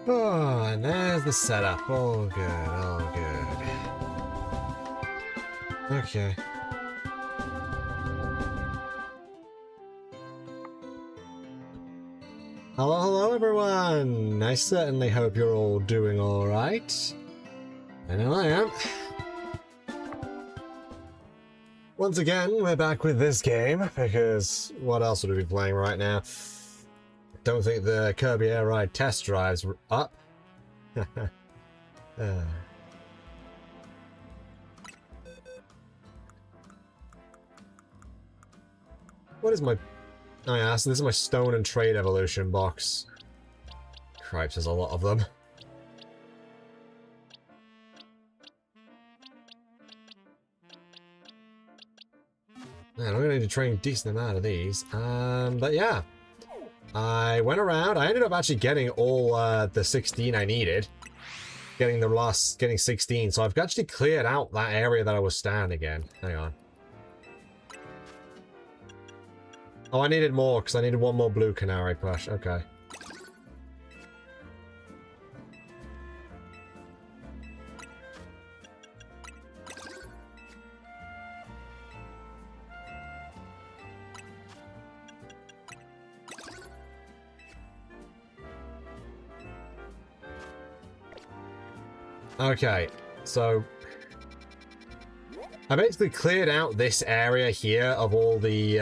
Oh, and there's the setup. All good, all good. Okay. Hello, hello everyone! I certainly hope you're all doing alright. I know I am. Once again, we're back with this game, because what else would we be playing right now? Don't think the Kirby Air Ride test drives were up. What is my... Oh yeah, so this is my Stone and Trade Evolution box. Cripes, there's a lot of them. Man, I'm gonna need to train a decent amount of these. But yeah. I went around, I ended up actually getting all the 16 I needed. Getting 16, so I've actually cleared out that area that I was standing in. Hang on. Oh, I needed more, because I needed one more blue canary push. Okay. Okay, so I basically cleared out this area here of all the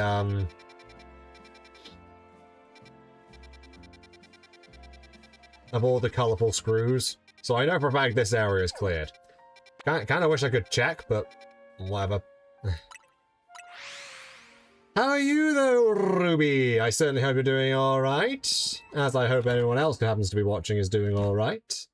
colorful screws. So I know for a fact this area is cleared. Kind of wish I could check, but whatever. How are you though, Ruby? I certainly hope you're doing alright. As I hope anyone else who happens to be watching is doing alright.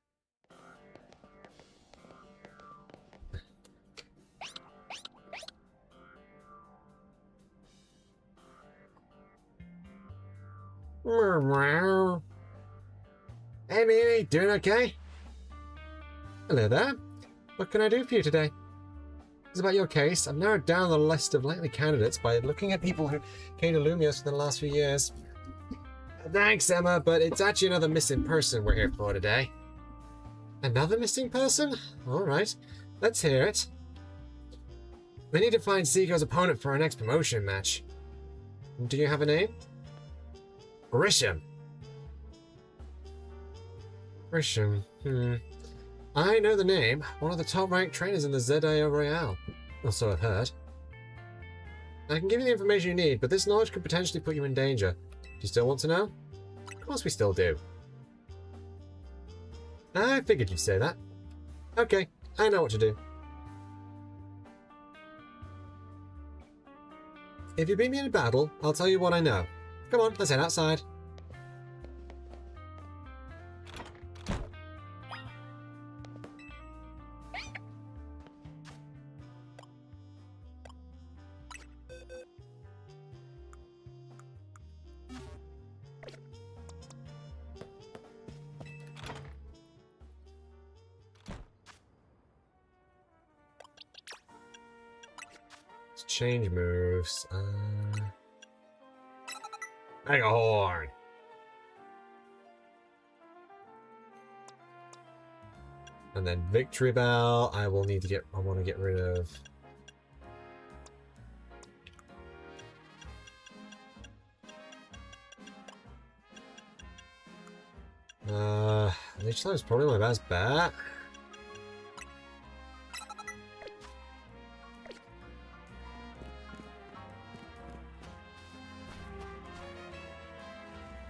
Hey, Mimi, doing okay? Hello there. What can I do for you today? It's about your case. I've narrowed down the list of likely candidates by looking at people who came to Lumiose for the last few years. Thanks, Emma, but it's actually another missing person we're here for today. Another missing person? Alright, let's hear it. We need to find Cico's opponent for our next promotion match. Do you have a name? Grisham. Grisham. I know the name. One of the top-ranked trainers in the ZIO Royale. Or so I've heard. I can give you the information you need, but this knowledge could potentially put you in danger. Do you still want to know? Of course we still do. I figured you'd say that. Okay, I know what to do. If you beat me in a battle, I'll tell you what I know. Come on, let's head outside. Let's change moves. Mega Horn. And then Victory Bell. I want to get rid of. Leech Time is probably my best bet.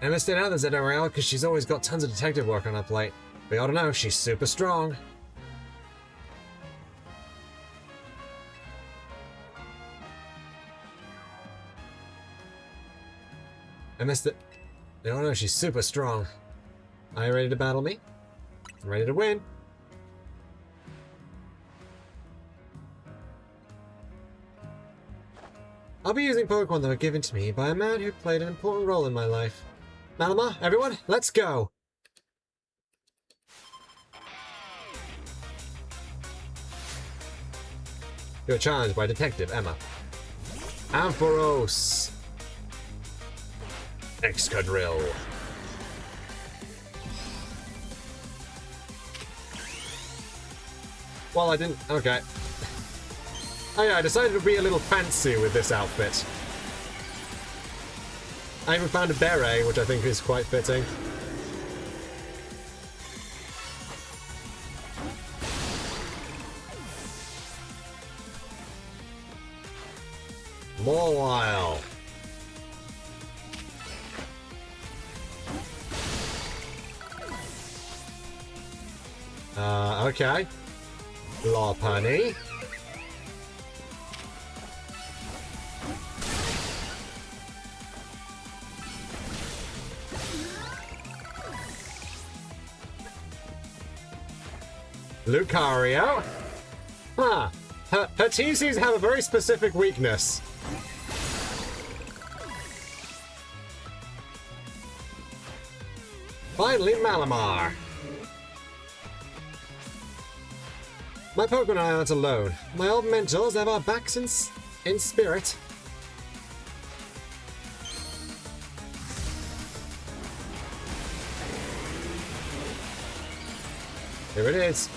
Emma stayed out of the ZRL because she's always got tons of detective work on her plate. We ought to know she's super strong. I missed it. We ought to know she's super strong. Are you ready to battle me? I'm ready to win. I'll be using Pokemon that were given to me by a man who played an important role in my life. Malama, everyone, let's go! You're challenged by Detective Emma. Ampharos. Excadrill. Well, I didn't... Okay. Oh yeah, I decided to be a little fancy with this outfit. I even found a beret, which I think is quite fitting. Mawile. Okay. Lopunny. Lucario. Huh. Her TCs have a very specific weakness. Finally, Malamar. My Pokemon and I aren't alone. My old mentors have our backs in spirit. Here it is.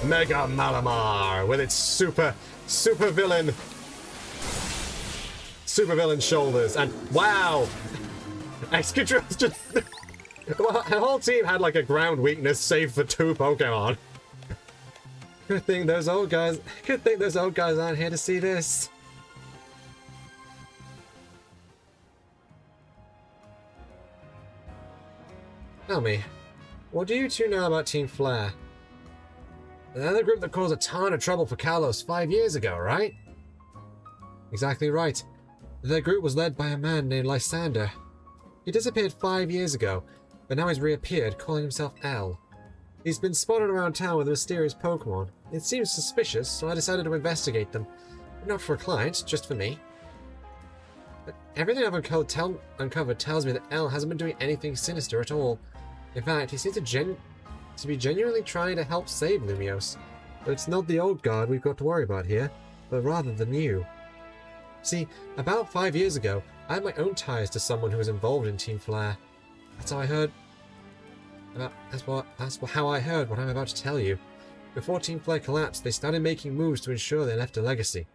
Mega Malamar with its super villain shoulders, and wow, Excadrill's just well, her whole team had like a ground weakness save for 2 Pokemon. Good thing those old guys aren't here to see this. Tell me, what do you two know about Team Flare? They're the group that caused a ton of trouble for Kalos 5 years ago, right? Exactly right. Their group was led by a man named Lysander. He disappeared 5 years ago, but now he's reappeared, calling himself L. He's been spotted around town with a mysterious Pokemon. It seems suspicious, so I decided to investigate them. Not for a client, just for me. But everything I've uncovered tells me that L hasn't been doing anything sinister at all. In fact, he seems to be genuinely trying to help save Lumiose. But it's not the old guard we've got to worry about here, but rather the new. See, about 5 years ago, I had my own ties to someone who was involved in Team Flare. That's how I heard... That's how I heard what I'm about to tell you. Before Team Flare collapsed, they started making moves to ensure they left a legacy.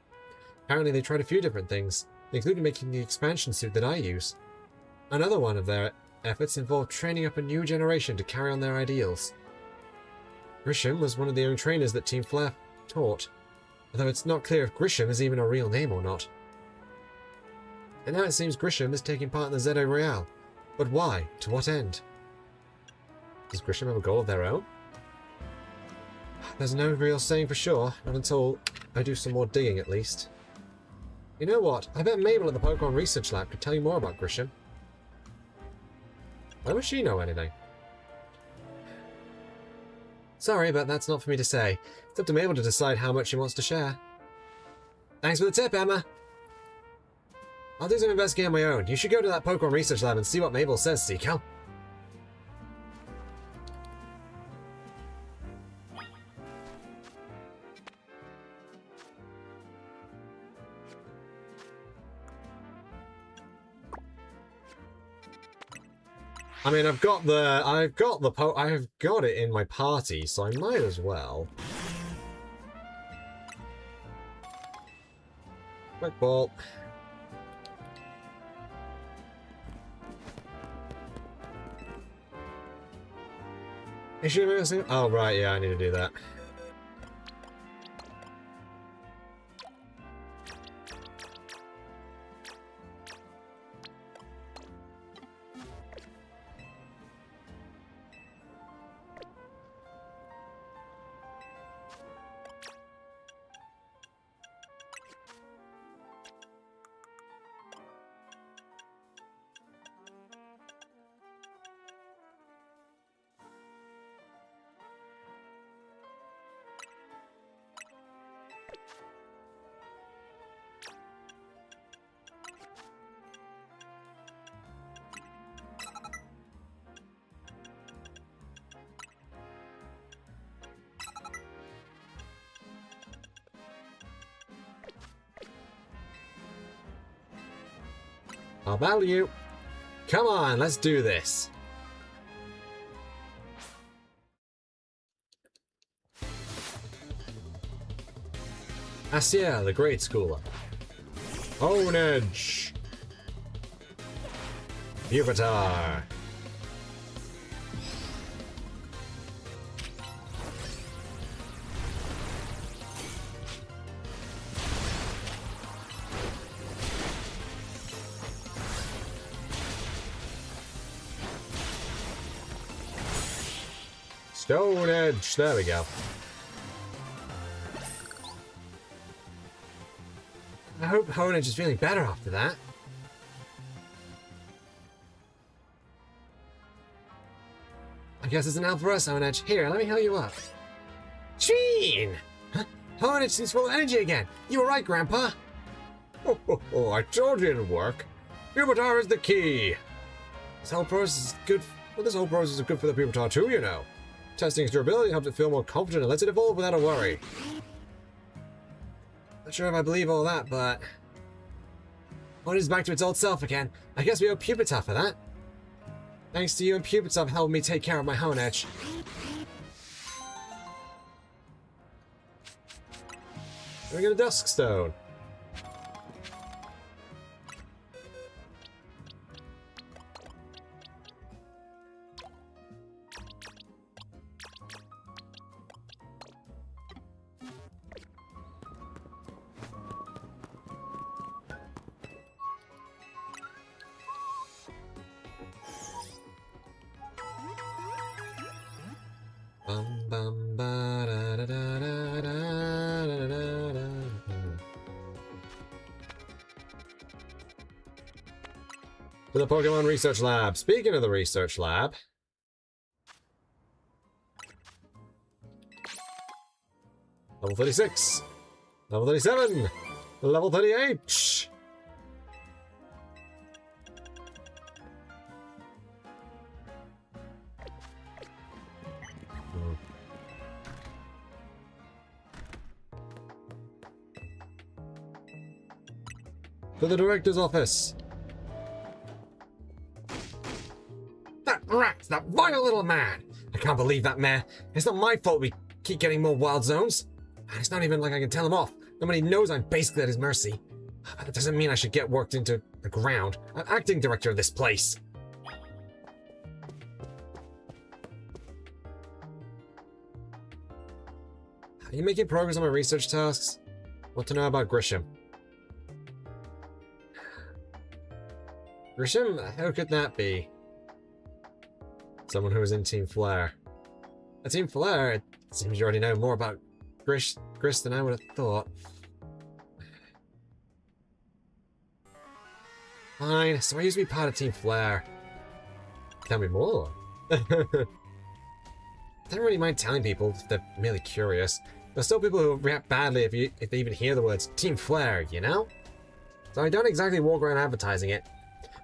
Apparently they tried a few different things, including making the expansion suit that I use. Another one of their efforts involved training up a new generation to carry on their ideals. Grisham was one of the young trainers that Team Flare taught, although it's not clear if Grisham is even a real name or not. And now it seems Grisham is taking part in the Zedo Royale. But why? To what end? Does Grisham have a goal of their own? There's no real saying for sure, not until I do some more digging at least. You know what? I bet Mabel at the Pokémon Research Lab could tell you more about Grisham. Why would she know anything? Sorry, but that's not for me to say. It's up to Mabel to decide how much she wants to share. Thanks for the tip, Emma! I'll do some investigating on my own. You should go to that Pokémon Research Lab and see what Mabel says, Cico. I mean, I've got it in my party, so I might as well. Quick ball. Is she moving? Oh, right, yeah, I need to do that. I'll battle you. Come on, let's do this. Asiel, the Great Schooler. Honedge. Pupitar. Stone Edge. There we go. I hope Honedge is feeling better after that. I guess it's an help for us, Honedge. Here, let me heal you up. Gene! Huh? Honedge seems full of energy again. You were right, Grandpa. Oh, I told you it'd work. Pupitar is the key. This whole process is good. Well, this whole process is good for the Pupitar too, you know. Testing its durability helps it feel more confident and lets it evolve without a worry. Not sure if I believe all that, but... Honedge is back to its old self again. I guess we owe Pupitar for that. Thanks to you and Pupitar for helping me take care of my Honedge. We got a Dusk Stone. To the Pokemon Research Lab. Speaking of the Research Lab... Level 36. Level 37. Level 38. To the Director's Office. That rat! That vile little man! I can't believe that mare. It's not my fault we keep getting more wild zones. And it's not even like I can tell him off. Nobody knows I'm basically at his mercy. But that doesn't mean I should get worked into the ground. I'm acting director of this place. Are you making progress on my research tasks? Want to know about Grisham. Grisham? How could that be? Someone who was in Team Flare. A Team Flare? It seems you already know more about Gris than I would have thought. Fine, so I used to be part of Team Flare. Tell me more. I don't really mind telling people if they're merely curious. There's still people who react badly if they even hear the words Team Flare, you know? So I don't exactly walk around advertising it.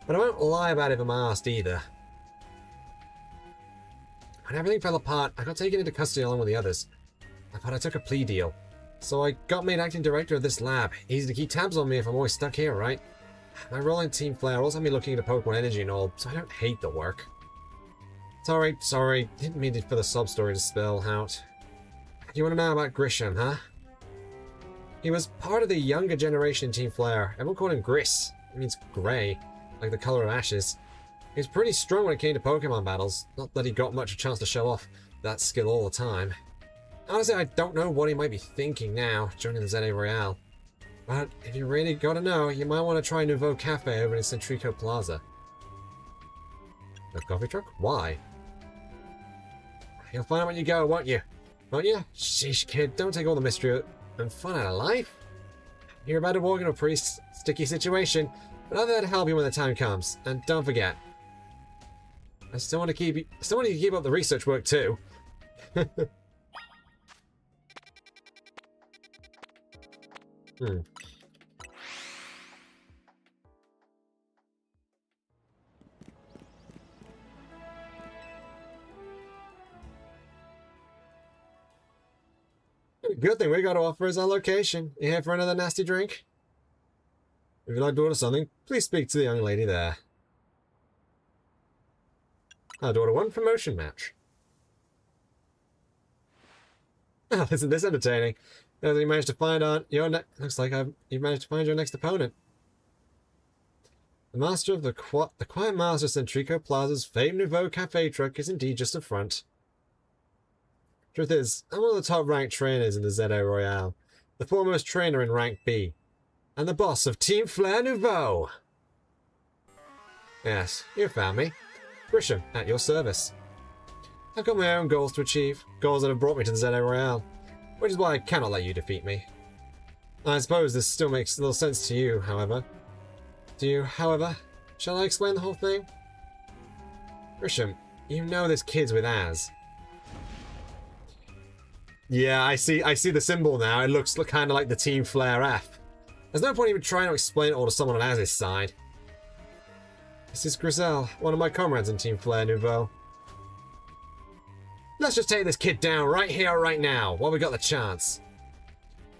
But I won't lie about it if I'm asked either. When everything fell apart, I got taken into custody along with the others. But I took a plea deal. So I got made acting director of this lab. Easy to keep tabs on me if I'm always stuck here, right? My role in Team Flare also had me looking into Pokemon energy and all, so I don't hate the work. Sorry. Didn't mean for the sob story to spill out. You want to know about Grisham, huh? He was part of the younger generation in Team Flare. Everyone called him Gris. It means grey, like the colour of ashes. He was pretty strong when it came to Pokemon battles. Not that he got much a chance to show off that skill all the time. Honestly, I don't know what he might be thinking now, joining the ZA Royale. But if you really gotta know, you might want to try Nouveau Cafe over in Centrico Plaza. A coffee truck? Why? You'll find out when you go, won't you? Won't you? Sheesh, kid, don't take all the mystery and fun out of life. You're about to walk into a pretty sticky situation, but I'm there to help you when the time comes. And don't forget, I still want you to keep up the research work too. Good thing we got to offer is our location. You here for another nasty drink? If you'd like to order something, please speak to the young lady there. I'd order one promotion match. Oh, isn't this entertaining? You managed to find looks like you've managed to find your next opponent. The master of the quiet master of Centrico Plaza's Fame Nouveau Cafe truck is indeed just a front. Truth is, I'm one of the top-ranked trainers in the ZA Royale, the foremost trainer in rank B, and the boss of Team Flair Nouveau. Yes, you found me. Grisham, at your service. I've got my own goals to achieve, goals that have brought me to the ZA Royale, which is why I cannot let you defeat me. I suppose this still makes little sense to you, however. Do you, however? Shall I explain the whole thing? Grisham, you know this kid's with Az. Yeah, I see the symbol now. It looks kind of like the Team Flair F. There's no point even trying to explain it all to someone on Az's side. This is Grizel, one of my comrades in Team Flair Nouveau. Let's just take this kid down right here, right now, while we got the chance.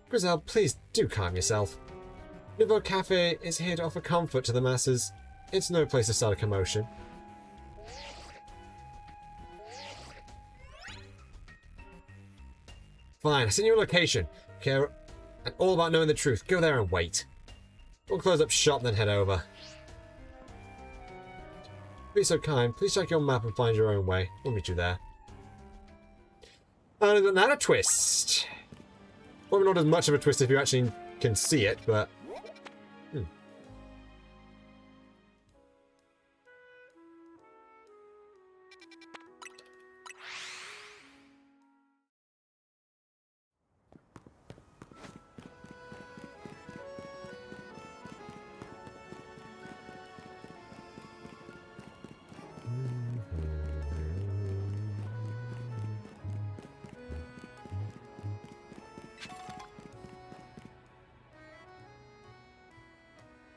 Grizel, please do calm yourself. Nouveau Cafe is here to offer comfort to the masses. It's no place to start a commotion. Fine, I sent you a location. Care and all about knowing the truth. Go there and wait. We'll close up shop, then head over. Be so kind. Please check your map and find your own way. We'll meet you there. And isn't that a twist? Well, not as much of a twist if you actually can see it, but...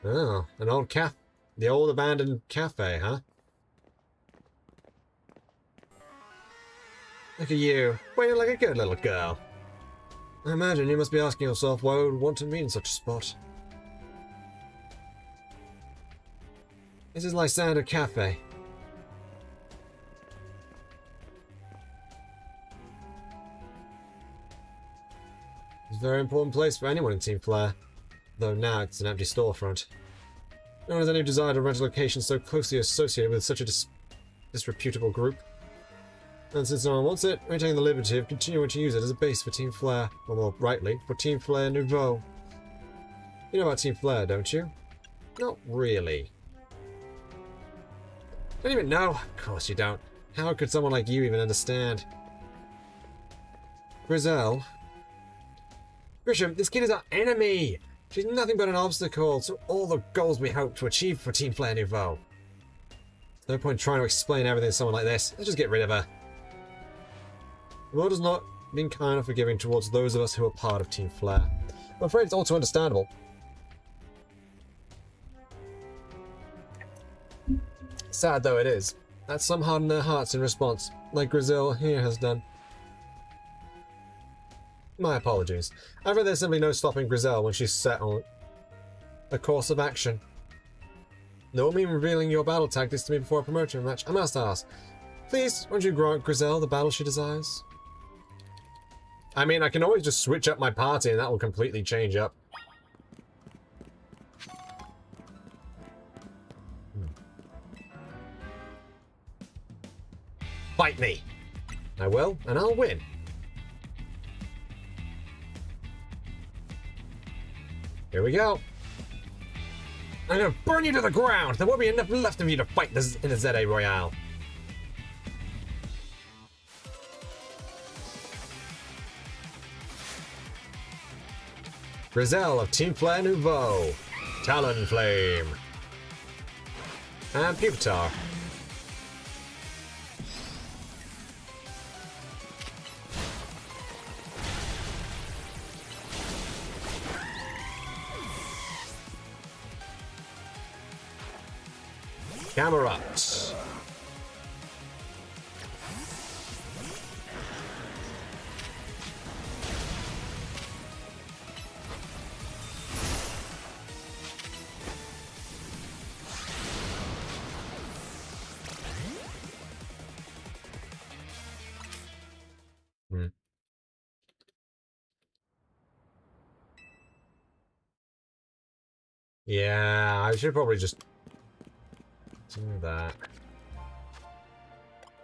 Oh, an old the old abandoned cafe, huh? Look at you, waiting like a good little girl. I imagine you must be asking yourself why I would want to meet in such a spot. This is Lysander Cafe. It's a very important place for anyone in Team Flair. Though now it's an empty storefront. No one has any desire to rent a location so closely associated with such a disreputable group. And since no one wants it, we're taking the liberty of continuing to use it as a base for Team Flair, or more rightly, for Team Flair Nouveau. You know about Team Flair, don't you? Not really. Don't even know? Of course you don't. How could someone like you even understand? Grizel. Grisham, this kid is our enemy! She's nothing but an obstacle to all the goals we hope to achieve for Team Flair Nouveau. No point trying to explain everything to someone like this. Let's just get rid of her. The world has not been kind or forgiving towards those of us who are part of Team Flair. I'm afraid it's all too understandable. Sad though it is, that some harden their hearts in response, like Grizel here has done. My apologies. I read there's simply no stopping Grizel when she's set on a course of action. No mean revealing your battle tactics to me before a promotion match. I must ask, please, won't you grant Grizel the battle she desires? I mean, I can always just switch up my party and that will completely change up. Fight me! I will, and I'll win. Here we go. I'm gonna burn you to the ground! There won't be enough left of you to fight in the ZA Royale. Grizel of Team Flair Nouveau. Talonflame. And Pupitar. Camerupt. Yeah, I should probably just do that.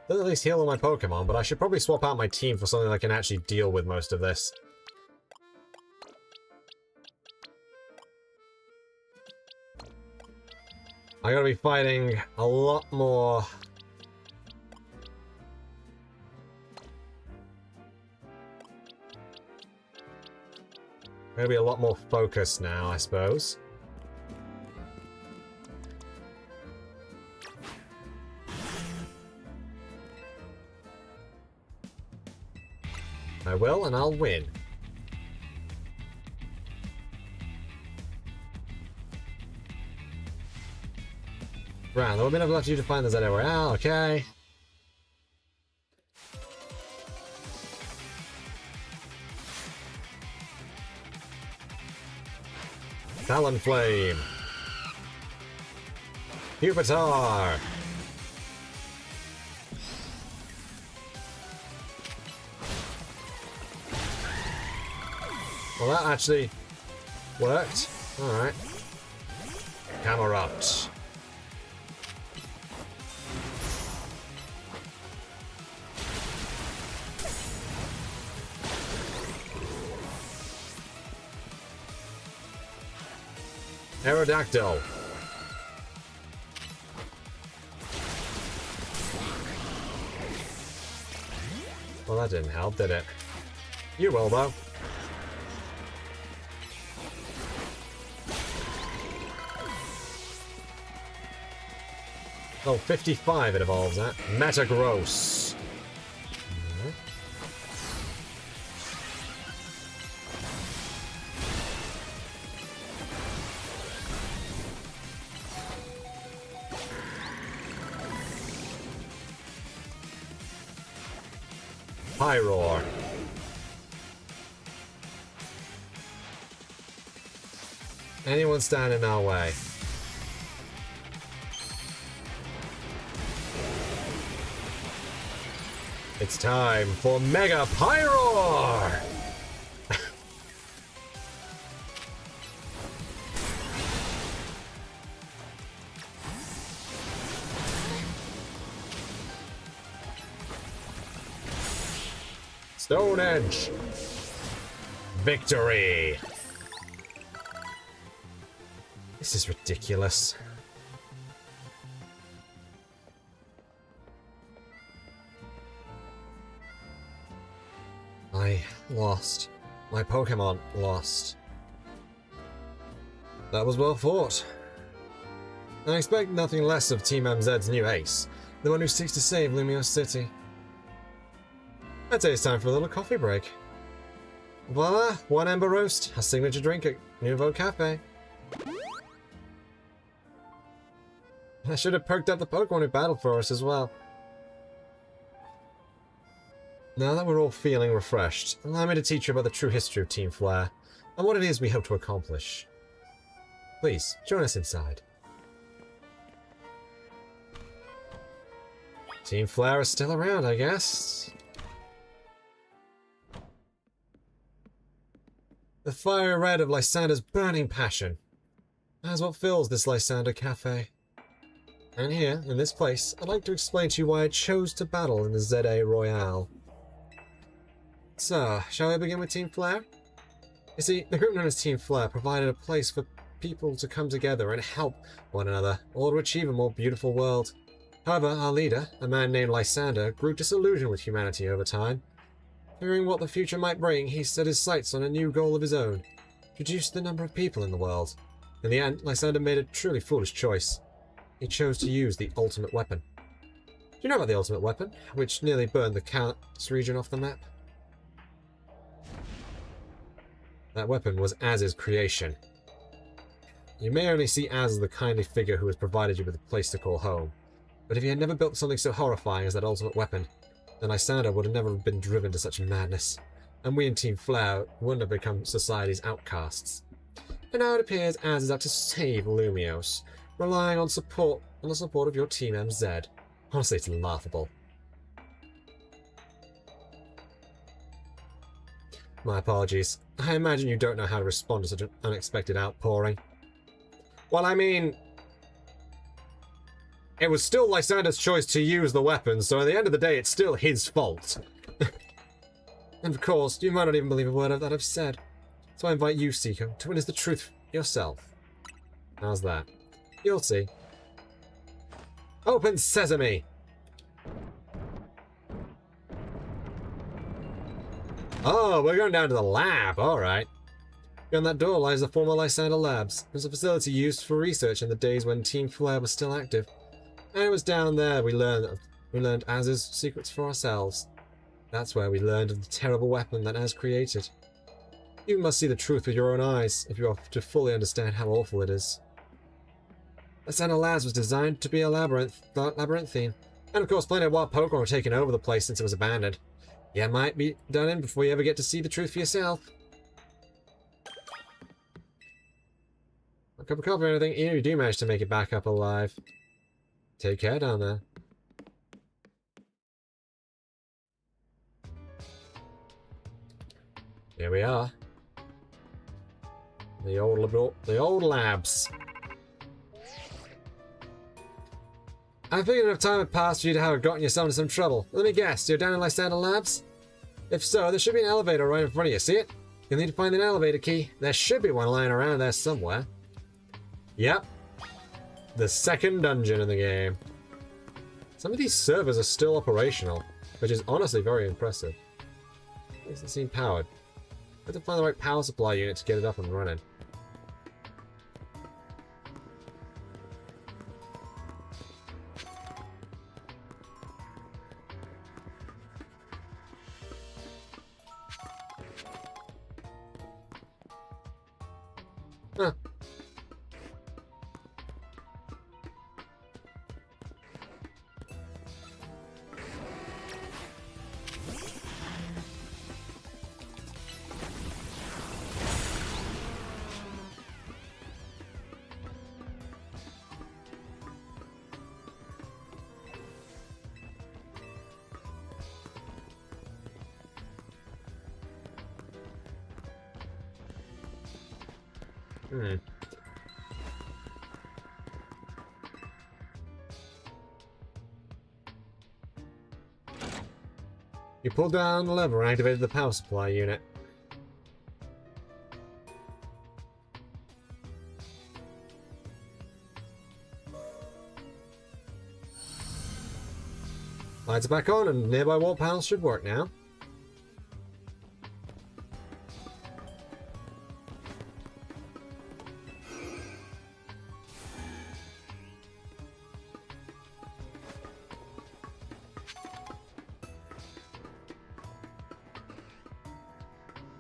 That'll at least heal all my Pokemon, but I should probably swap out my team for something that can actually deal with most of this. I gotta be fighting a lot more. Gotta be a lot more focused now, I suppose. I will, and I'll win. Right, a little bit of left you to find the Zygarde Royale, okay. Talonflame. Pupitar. Well, that actually worked. Alright. Camerupt. Aerodactyl. Well, that didn't help, did it? You will, though. Oh, 55 it evolves at. Metagross. Pyroar. Anyone stand in our way? It's time for Mega Pyroar! Stone Edge! Victory! This is ridiculous. I lost. My Pokemon lost. That was well fought. I expect nothing less of Team MZ's new ace, the one who seeks to save Lumiose City. I'd say it's time for a little coffee break. Voila, one Ember Roast, a signature drink at Nouveau Cafe. I should have perked up the Pokemon who battled for us as well. Now that we're all feeling refreshed, allow me to teach you about the true history of Team Flare, and what it is we hope to accomplish. Please, join us inside. Team Flare is still around, I guess. The fiery red of Lysander's burning passion. That is what fills this Lysander Cafe. And here, in this place, I'd like to explain to you why I chose to battle in the ZA Royale. So, shall we begin with Team Flare? You see, the group known as Team Flare provided a place for people to come together and help one another, all to achieve a more beautiful world. However, our leader, a man named Lysander, grew disillusioned with humanity over time. Fearing what the future might bring, he set his sights on a new goal of his own: reduce the number of people in the world. In the end, Lysander made a truly foolish choice. He chose to use the ultimate weapon. Do you know about the ultimate weapon, which nearly burned the Kalos region off the map? That weapon was Az's creation. You may only see Az as the kindly figure who has provided you with a place to call home. But if he had never built something so horrifying as that ultimate weapon, then Lysander would have never been driven to such madness, and we in Team Flare wouldn't have become society's outcasts. And now it appears Az is out to save Lumiose, relying on the support of your Team MZ. Honestly, it's laughable. My apologies. I imagine you don't know how to respond to such an unexpected outpouring. Well, I mean, it was still Lysander's choice to use the weapon, so at the end of the day, it's still his fault. And of course, you might not even believe a word of that I've said. So I invite you, Cico, to witness the truth yourself. How's that? You'll see. Open sesame! Oh, we're going down to the lab, alright. Beyond that door lies the former Lysander Labs. It was a facility used for research in the days when Team Flare was still active. And it was down there we learned Az's secrets for ourselves. That's where we learned of the terrible weapon that Az created. You must see the truth with your own eyes, if you are to fully understand how awful it is. Lysander Labs was designed to be a labyrinthine. And of course plenty of wild Pokemon were taking over the place since it was abandoned. You might be done in before you ever get to see the truth for yourself. A cup of coffee or anything, you do manage to make it back up alive. Take care down there. Here we are. The old labs. I figured enough time had passed for you to have gotten yourself into some trouble. Let me guess, you're down in Lysander Labs? If so, there should be an elevator right in front of you. See it? You'll need to find an elevator key. There should be one lying around there somewhere. Yep. The second dungeon in the game. Some of these servers are still operational, which is honestly very impressive. It doesn't seem powered. I have to find the right power supply unit to get it up and running. Huh. You pulled down the lever and activated the power supply unit. Lights are back on and nearby wall panels should work now.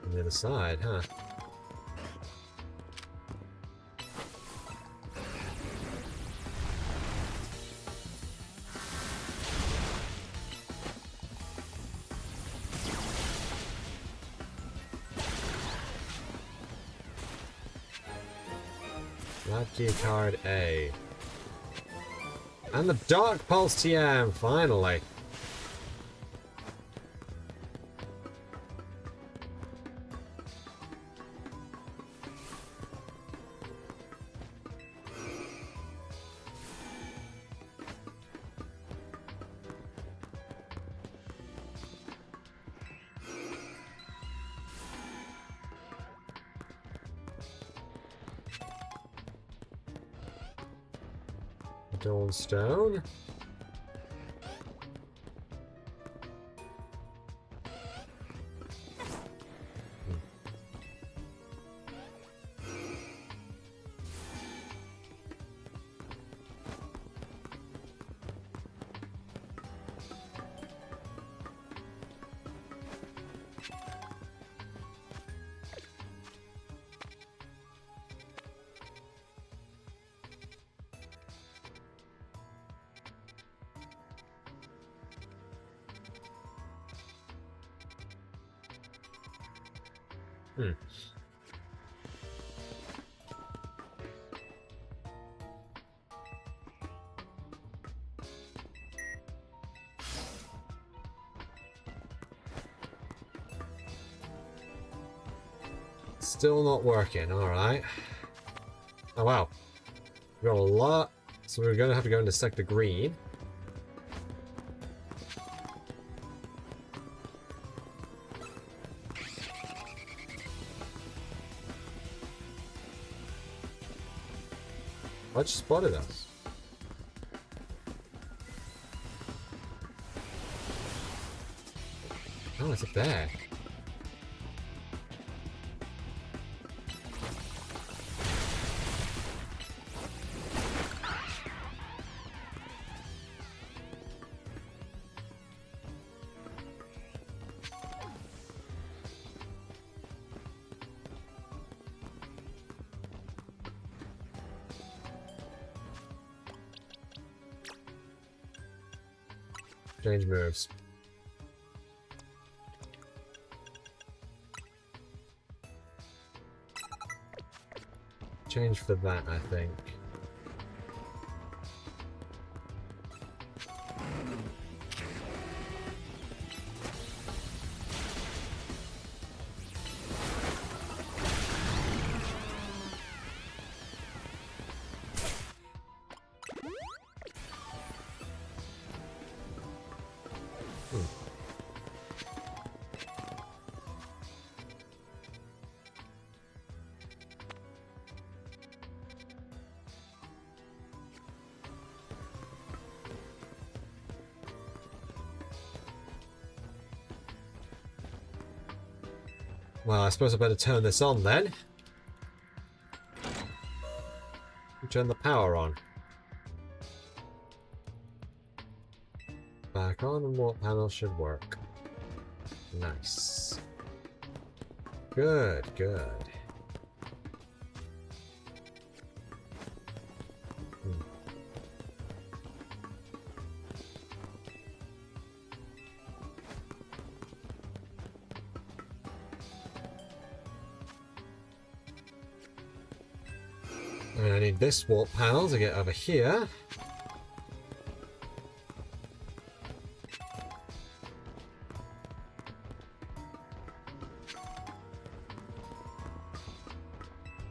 On the other side, huh? Key card A. And the Dark Pulse TM, finally. Dawnstone. Still not working, alright. Oh wow. We've got a lot, so we're going to have to go into sector green. I just spotted us. Oh, it's up there. Change moves. Change for that, I think. Well, I suppose I better turn this on then. Turn the power on. Back on and what panel should work. Nice. Good, good. And I need this warp panel to get over here.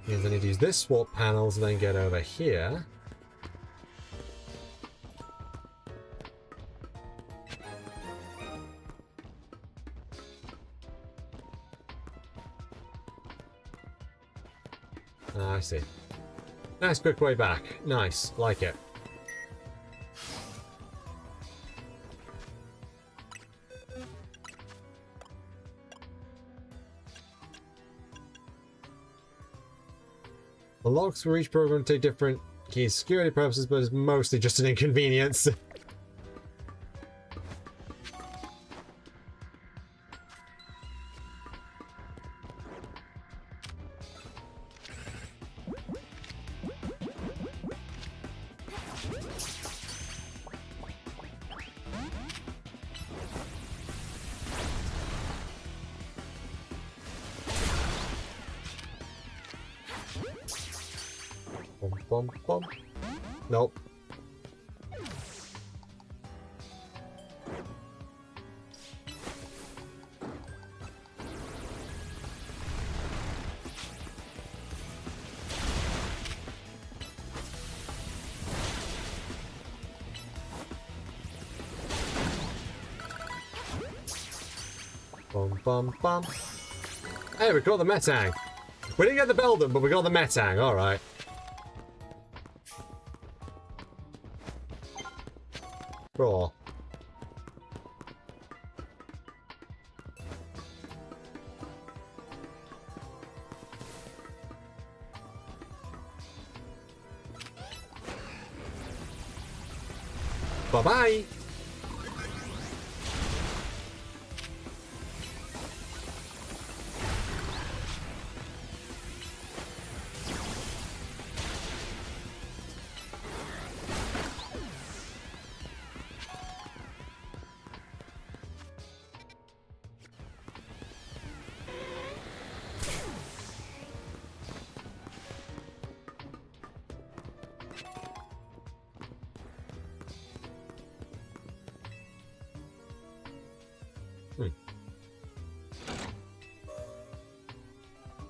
Means I need to use this swap panel to then get over here. Ah, I see. Nice quick way back. Nice. Like it. The locks for each program take different keys for security purposes, but it's mostly just an inconvenience. Bum, bum. Nope. Bum, bum, bum. Hey, we got the Metang. We didn't get the Beldum, but we got the Metang. All right. Cool. Bye-bye.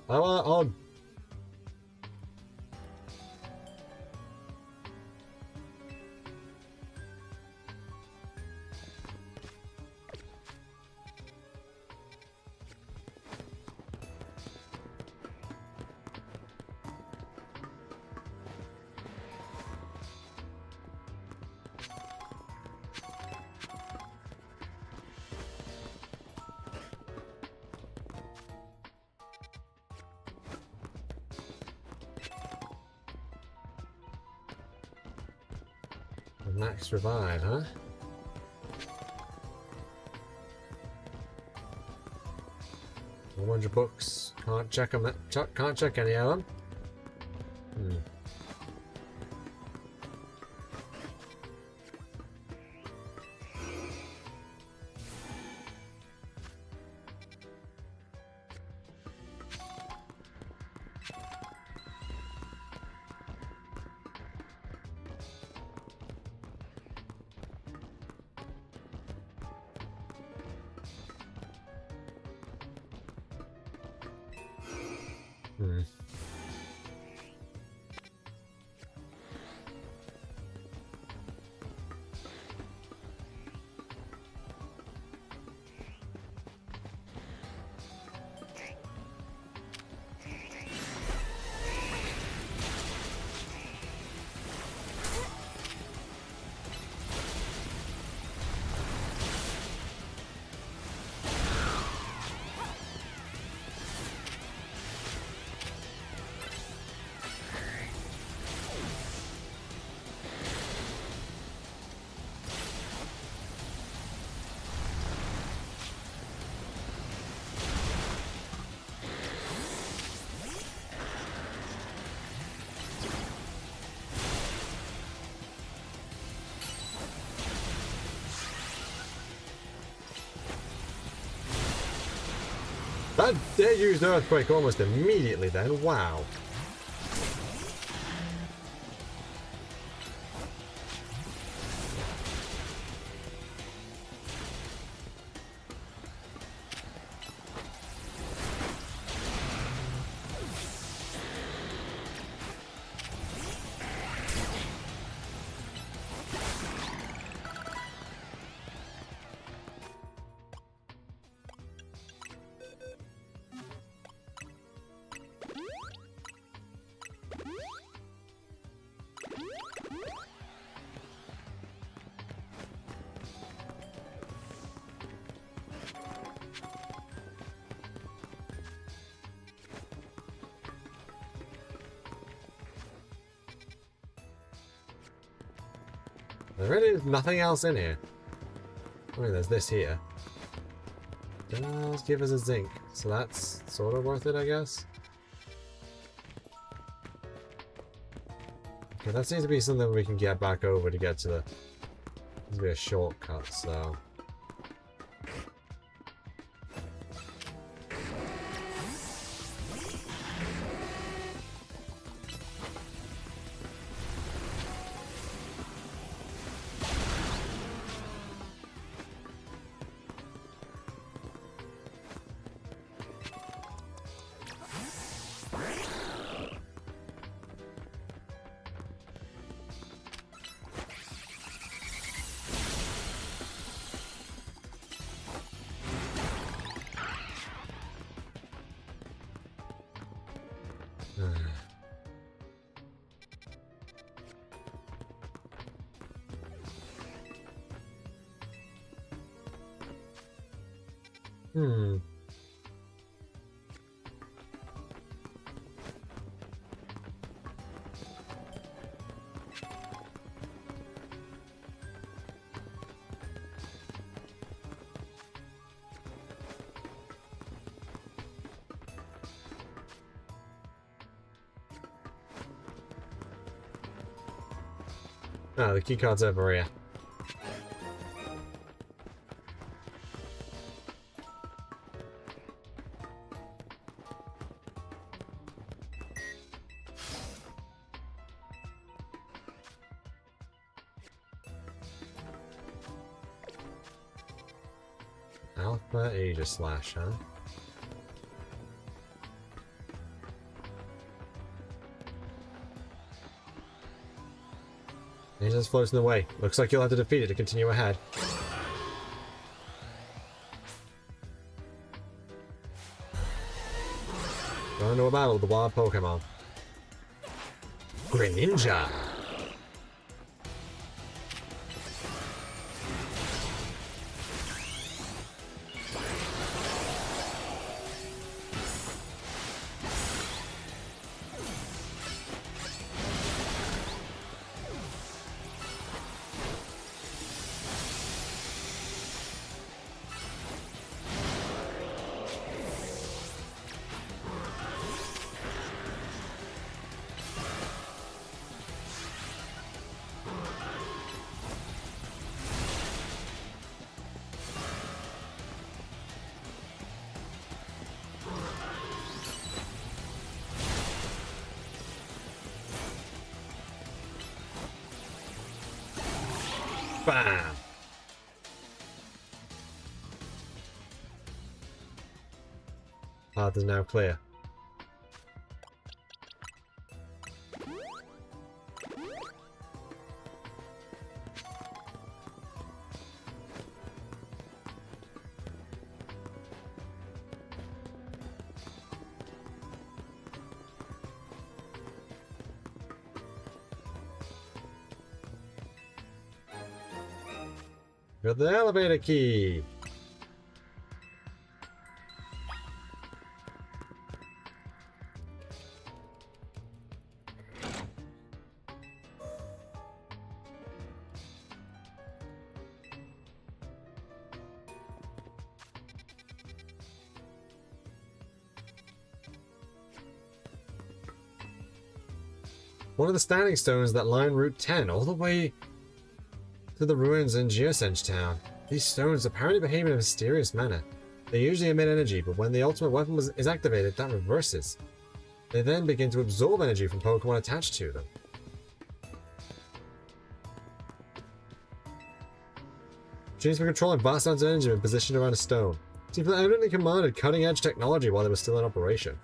I'll Max revive, huh? $100. Can't check them. Can't check any of them. Hmm. Hmm. They used Earthquake almost immediately then. Wow. There really is nothing else in here. I mean, there's this here. Does give us a zinc, so that's sort of worth it, I guess. Okay, that seems to be something we can get back over to get to the... This be a shortcut, so... Hmm. Oh, the keycard's over here. Alpha Aegis Slash, huh? It just floats in the way. Looks like you'll have to defeat it to continue ahead. Go into a battle with the wild Pokemon. Greninja! Bam! Path is now clear. Got the elevator key. One of the standing stones that line Route 10 all the way to the ruins in Geosenge Town. These stones apparently behave in a mysterious manner. They usually emit energy, but when the ultimate weapon is activated, that reverses. They then begin to absorb energy from Pokemon attached to them. Machines for controlling vast amounts of energy when positioned around a stone. People evidently commanded cutting-edge technology while they were still in operation.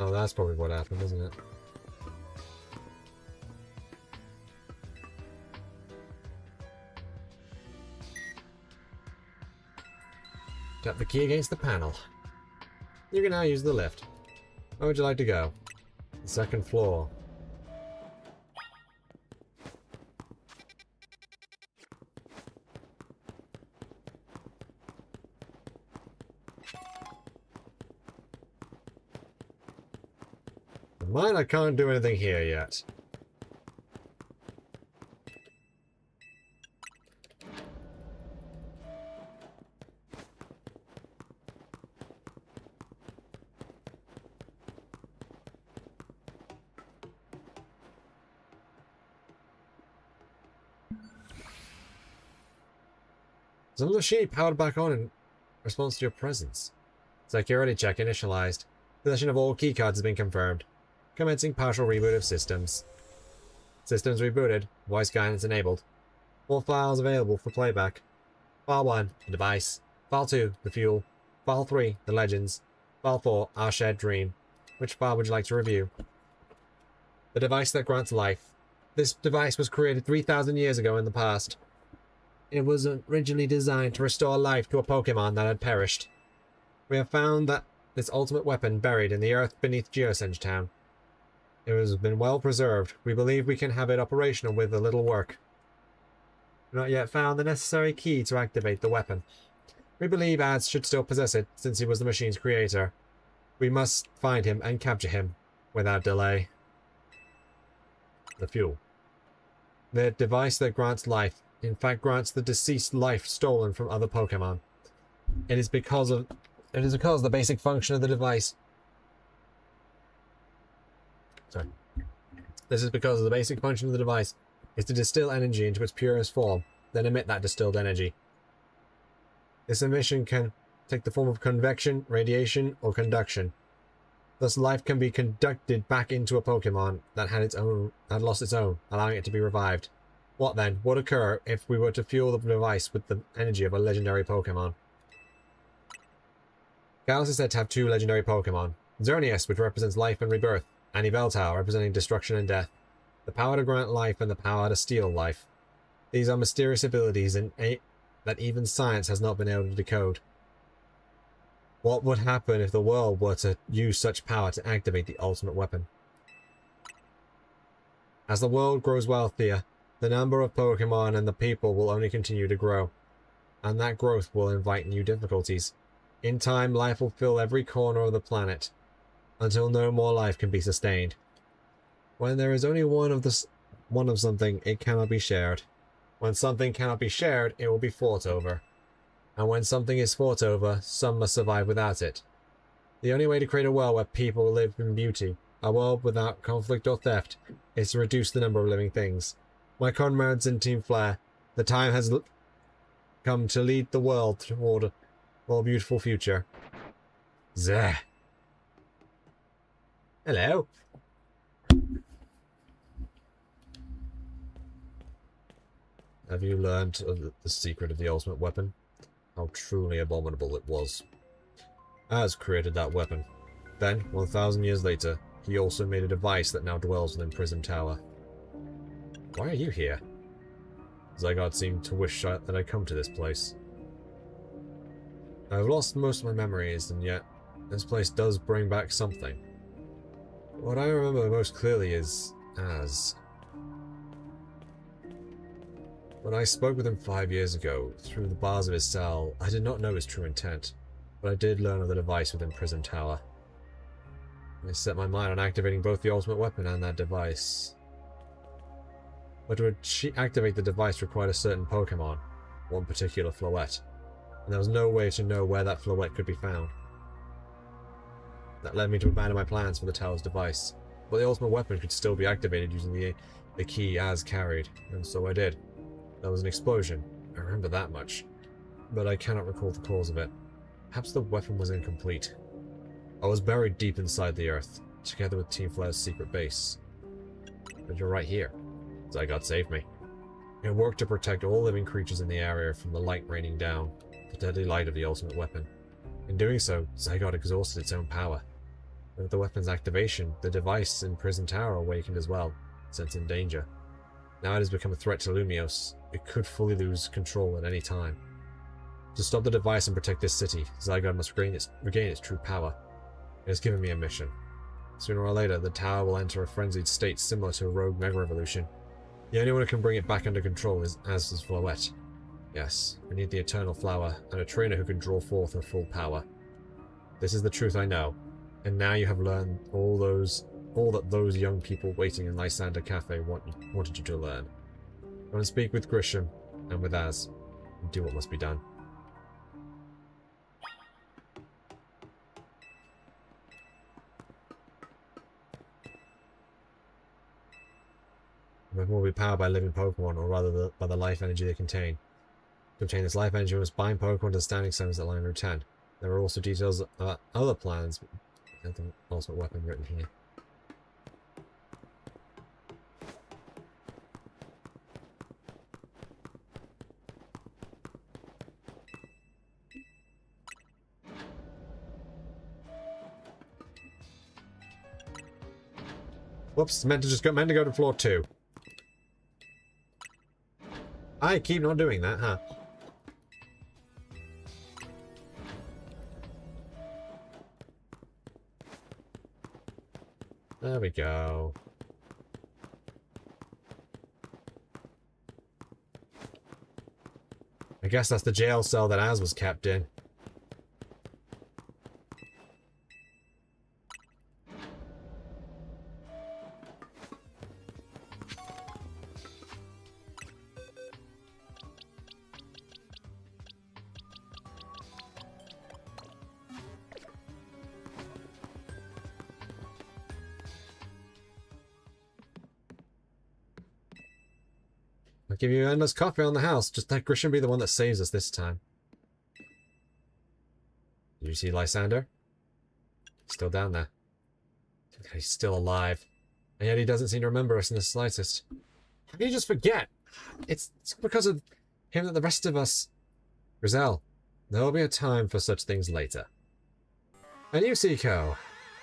Oh, that's probably what happened, isn't it? Tap the key against the panel. You can now use the lift. Where would you like to go? The second floor. Mine, I can't do anything here yet. Some of the machine powered back on in response to your presence. Security check initialized. Possession of all keycards has been confirmed. Commencing partial reboot of systems. Systems rebooted. Voice guidance enabled. 4 files available for playback. File 1, the device. File 2, the fuel. File 3, the legends. File 4, our shared dream. Which file would you like to review? The device that grants life. This device was created 3,000 years ago in the past. It was originally designed to restore life to a Pokemon that had perished. We have found that this ultimate weapon buried in the earth beneath Geosenge Town. It has been well preserved. We believe we can have it operational with a little work. We've not yet found the necessary key to activate the weapon. We believe Ads should still possess it, since he was the machine's creator. We must find him and capture him, without delay. The fuel. The device that grants life, in fact grants the deceased life stolen from other Pokemon. It is because the basic function of the device. Sorry. This is because the basic function of the device is to distill energy into its purest form, then emit that distilled energy. This emission can take the form of convection, radiation, or conduction. Thus, life can be conducted back into a Pokemon that had lost its own, allowing it to be revived. What then would occur if we were to fuel the device with the energy of a legendary Pokemon? Gallus is said to have 2 legendary Pokemon. Xerneas, which represents life and rebirth, and Yveltal, representing destruction and death. The power to grant life and the power to steal life. These are mysterious abilities that even science has not been able to decode. What would happen if the world were to use such power to activate the ultimate weapon? As the world grows wealthier, the number of Pokemon and the people will only continue to grow, and that growth will invite new difficulties. In time, life will fill every corner of the planet, until no more life can be sustained. When there is only one of something, it cannot be shared. When something cannot be shared, it will be fought over. And when something is fought over, some must survive without it. The only way to create a world where people live in beauty, a world without conflict or theft, is to reduce the number of living things. My comrades in Team Flare, the time has come to lead the world toward a more beautiful future. Zah. Hello. Have you learned the secret of the ultimate weapon? How truly abominable it was. Az created that weapon. Then, 1,000 years later, he also made a device that now dwells within Prism Tower. Why are you here? Zygarde seemed to wish that I'd come to this place. I've lost most of my memories, and yet this place does bring back something. What I remember most clearly is Az. When I spoke with him 5 years ago, through the bars of his cell, I did not know his true intent, but I did learn of the device within Prism Tower. I set my mind on activating both the ultimate weapon and that device. But to activate the device required a certain Pokémon, one particular Floette, and there was no way to know where that Floette could be found. That led me to abandon my plans for the tower's device, but the ultimate weapon could still be activated using the key Az carried, and so I did. There was an explosion, I remember that much, but I cannot recall the cause of it. Perhaps the weapon was incomplete. I was buried deep inside the earth, together with Team Flare's secret base. But you're right here. Zygarde saved me. It worked to protect all living creatures in the area from the light raining down, the deadly light of the ultimate weapon. In doing so, Zygarde exhausted its own power. With the weapon's activation, the device in Prism Tower awakened as well, sensing danger. Now it has become a threat to Lumiose. It could fully lose control at any time. To stop the device and protect this city, Zygarde must regain its true power. It has given me a mission. Sooner or later, the tower will enter a frenzied state similar to a rogue Mega Evolution. The only one who can bring it back under control is Az's Floette. Yes, we need the Eternal Flower, and a trainer who can draw forth her full power. This is the truth I know, and now you have learned all that those young people waiting in Lysander Cafe wanted you to learn. Go and speak with Grisham and with Az, and do what must be done. The weapon will be powered by living Pokemon, or rather by the life energy they contain. To obtain this life energy, we must bind Pokemon to the standing stones that line Route 10. There are also details about other plans and the ultimate weapon written here. Whoops, meant to go to floor 2. I keep not doing that, huh? There we go. I guess that's the jail cell that Az was kept in. I'll give you endless coffee on the house. Just let Grisham be the one that saves us this time. Did you see Lysander? He's still down there. He's still alive. And yet he doesn't seem to remember us in the slightest. How can you just forget? It's because of him that the rest of us... Grizel, there will be a time for such things later. And you, Cico,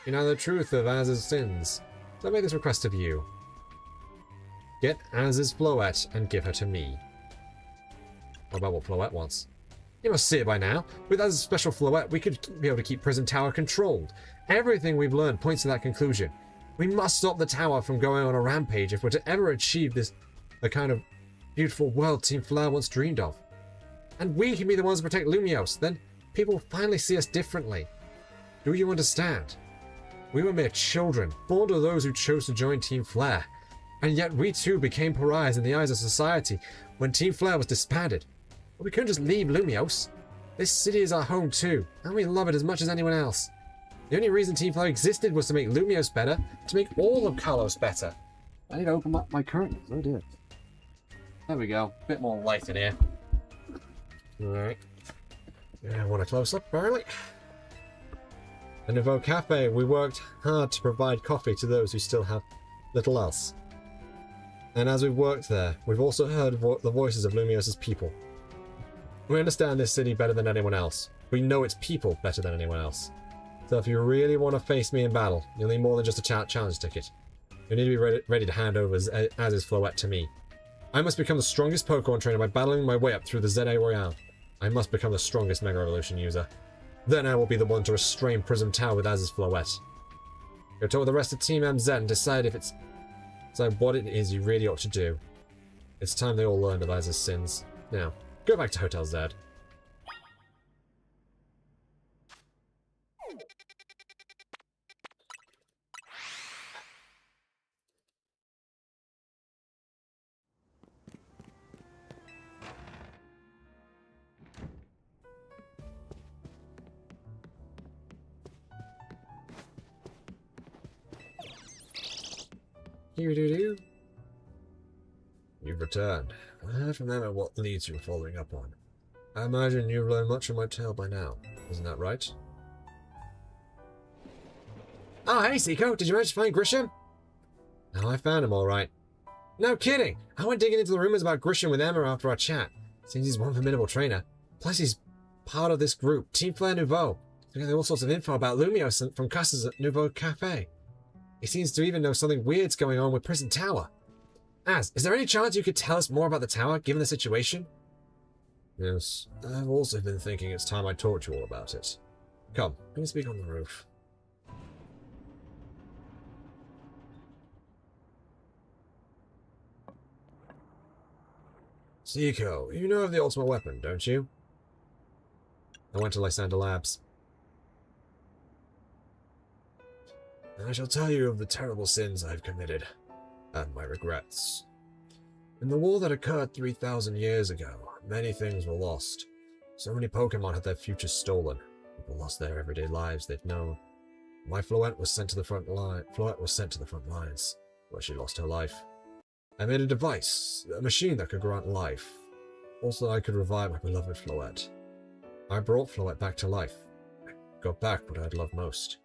you know the truth of Az's sins. So I make this request of you. Get Az's Floette and give her to me. What about what Floette wants? You must see it by now. With Az's special Floette, we could be able to keep Prism Tower controlled. Everything we've learned points to that conclusion. We must stop the tower from going on a rampage if we're to ever achieve the kind of beautiful world Team Flare once dreamed of. And we can be the ones to protect Lumiose. Then people will finally see us differently. Do you understand? We were mere children, born to those who chose to join Team Flare. And yet we too became pariahs in the eyes of society when Team Flare was disbanded. But we couldn't just leave Lumiose. This city is our home too, and we love it as much as anyone else. The only reason Team Flow existed was to make Lumiose better, to make all of Kalos better. I need to open up my curtains. Oh dear. There we go. Bit more light in here. Alright. Yeah, want a close-up, apparently. In Nouveau Cafe, we worked hard to provide coffee to those who still have little else. And as we've worked there, we've also heard the voices of Lumiose's people. We understand this city better than anyone else. We know its people better than anyone else. So if you really want to face me in battle, you'll need more than just a challenge ticket. You need to be ready to hand over as is Floette to me. I must become the strongest Pokemon trainer by battling my way up through the ZA Royale. I must become the strongest Mega Evolution user. Then I will be the one to restrain Prism Tower with Az's Floette. Go talk with the rest of Team MZ and decide what it is you really ought to do. It's time they all learned of Az's sins. Now, go back to Hotel Z. You've returned. I heard from them what leads you were following up on. I imagine you've learned much from my tale by now. Isn't that right? Oh, hey, Cico. Did you manage to find Grisham? No, I found him all right. No kidding. I went digging into the rumors about Grisham with Emma after our chat. Seems he's one formidable trainer. Plus, he's part of this group, Team Flare Nouveau. They got all sorts of info about Lumiose from customers at Nouveau Cafe. He seems to even know something weird's going on with Prison Tower. Az, is there any chance you could tell us more about the tower, given the situation? Yes, I've also been thinking it's time I talked to you all about it. Come, let me speak on the roof. Cico, you know of the ultimate weapon, don't you? I went to Lysander Labs. I shall tell you of the terrible sins I've committed, and my regrets. In the war that occurred 3,000 years ago, many things were lost. So many Pokemon had their futures stolen. People lost their everyday lives they'd known. My Floette was sent to the front lines, where she lost her life. I made a device, a machine that could grant life. Also, I could revive my beloved Floette. I brought Floette back to life. I got back what I'd loved most.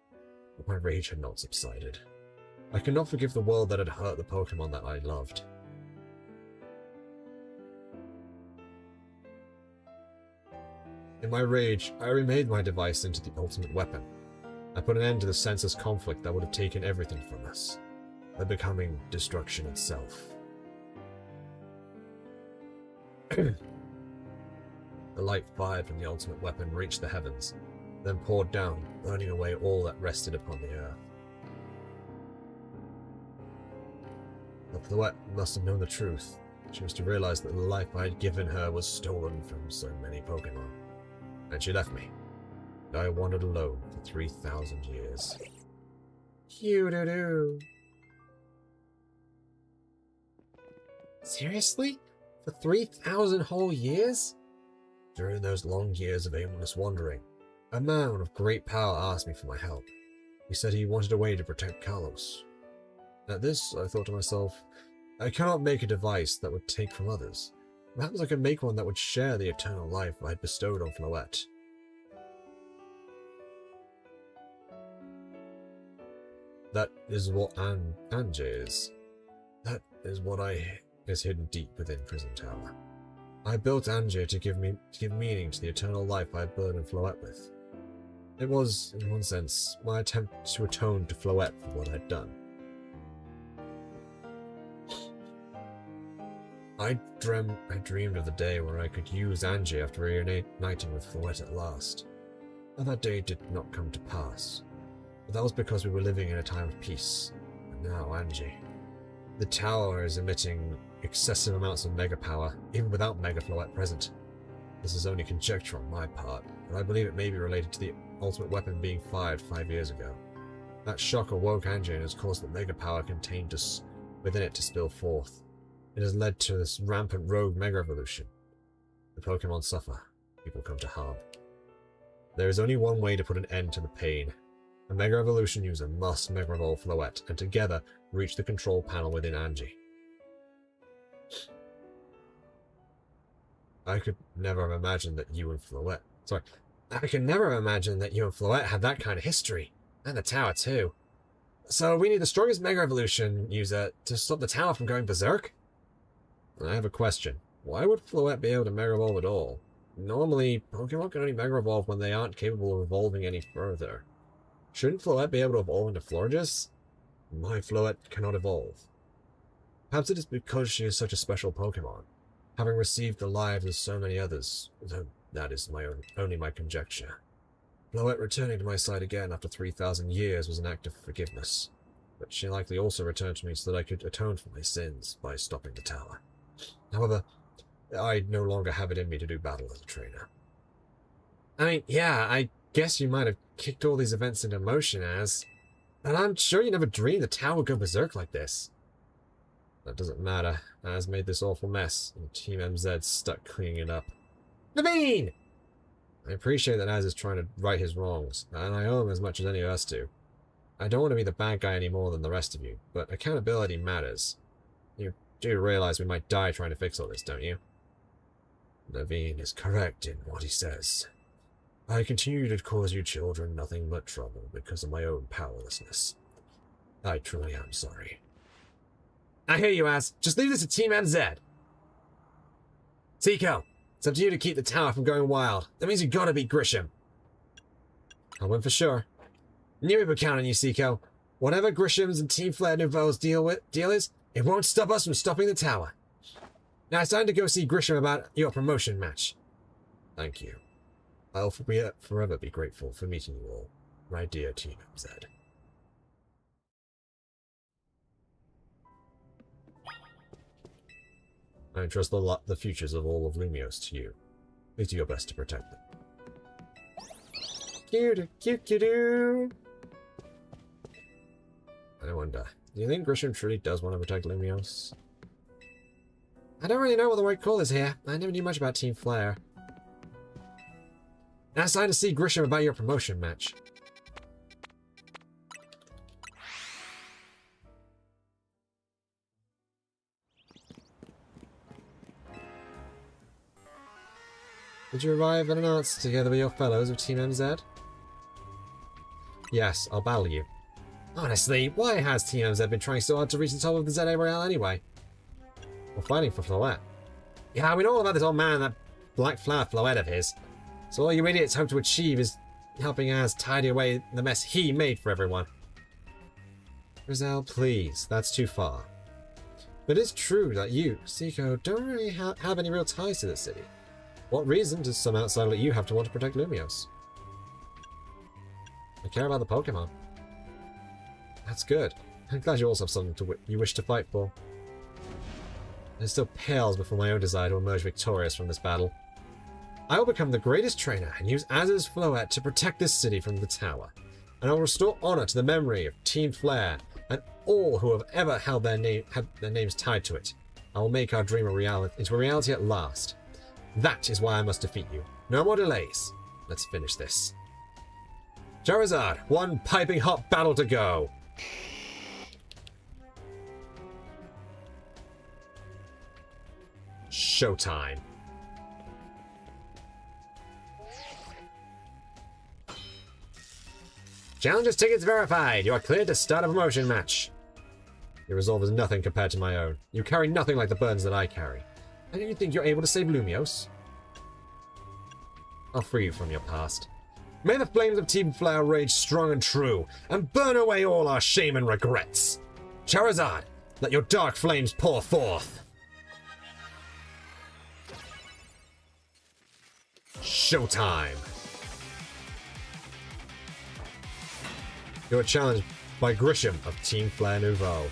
But my rage had not subsided. I could not forgive the world that had hurt the Pokemon that I loved. In my rage, I remade my device into the ultimate weapon. I put an end to the senseless conflict that would have taken everything from us, by becoming destruction itself. The light fired from the ultimate weapon reached the heavens, then poured down, burning away all that rested upon the earth. But Floette must have known the truth. She was to realize that the life I had given her was stolen from so many Pokemon. And she left me. And I wandered alone for 3,000 years. Doo-doo-doo. Seriously? For 3,000 whole years? During those long years of aimless wandering, a man of great power asked me for my help. He said he wanted a way to protect Kalos. At this, I thought to myself, I cannot make a device that would take from others. Perhaps I could make one that would share the eternal life I had bestowed on Floette. That is what Anjay is. That is what is hidden deep within Prison Tower. I built Anjay to give meaning to the eternal life I had burdened Floette with. It was, in one sense, my attempt to atone to Floette for what I'd done. I dreamed of the day where I could use Anjay after reuniting with Floette at last. But that day did not come to pass. But that was because we were living in a time of peace. And now Anjay. The tower is emitting excessive amounts of Mega power, even without Mega Floette present. This is only conjecture on my part, but I believe it may be related to the ultimate weapon being fired 5 years ago. That shock awoke Anjay and has caused the Mega power contained within it to spill forth. It has led to this rampant rogue Mega Evolution. The Pokemon suffer. People come to harm. There is only one way to put an end to the pain. A Mega Evolution user must Mega Evolve Floette, and together reach the control panel within Angie. I could never have imagined that you and Floette... Sorry. I could never have imagined that you and Floette had that kind of history. And the tower, too. So we need the strongest Mega Evolution user to stop the tower from going berserk? I have a question. Why would Floette be able to Mega Evolve at all? Normally, Pokemon can only Mega Evolve when they aren't capable of evolving any further. Shouldn't Floette be able to evolve into Florges? My Floette cannot evolve. Perhaps it is because she is such a special Pokemon, having received the lives of so many others, though that is only my conjecture. Floette returning to my side again after 3,000 years was an act of forgiveness, but she likely also returned to me so that I could atone for my sins by stopping the tower. However, I no longer have it in me to do battle as a trainer. I mean, yeah, I guess you might have kicked all these events into motion but I'm sure you never dreamed the tower would go berserk like this. That doesn't matter. Az made this awful mess, and Team MZ's stuck cleaning it up. Naveen! I appreciate that Az is trying to right his wrongs, and I owe him as much as any of us do. I don't want to be the bad guy any more than the rest of you, but accountability matters. You do realize we might die trying to fix all this, don't you? Naveen is correct in what he says. I continue to cause you children nothing but trouble because of my own powerlessness. I truly am sorry. I hear you, Az. Just leave this to Team MZ. Cico, it's up to you to keep the tower from going wild. That means you gotta beat Grisham. I'll win for sure. Knew we would count on you, Cico. Whatever Grisham's and Team Flare Nouveau's deal is, it won't stop us from stopping the tower. Now it's time to go see Grisham about your promotion match. Thank you. I'll forever be grateful for meeting you all, my dear Team MZ. I entrust the futures of all of Lumiose to you. Please do your best to protect them. Cute-a-cute-cute-doo! I wonder, do you think Grisham truly does want to protect Lumiose? I don't really know what the right call is here. I never knew much about Team Flare. Now it's time to see Grisham about your promotion match. Did you arrive and announce together with your fellows of Team MZ? Yes, I'll battle you. Honestly, why has Team MZ been trying so hard to reach the top of the ZA Royale anyway? We're fighting for Floette. Yeah, we know all about this old man, that black flower Floette of his. So all you idiots hope to achieve is helping Az tidy away the mess he made for everyone. Rizal, please, that's too far. But it's true that you, Cico, don't really have any real ties to the city. What reason does some outsider like you have to want to protect Lumiose? I care about the Pokemon. That's good. I'm glad you also have something you wish to fight for. It still pales before my own desire to emerge victorious from this battle. I will become the greatest trainer and use Az's Floette to protect this city from the tower. And I will restore honor to the memory of Team Flare and all who have ever had their names tied to it. I will make our dream into a reality at last. That is why I must defeat you. No more delays. Let's finish this. Charizard, one piping hot battle to go. Showtime. Challenger's tickets verified. You are cleared to start a promotion match. Your resolve is nothing compared to my own. You carry nothing like the burdens that I carry. And you think you're able to save Lumiose? I'll free you from your past. May the flames of Team Flare rage strong and true, and burn away all our shame and regrets. Charizard, let your dark flames pour forth. Showtime. You are challenged by Grisham of Team Flare Nouveau.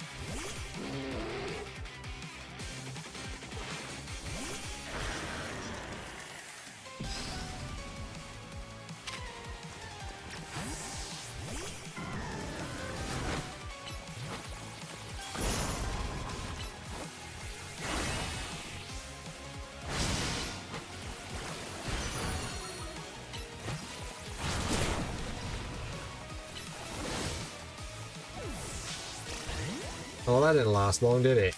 Oh, that didn't last long, did it?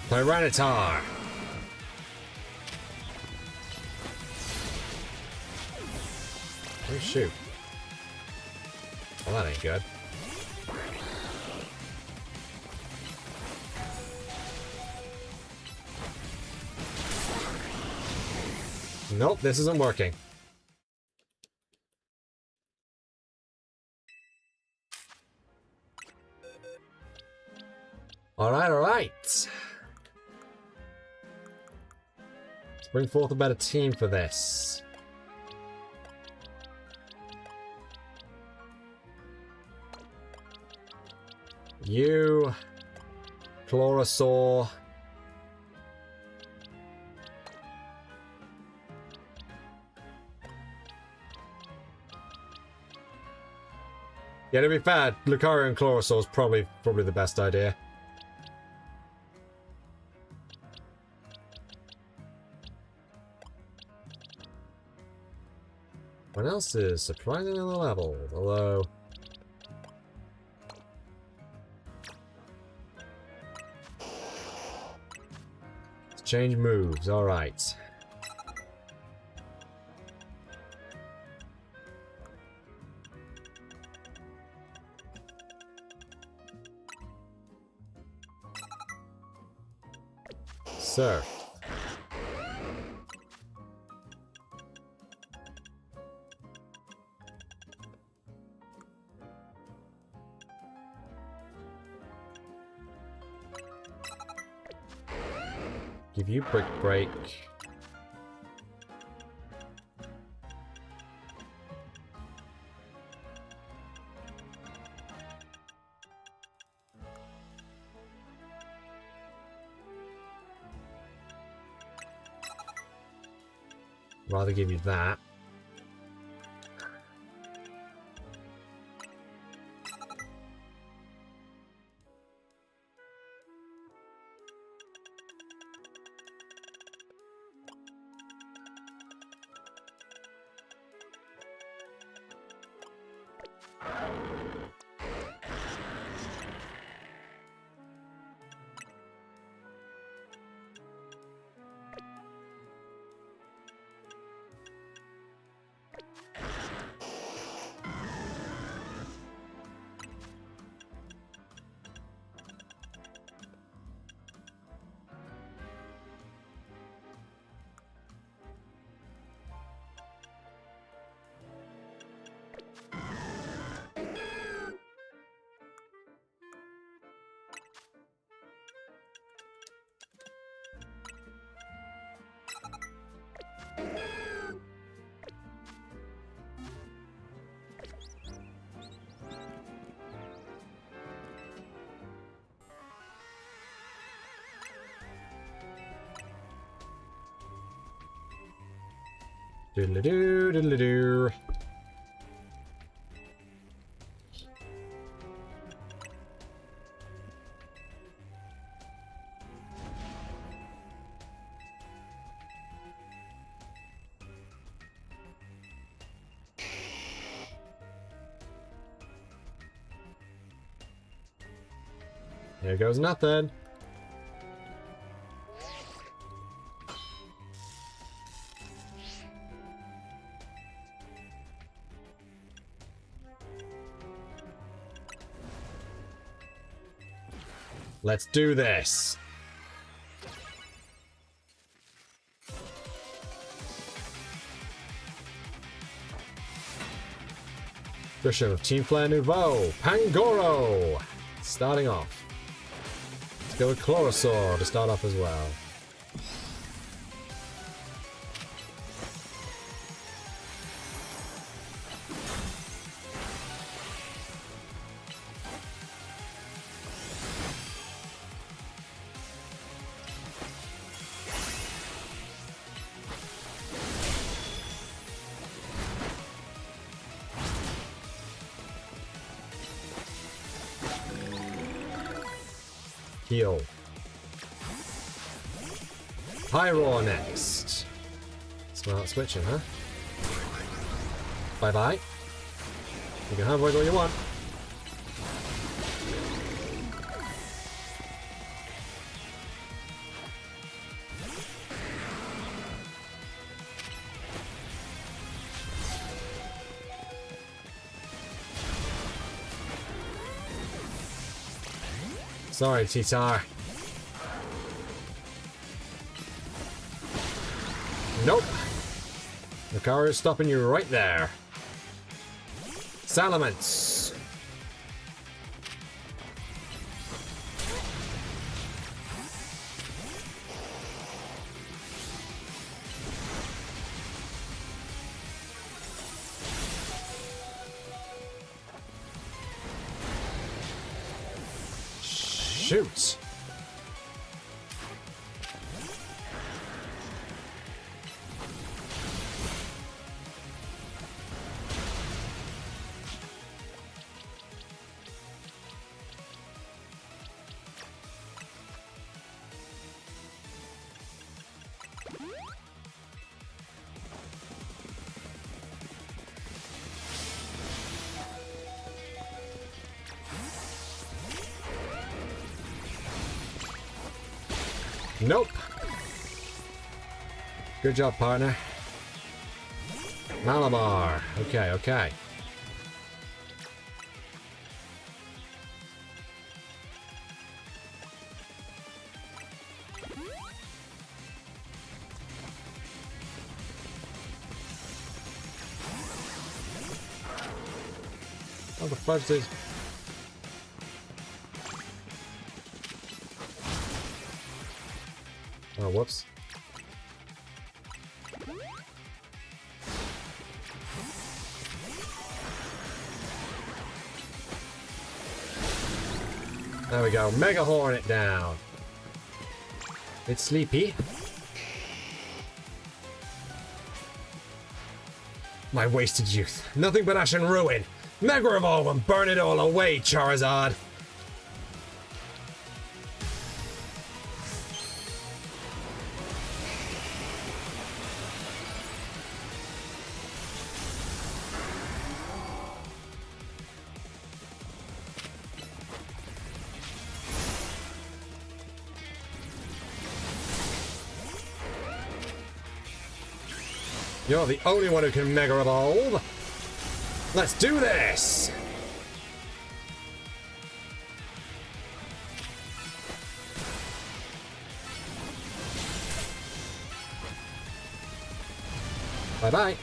Tyranitar! Oh shoot. Well, that ain't good. Nope, this isn't working. Alright, alright. Let's bring forth a better team for this. You, Chlorosaur. Yeah, to be fair, Lucario and Chlorosaur is probably the best idea. What else is surprisingly low level? Although let's change moves. All right. Sir. Give you Brick Break. Rather give you that. Diddle-doo, diddle-doo. There goes nothing. Let's do this. Version of Team Flare Nouveau, Pangoro. Starting off. Let's go with Chlorosaur to start off as well. Heal. Pyro next. Smart switching, huh? Bye-bye. You can have whatever you want. Sorry, Titar. Nope. The car is stopping you right there. Salamence. Shoot. Nope. Good job, partner. Malamar. Okay, okay. Oh, the fudge did. Oh, whoops. There we go. Mega Horn it down. It's sleepy. My wasted youth. Nothing but ash and ruin. Mega Evolve and burn it all away, Charizard. You're the only one who can Mega Evolve. Let's do this! Bye-bye.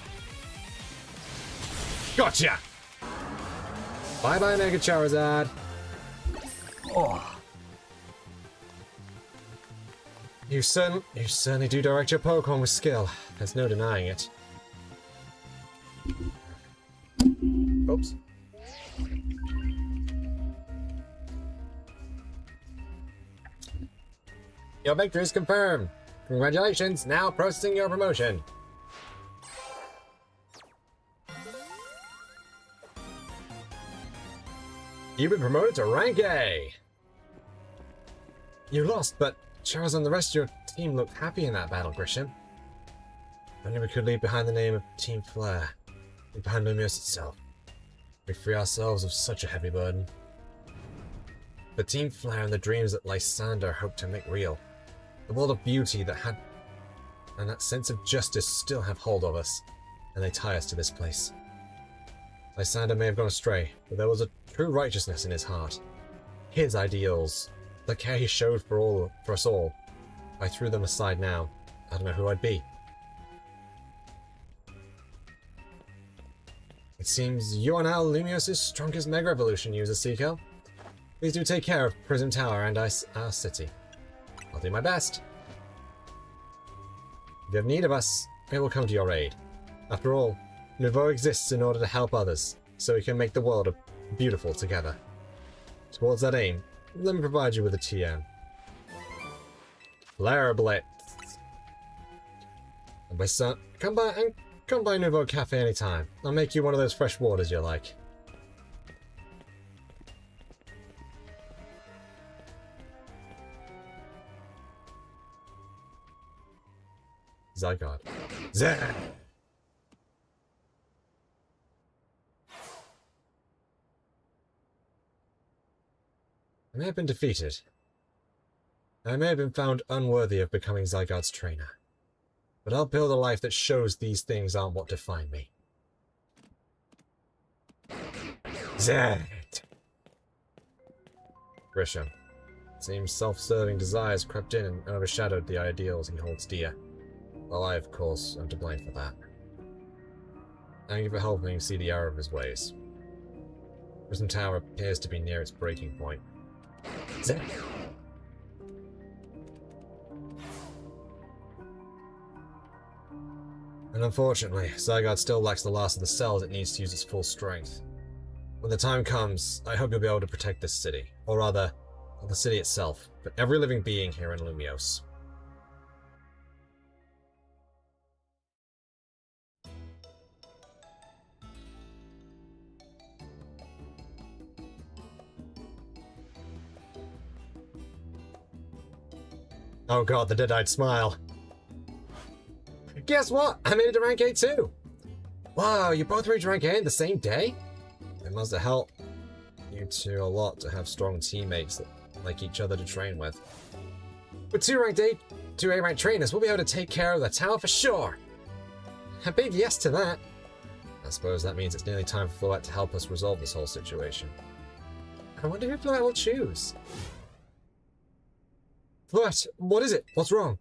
Gotcha! Bye-bye, Mega Charizard. Oh. You certainly do direct your Pokemon with skill. There's no denying it. Oops. Your victory is confirmed. Congratulations, now processing your promotion. You've been promoted to rank A. You lost, but Charizard and the rest of your team looked happy in that battle, Grisham. Only we could leave behind the name of Team Flare, leave behind Lumiose itself. We free ourselves of such a heavy burden. But Team Flare and the dreams that Lysander hoped to make real. The world of beauty that had... and that sense of justice still have hold of us, and they tie us to this place. Lysander may have gone astray, but there was a true righteousness in his heart. His ideals, the care he showed for us all. If I threw them aside now, I don't know who I'd be. It seems you are now Lumiose's strongest Mega Evolution user, Cico. Please do take care of Prism Tower and our city. I'll do my best. If you have need of us, we will come to your aid. After all, Nouveau exists in order to help others, so we can make the world beautiful together. Towards that aim, let me provide you with a TM. Flare Blitz. And my son, come by Nouveau Cafe anytime. I'll make you one of those fresh waters you like. Zygarde. Zah! I may have been defeated. I may have been found unworthy of becoming Zygarde's trainer. But I'll build a life that shows these things aren't what define me. Zed! Grisham. Seems self-serving desires crept in and overshadowed the ideals he holds dear. Well, I, of course, am to blame for that. Thank you for helping me see the error of his ways. Prison Tower appears to be near its breaking point. Zed! And unfortunately, Zygarde still lacks the last of the cells it needs to use its full strength. When the time comes, I hope you'll be able to protect this city. Or rather, not the city itself, but every living being here in Lumiose. Oh god, the dead-eyed smile. Guess what? I made it to rank 8 too! Wow, you both reached rank 8 in the same day? It must have helped you two a lot to have strong teammates that like each other to train with. With 2 A-ranked trainers, we'll be able to take care of the tower for sure! A big yes to that. I suppose that means it's nearly time for Floette to help us resolve this whole situation. I wonder who Floette will choose. Floette, what is it? What's wrong?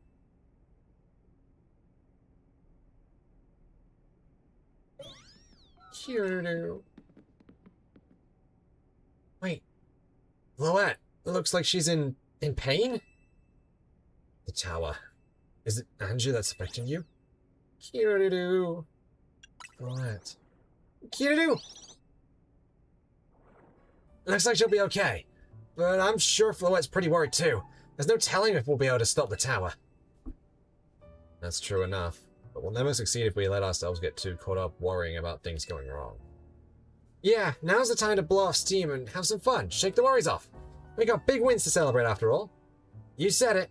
Wait. Floette, it looks like she's in pain? The tower. Is it Angie that's affecting you? Floette. Looks like she'll be okay. But I'm sure Floette's pretty worried too. There's no telling if we'll be able to stop the tower. That's true enough. But we'll never succeed if we let ourselves get too caught up worrying about things going wrong. Yeah, now's the time to blow off steam and have some fun. Shake the worries off. We got big wins to celebrate after all. You said it.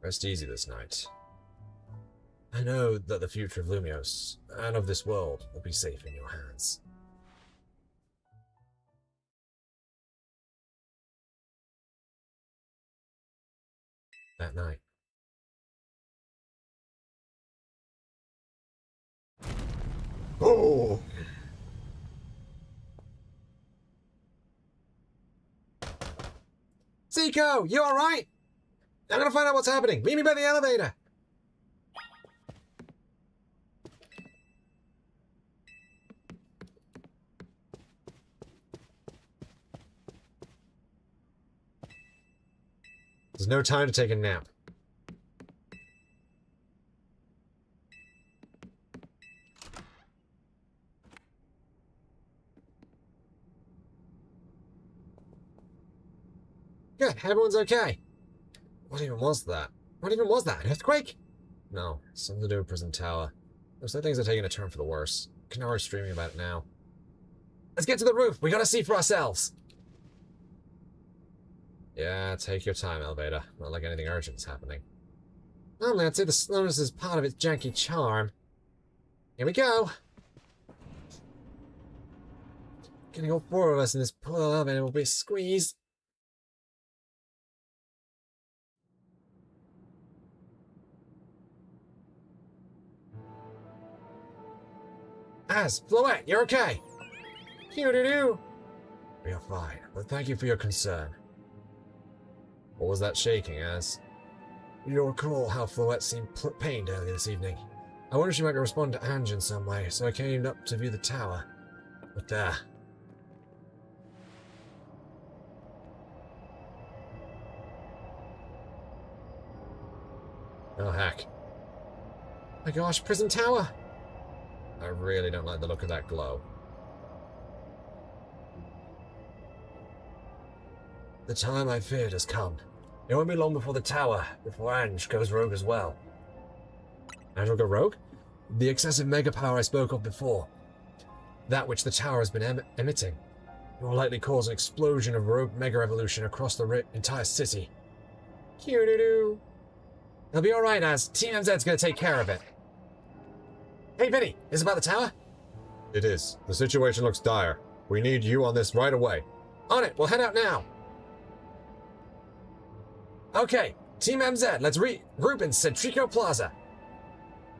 Rest easy this night. I know that the future of Lumiose, and of this world, will be safe in your hands. That night. Oh! Cico, you alright? I'm gonna find out what's happening. Meet me by the elevator. There's no time to take a nap. Good, everyone's okay. What even was that? What even was that? An earthquake? No, something to do with Prison Tower. Looks like things are taking a turn for the worse. Kanara's streaming about it now. Let's get to the roof. We gotta see for ourselves. Yeah, take your time, elevator. Not like anything urgent's happening. Normally, I'd say the slowness is part of its janky charm. Here we go. Getting all 4 of us in this poor elevator will be a squeeze. Floette, you're okay. Doo-doo-doo. We are fine, but thank you for your concern. What was that shaking, You'll recall how Floette seemed pained earlier this evening. I wondered if she might respond to Ange in some way, so I came up to view the tower. But, oh, heck. My gosh, Prison Tower! I really don't like the look of that glow. The time I feared has come. It won't be long before the tower, before Ange goes rogue as well. Ange will go rogue? The excessive mega power I spoke of before. That which the tower has been emitting. It will likely cause an explosion of rogue mega evolution across the entire city. Cute-doo-doo. It'll be alright, as Team MZ's gonna take care of it. Hey, Vinny, is it about the tower? It is. The situation looks dire. We need you on this right away. On it, we'll head out now. Okay, Team MZ, let's regroup in Cico Plaza.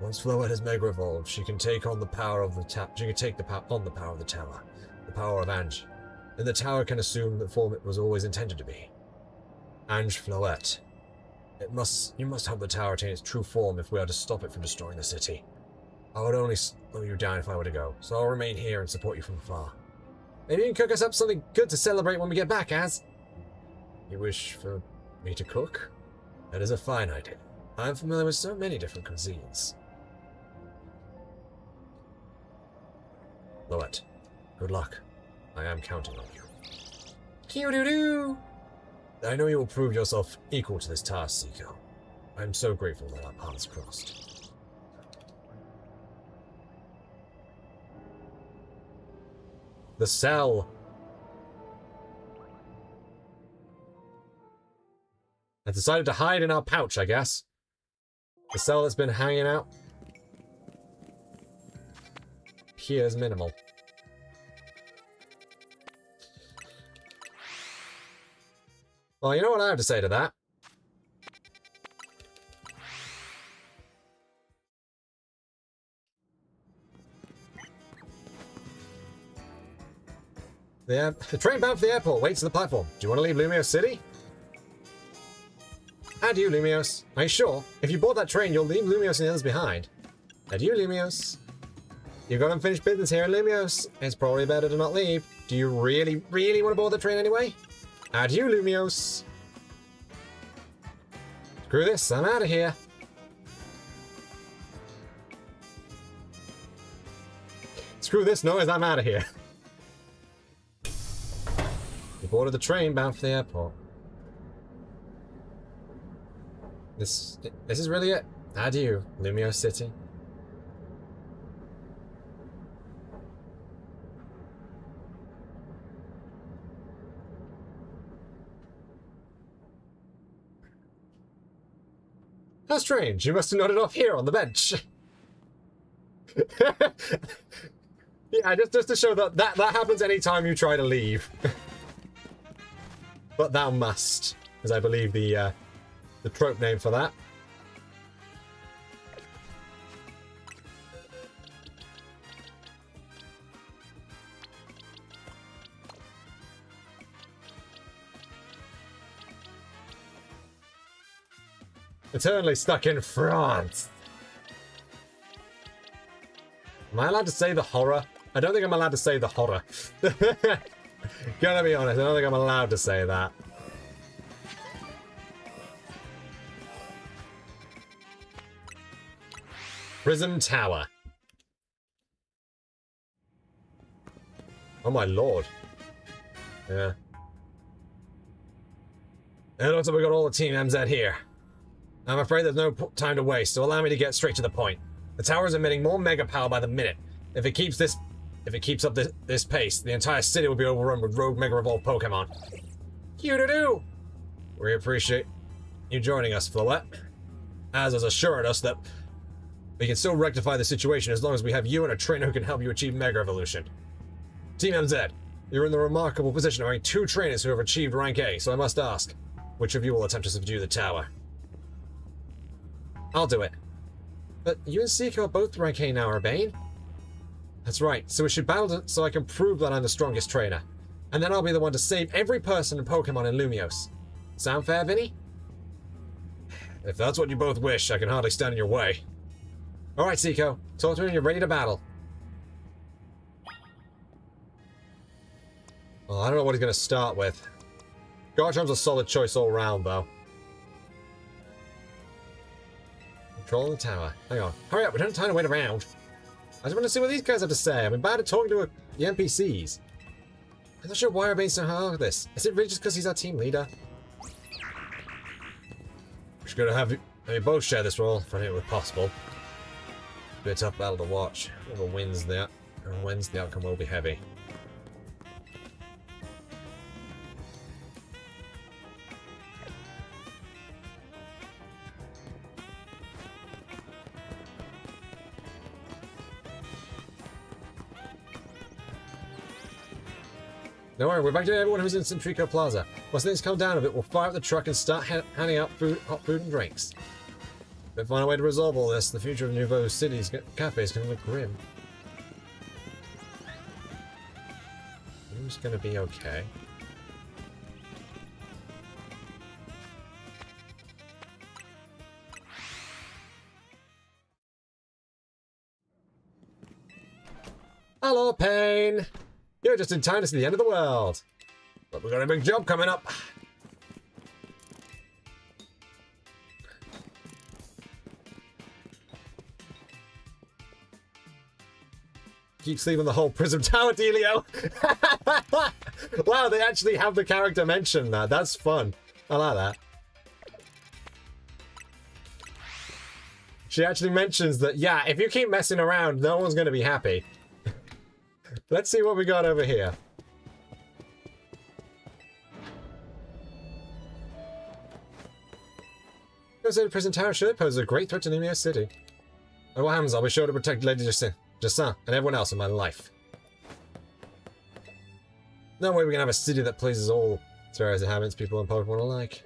Once Floette has Mega Evolved, she can take on the power of the tower. She can take the power of the tower, the power of Ange. Then the tower can assume the form it was always intended to be. Ange Floette. You must help the tower attain its true form if we are to stop it from destroying the city. I would only slow you down if I were to go, so I'll remain here and support you from afar. Maybe you can cook us up something good to celebrate when we get back, Az. You wish for me to cook? That is a fine idea. I am familiar with so many different cuisines. Floette, good luck. I am counting on you. Q-doo-doo! I know you will prove yourself equal to this task, Cico. I am so grateful that our paths crossed. The cell. I decided to hide in our pouch, I guess. The cell that's been hanging out here is minimal. Well, you know what I have to say to that? The train bound for the airport waits at the platform. Do you want to leave Lumiose City? Adieu, Lumiose. Are you sure? If you board that train, you'll leave Lumiose and the others behind. Adieu, Lumiose. You've got unfinished business here in Lumiose. It's probably better to not leave. Do you really, really want to board the train anyway? Adieu, Lumiose. Screw this, I'm out of here. Screw this noise, I'm out of here. We boarded the train bound for the airport. This is really it. Adieu, Lumiose City. How strange, you must have nodded off here on the bench. Yeah, just to show that happens anytime you try to leave. But thou must, as I believe the trope name for that. Eternally stuck in France. Am I allowed to say the horror? I don't think I'm allowed to say the horror. Gonna be honest, I don't think I'm allowed to say that. Prism Tower. Oh my lord. Yeah. It looks like we got all the Team MZ here. I'm afraid there's no time to waste, so allow me to get straight to the point. The tower is emitting more mega power by the minute. If it keeps up this pace, the entire city will be overrun with rogue Mega Evolved Pokemon. Q-doo-doo! We appreciate you joining us, Floette. Az has assured us that we can still rectify the situation as long as we have you and a trainer who can help you achieve Mega Evolution. Team MZ, you're in the remarkable position of having 2 trainers who have achieved rank A, so I must ask, which of you will attempt to subdue the tower? I'll do it. But you and Cico are both rank A now, Urbane. That's right, so we should battle so I can prove that I'm the strongest trainer. And then I'll be the one to save every person and Pokemon in Lumiose. Sound fair, Vinny? If that's what you both wish, I can hardly stand in your way. Alright, Cico. Talk to me when you're ready to battle. Well, I don't know what he's going to start with. Garchom's a solid choice all round, though. Controlling the tower. Hang on. Hurry up, we don't have time to wait around. I just want to see what these guys have to say. I'm bad at talking to the NPCs. I'm not sure why we're being so hard with this. Is it really just because he's our team leader? We're going to have you both share this role, if it were possible. Be a tough battle to watch. Whoever wins, the outcome will be heavy. Don't worry, we're back to everyone who's in Cico Plaza. Once things calm down a bit, we'll fire up the truck and start handing out hot food and drinks. If we find a way to resolve all this, the future of Lumiose City's cafe is going to look grim. Who's going to be okay? Hello, Pain! You're just in time to see the end of the world. But we've got a big job coming up. Keep sleeping the whole Prism Tower, Delio! Wow, they actually have the character mention that. That's fun. I like that. She actually mentions that, yeah, if you keep messing around, no one's going to be happy. Let's see what we got over here. The prison tower should pose a great threat to Lumiose City. And what happens, I'll be sure to protect Lady Justin and everyone else in my life. No way we can have a city that pleases all its various inhabitants, people and Pokemon alike.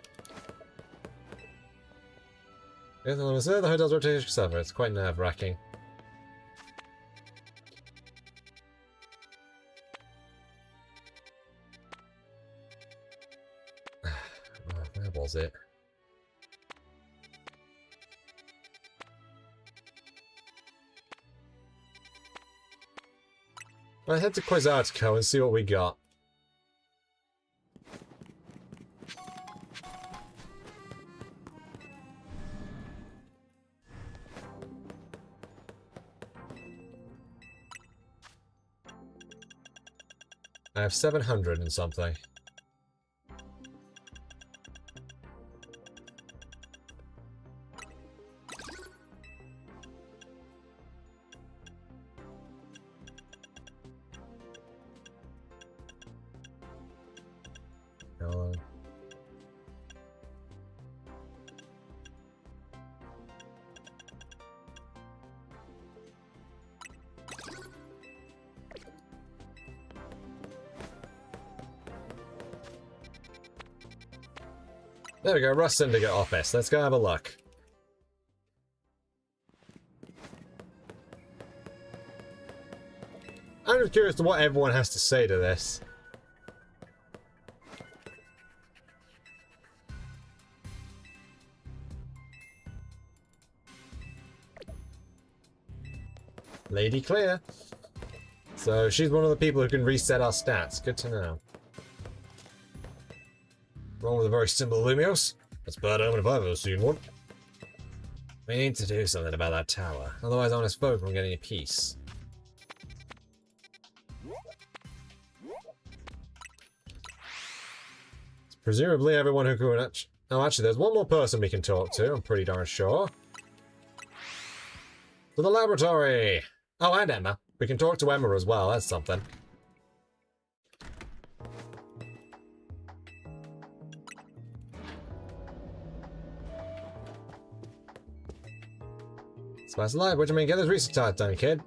The hotel's rotation server. It's quite nerve-wracking. Where was it? I'll head to Quasartico and see what we got. I have 700 and something. There we go, Rust Syndicate office. Let's go have a look. I'm just curious to what everyone has to say to this. Lady Clear. So she's one of the people who can reset our stats. Good to know. Wrong with a very simple Lumiose. That's bad omen if I've ever seen one. We need to do something about that tower. Otherwise I'm honest folk from getting a piece. It's presumably everyone who could oh, actually, there's one more person we can talk to, I'm pretty darn sure. To the laboratory! Oh, and Emma. We can talk to Emma as well, that's something. Spice alive, what do you mean? Get this research task done, kid.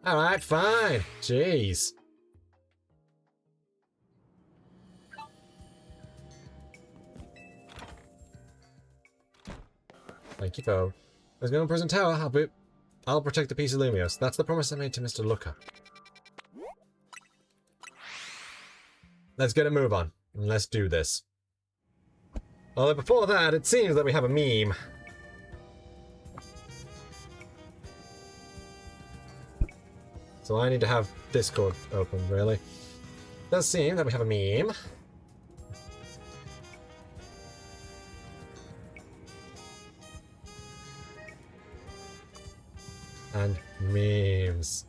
Alright, fine. Jeez. Thank you, Bo. Let's go to Prison Tower. I'll protect the piece of Lumiose. That's the promise I made to Mr. Looker. Let's get a move on. And let's do this. Although before that, it seems that we have a meme. So I need to have Discord open, really. It does seem that we have a meme. And memes.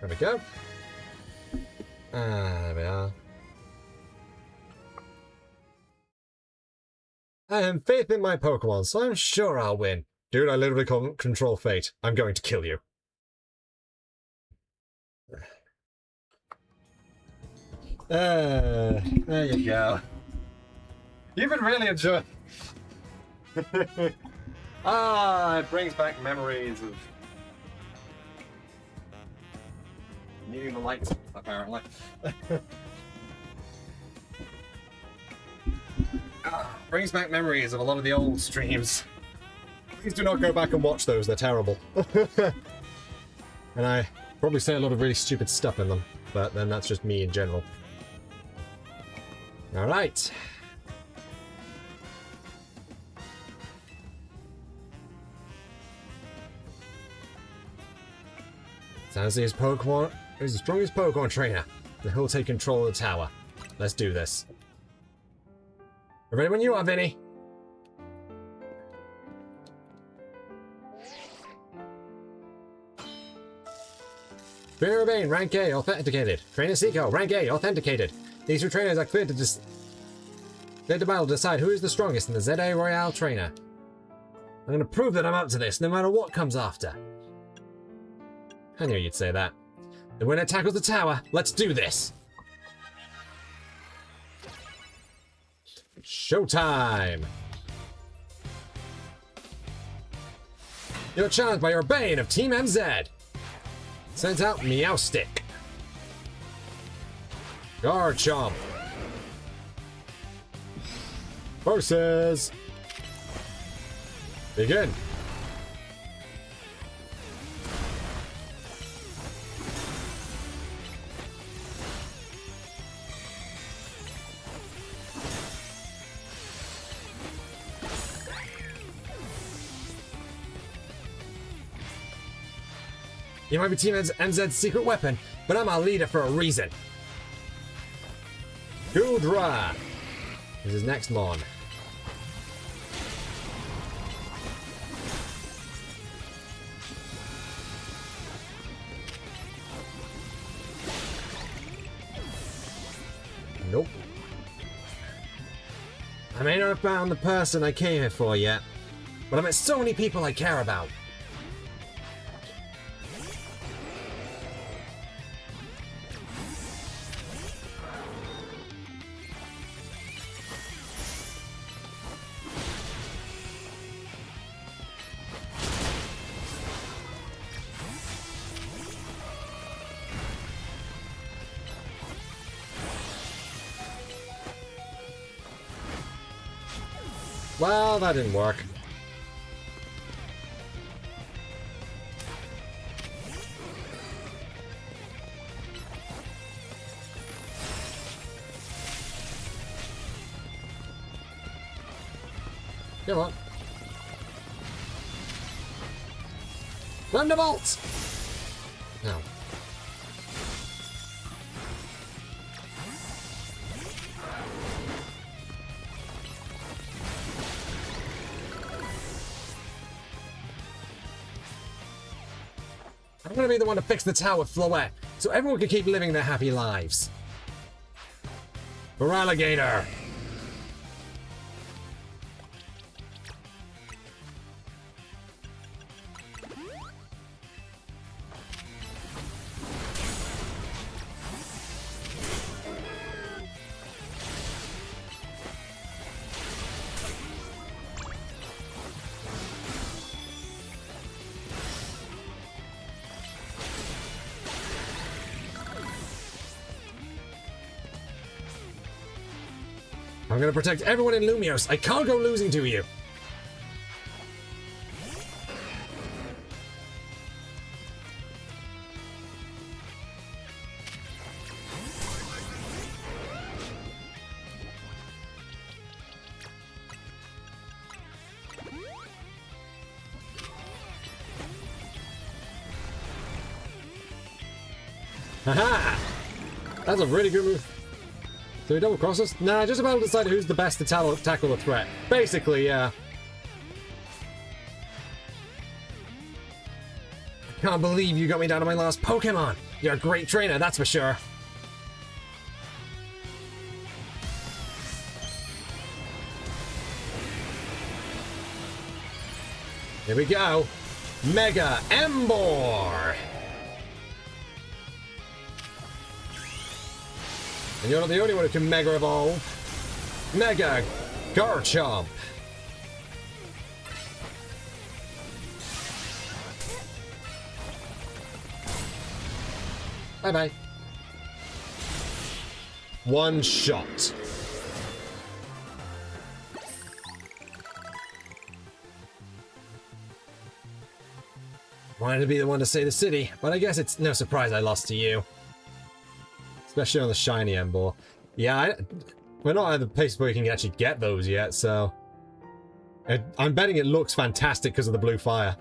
There we go. There we are. I have faith in my Pokemon, so I'm sure I'll win. Dude, I literally control fate. I'm going to kill you. There you go. You've been really enjoying. It brings back memories of needing the lights, apparently. Brings back memories of a lot of the old streams. Please do not go back and watch those, they're terrible. And I probably say a lot of really stupid stuff in them, but then that's just me in general. Alright. Sounds like his Pokemon is the strongest Pokemon trainer. Then he'll take control of the tower. Let's do this. Ready when you are, Vinny. Trainer Urbane, rank A, authenticated. Trainer Cico, rank A, authenticated. These two trainers are cleared to battle to decide who is the strongest in the ZA Royale trainer. I'm going to prove that I'm up to this, no matter what comes after. I knew you'd say that. The winner tackles the tower. Let's do this. Showtime! You're challenged by your Bane of Team MZ. Sends out Meowstick. Garchomp. Forces. Begin. You might be Team MZ's secret weapon, but I'm our leader for a reason. Goodra is his next mon. Nope. I may not have found the person I came here for yet, but I met so many people I care about. Well, that didn't work. Come on. Thunderbolt! No. I'm gonna be the one to fix the tower, Floette, so everyone can keep living their happy lives. For Alligator! I'm gonna protect everyone in Lumiose. I can't go losing to you. Haha! That's a really good move. Do we double cross us? Nah, just about to decide who's the best to tackle the threat. Basically, yeah. I can't believe you got me down to my last Pokemon. You're a great trainer, that's for sure. Here we go. Mega Embor! And you're not the only one who can Mega Evolve. Mega Garchomp! Bye-bye. One shot. Wanted to be the one to save the city, but I guess it's no surprise I lost to you. Especially on the shiny Embor. Yeah, we're not at the place where we can actually get those yet, so... I'm betting it looks fantastic because of the blue fire.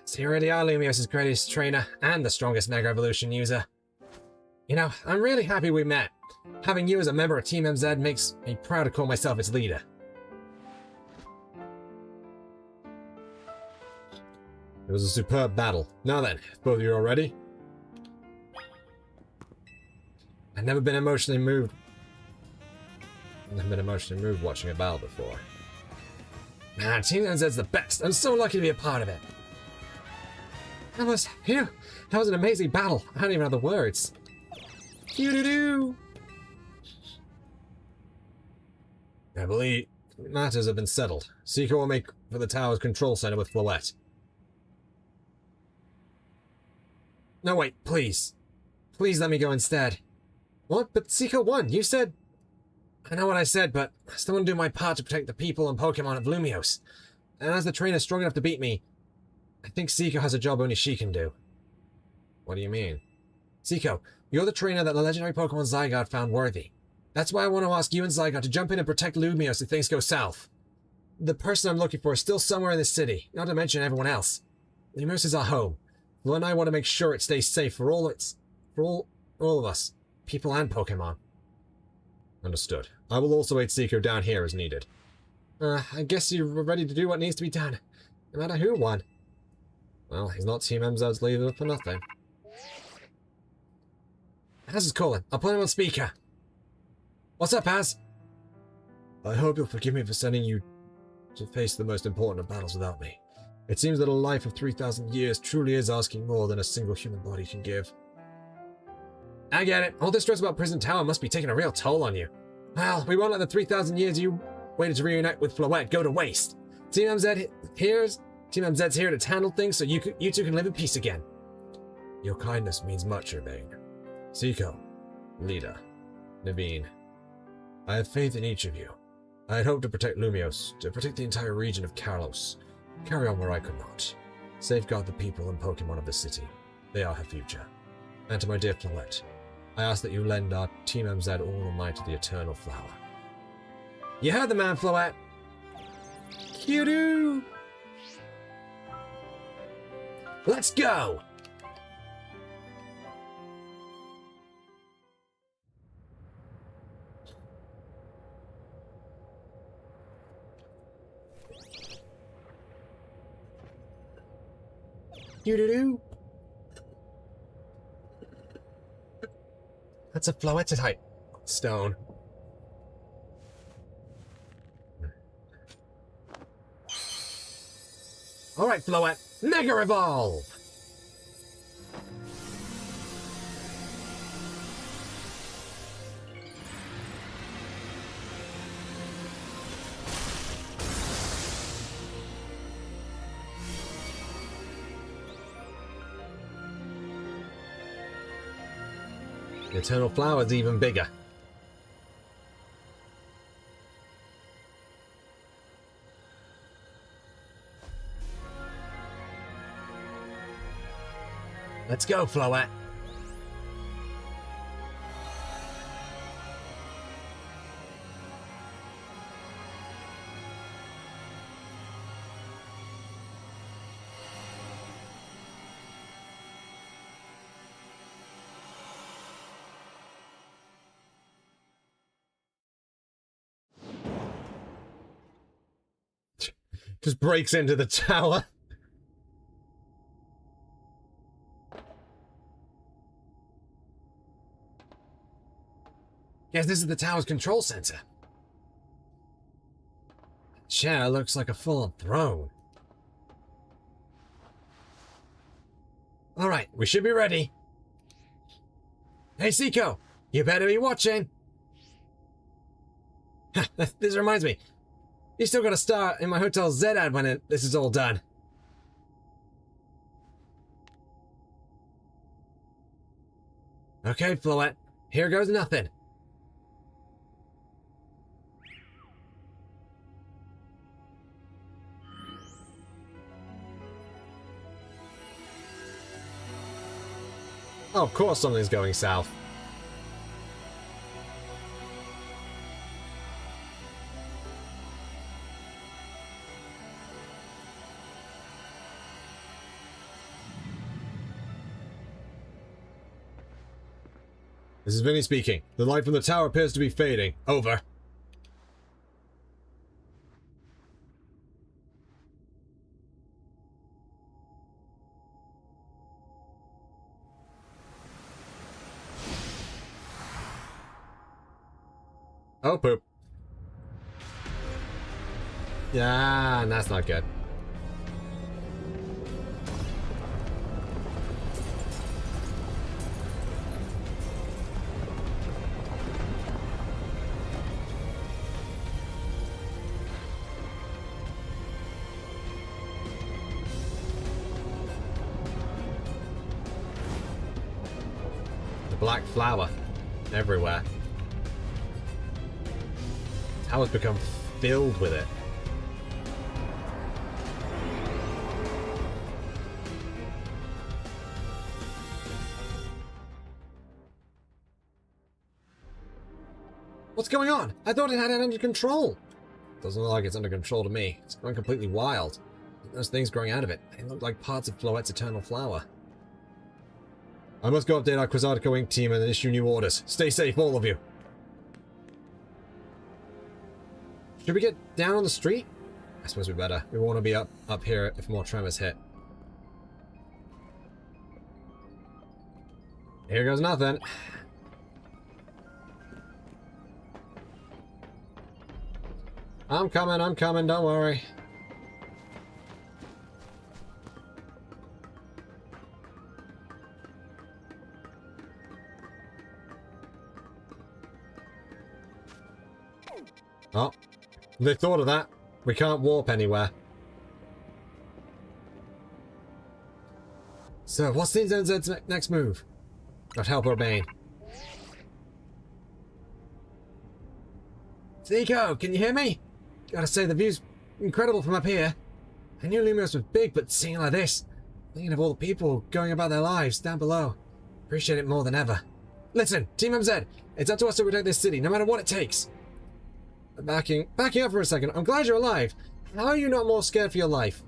So you really are Lumiose's greatest trainer and the strongest Mega Evolution user. You know, I'm really happy we met. Having you as a member of Team MZ makes me proud to call myself its leader. It was a superb battle. Now then, if both of you are ready. I've never been emotionally moved watching a battle before. Man, Team MZ's the best. I'm so lucky to be a part of it. That was an amazing battle. I don't even have the words. Doo-doo-doo. I believe matters have been settled. Cico will make for the tower's control center with Floette. No, wait, please. Please let me go instead. What? But Cico won. You said... I know what I said, but I still want to do my part to protect the people and Pokemon of Lumiose. And as the trainer strong enough to beat me, I think Cico has a job only she can do. What do you mean? Cico, you're the trainer that the legendary Pokemon Zygarde found worthy. That's why I want to ask you and Zygarde to jump in and protect Lumiose if things go south. The person I'm looking for is still somewhere in this city, not to mention everyone else. Lumiose is our home. Well, and I want to make sure it stays safe for all of us, people and Pokemon. Understood. I will also aid Cico down here as needed. I guess you're ready to do what needs to be done, no matter who won. Well, he's not Team MZ's leader for nothing. Az is calling. I'll put him on speaker. What's up, Az? I hope you'll forgive me for sending you to face the most important of battles without me. It seems that a life of 3,000 years truly is asking more than a single human body can give. I get it. All this stress about Prison Tower must be taking a real toll on you. Well, we won't let the 3,000 years you waited to reunite with Floette go to waste. Team MZ's here to handle things so you two can live in peace again. Your kindness means much, Urbane. Cico, Lida, Naveen, I have faith in each of you. I had hoped to protect Lumiose, to protect the entire region of Kalos. Carry on where I could not. Safeguard the people and Pokemon of the city. They are her future. And to my dear Floette, I ask that you lend our Team MZ all the might of the Eternal Flower. You heard the man, Floette! Cute-oo! Let's go! Doo-doo-doo. That's a Floette-type stone. Alright, Floette, Mega Evolve! The Eternal Flower's even bigger. Let's go, Floette. Just breaks into the tower. Guess this is the tower's control center. The chair looks like a full-on throne. Alright, we should be ready. Hey, Cico! You better be watching! This reminds me. You still got a star in my hotel Z ad when this is all done. Okay, Floette. Here goes nothing. Oh, of course something's going south. This is Vinny speaking. The light from the tower appears to be fading. Over. Oh, poop. Yeah, that's not good. The black flower everywhere. Tower's become filled with it. What's going on? I thought it had it under control. Doesn't look like it's under control to me. It's growing completely wild. There's things growing out of it. They look like parts of Floette's eternal flower. I must go update our Quasartico Inc. team and issue new orders. Stay safe, all of you. Should we get down on the street? I suppose we better. We want to be up here if more tremors hit. Here goes nothing. I'm coming, don't worry. Oh. They thought of that. We can't warp anywhere. So, what's the NZ's next move? God help Urbane. Cico, can you hear me? Gotta say, the view's incredible from up here. I knew Lumiose was big, but seeing it like this, thinking of all the people going about their lives down below, appreciate it more than ever. Listen, Team MZ, it's up to us to protect this city, no matter what it takes. Backing up for a second. I'm glad you're alive. How are you not more scared for your life?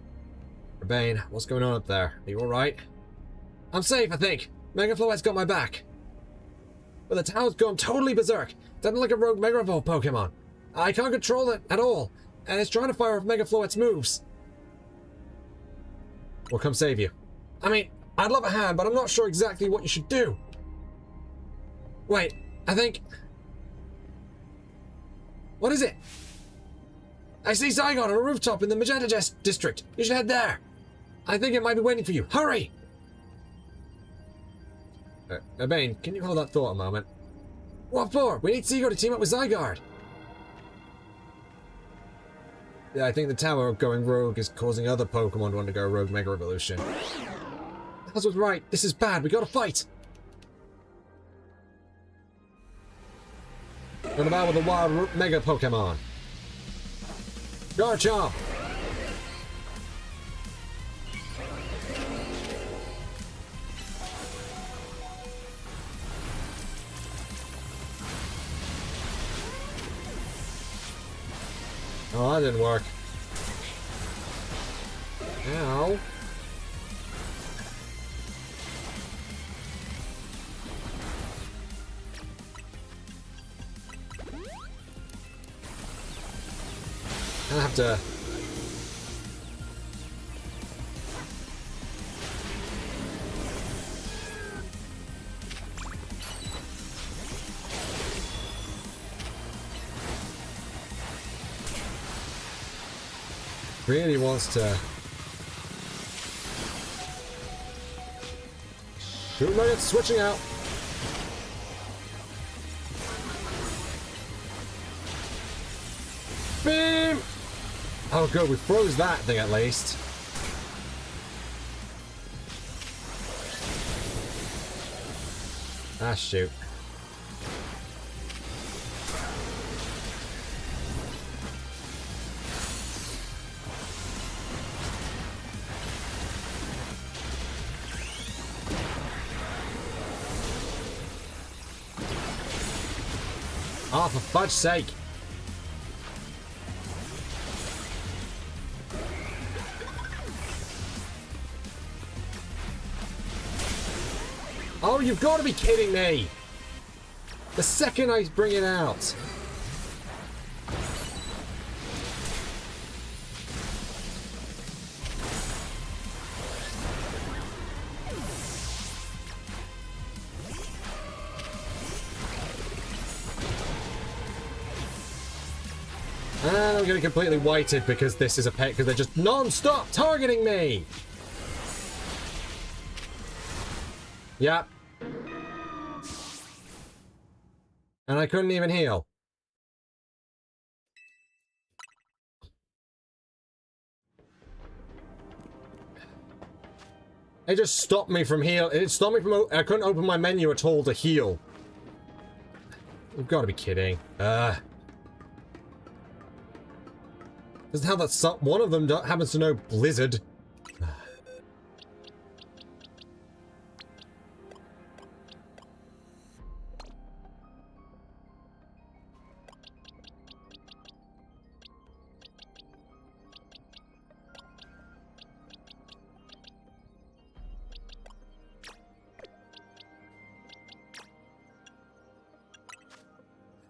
Urbane, what's going on up there? Are you alright? I'm safe, I think. Mega Floette's got my back. But the tower's gone totally berserk. Doesn't like a rogue Mega Evolving Pokemon. I can't control it at all, and it's trying to fire off Mega Floette's moves. We'll come save you. I mean, I'd love a hand, but I'm not sure exactly what you should do. Wait, I think... What is it? I see Zygarde on a rooftop in the Magenta district. You should head there. I think it might be waiting for you. Hurry! Urbane, can you hold that thought a moment? What for? We need Cico to team up with Zygarde. Yeah, I think the tower going rogue is causing other Pokemon to undergo rogue Mega Evolution. That's what's right. This is bad. We gotta fight. Run about with the wild Mega Pokemon. Garchomp! Oh, that didn't work. Ow. I have to... really wants to... Two nuggets switching out. Beam! Oh good, we froze that thing at least. Ah shoot. Oh, for fudge's sake. Oh, you've got to be kidding me! The second I bring it out. And I'm getting completely whited because this is a pet, because they're just non-stop targeting me! Yep. And I couldn't even heal. It just stopped me from heal. It stopped me from... I couldn't open my menu at all to heal. You've got to be kidding. Doesn't how that one of them happens to know Blizzard.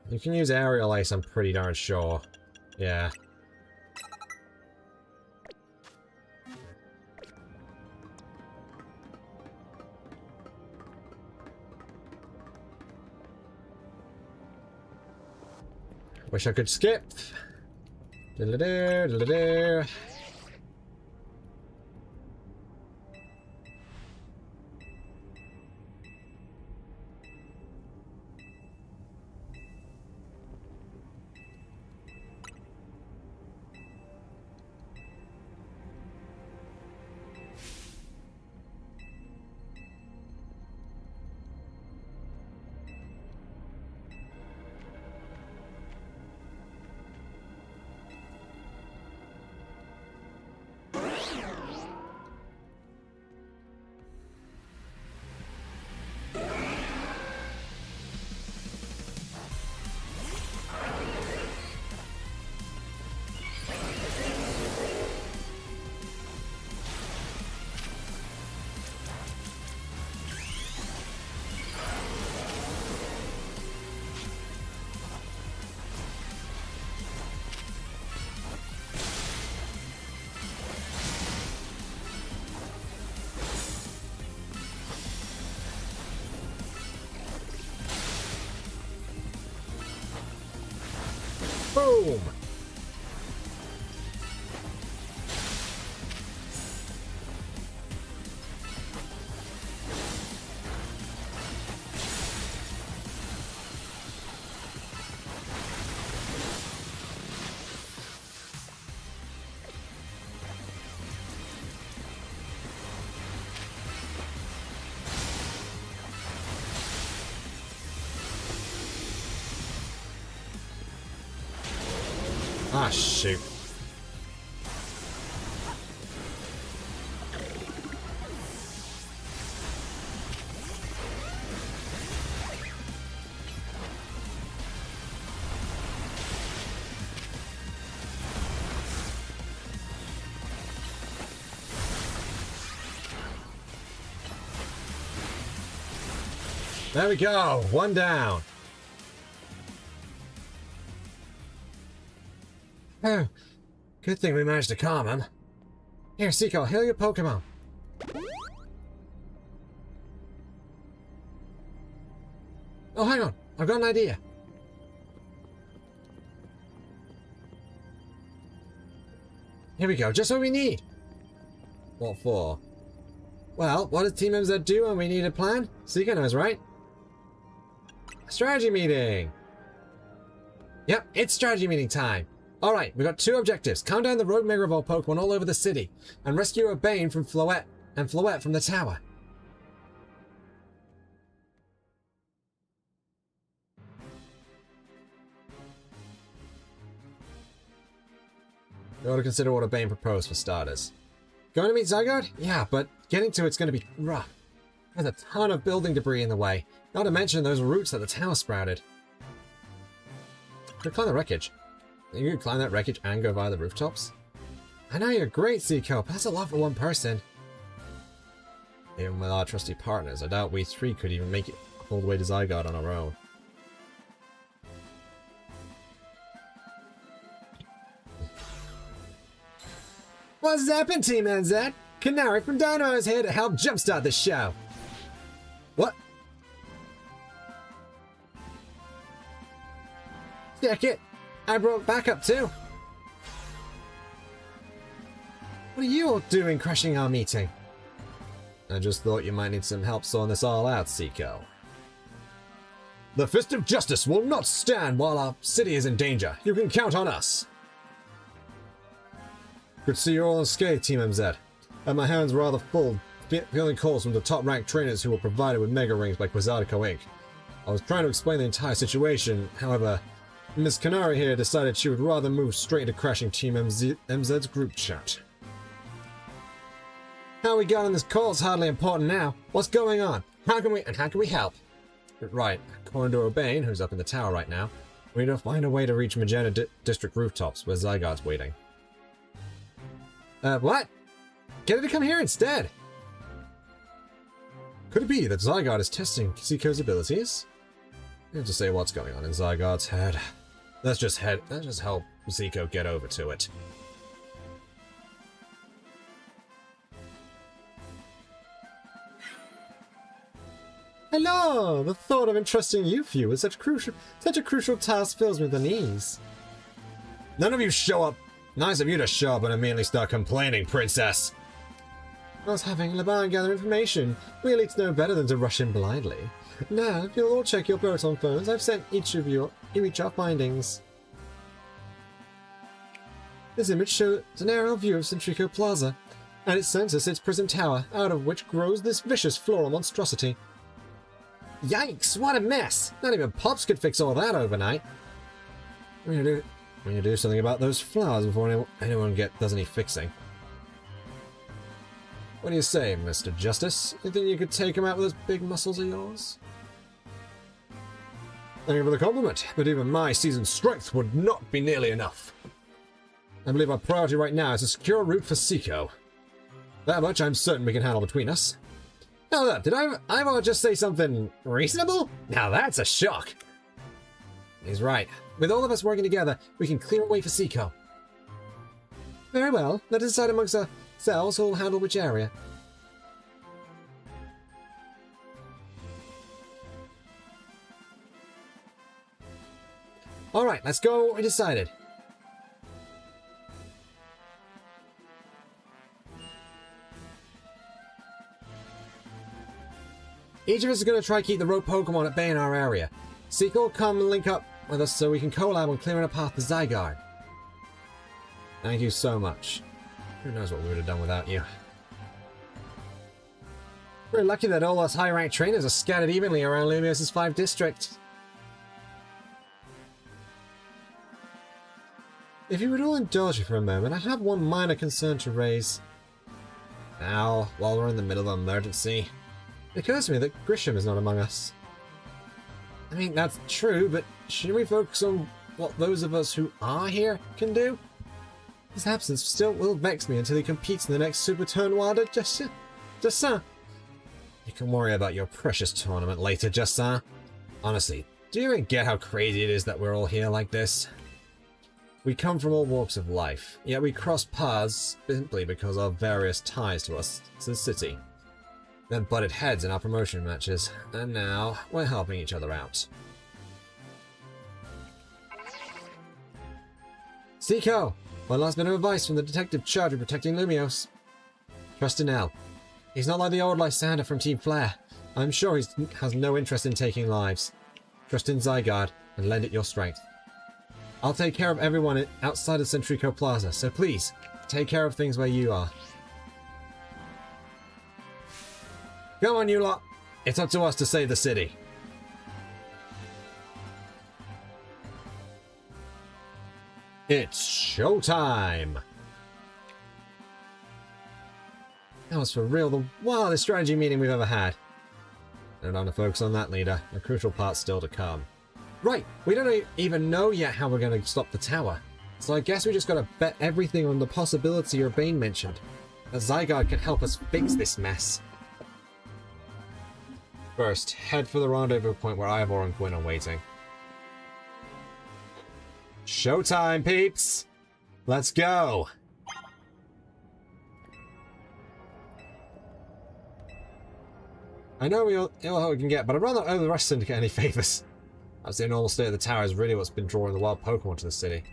You can use aerial ice, I'm pretty darn sure. Yeah. Wish I could skip. Diddle-a-dare, diddle-a-dare. Boom! Ah, shoot. There we go. One down. Oh, good thing we managed to calm him. Here, Cico, heal your Pokémon. Oh, hang on. I've got an idea. Here we go, just what we need. What for? Well, what does Team MZ do when we need a plan? Cico knows, right? Strategy meeting! Yep, it's strategy meeting time. Alright, we've got 2 objectives. Calm down the rogue Mega Evolved Pokemon all over the city, and rescue Urbane from Floette, and Floette from the tower. We ought to consider what Urbane proposed for starters. Going to meet Zygarde? Yeah, but getting to it's going to be rough. There's a ton of building debris in the way, not to mention those roots that the tower sprouted. Could climb the wreckage. You can climb that wreckage and go via the rooftops? I know you're great, Cico, but that's a lot for one person. Even with our trusty partners, I doubt we 3 could even make it all the way to Zygarde on our own. What's happened, Team NZ? Canary from Dino is here to help jumpstart the show. What? Check it. I brought backup too. What are you all doing crashing our meeting? I just thought you might need some help sorting this all out, Cico. The Fist of Justice will not stand while our city is in danger. You can count on us. Good to see you're all unscathed, Team MZ. And my hands rather full, feeling calls from the top-ranked trainers who were provided with Mega Rings by Quasartico Inc. I was trying to explain the entire situation, however, Miss Canary here decided she would rather move straight into crashing Team MZ's group chat. How we got on this call is hardly important now. What's going on? How can we help? Right, according to Urbane, who's up in the tower right now, we need to find a way to reach Magenta District rooftops where Zygarde's waiting. What? Get her to come here instead! Could it be that Zygarde is testing Cico's abilities? You have to say what's going on in Zygarde's head. Let's just help Cico get over to it. Hello! The thought of entrusting you few with such a crucial task fills me with unease. None of you show up. Nice of you to show up and immediately start complaining, princess. I was having Laban gather information. Really, it's no better than to rush in blindly. Now, if you'll all check your Proton phones, I've sent each our findings. This image shows an aerial view of Centrico Plaza, and it sends its prism tower, out of which grows this vicious floral monstrosity. Yikes, what a mess! Not even Pops could fix all that overnight. We need to do something about those flowers before anyone does any fixing. What do you say, Mr. Justice? You think you could take him out with those big muscles of yours? Thank you for the compliment, but even my seasoned strength would not be nearly enough. I believe our priority right now is to secure a route for Cico. That much I'm certain we can handle between us. Now look, did I just say something reasonable? Now that's a shock. He's right. With all of us working together, we can clear a way for Cico. Very well. Let us decide amongst ourselves who will handle which area. Alright, let's go what we decided. Each of us is going to try to keep the rogue Pokemon at bay in our area. Cico will come and link up with us so we can collab on clearing a path to Zygarde. Thank you so much. Who knows what we would have done without you. We're lucky that all us high-ranked trainers are scattered evenly around Lumiose's 5 districts. If you would all indulge me for a moment, I have one minor concern to raise. Now, while we're in the middle of an emergency, it occurs to me that Grisham is not among us. I mean, that's true, but shouldn't we focus on what those of us who are here can do? His absence still will vex me until he competes in the next Super Tournoi de Justin. You can worry about your precious tournament later, Justin. Honestly, do you even get how crazy it is that we're all here like this? We come from all walks of life, yet we cross paths simply because of various ties to us to the city. Then butted heads in our promotion matches, and now we're helping each other out. Cico, One last bit of advice from the detective charged with protecting Lumiose. Trust in L. He's not like the old Lysander from Team Flare. I'm sure he has no interest in taking lives. Trust in Zygarde and lend it your strength. I'll take care of everyone outside of Centrico Plaza, so please, take care of things where you are. Come on, you lot. It's up to us to save the city. It's showtime! That was for real the wildest strategy meeting we've ever had. No time to focus on that, leader. The crucial part's still to come. Right, we don't even know yet how we're going to stop the tower. So I guess we just got to bet everything on the possibility Urbane mentioned. That Zygarde can help us fix this mess. First, head for the rendezvous point where Ivor and Gwyn are waiting. Showtime, peeps! Let's go! I know we all how we can get, but I'd rather not owe the rest Syndicate any favours. As the normal state of the tower is really what's been drawing the wild Pokemon to the city.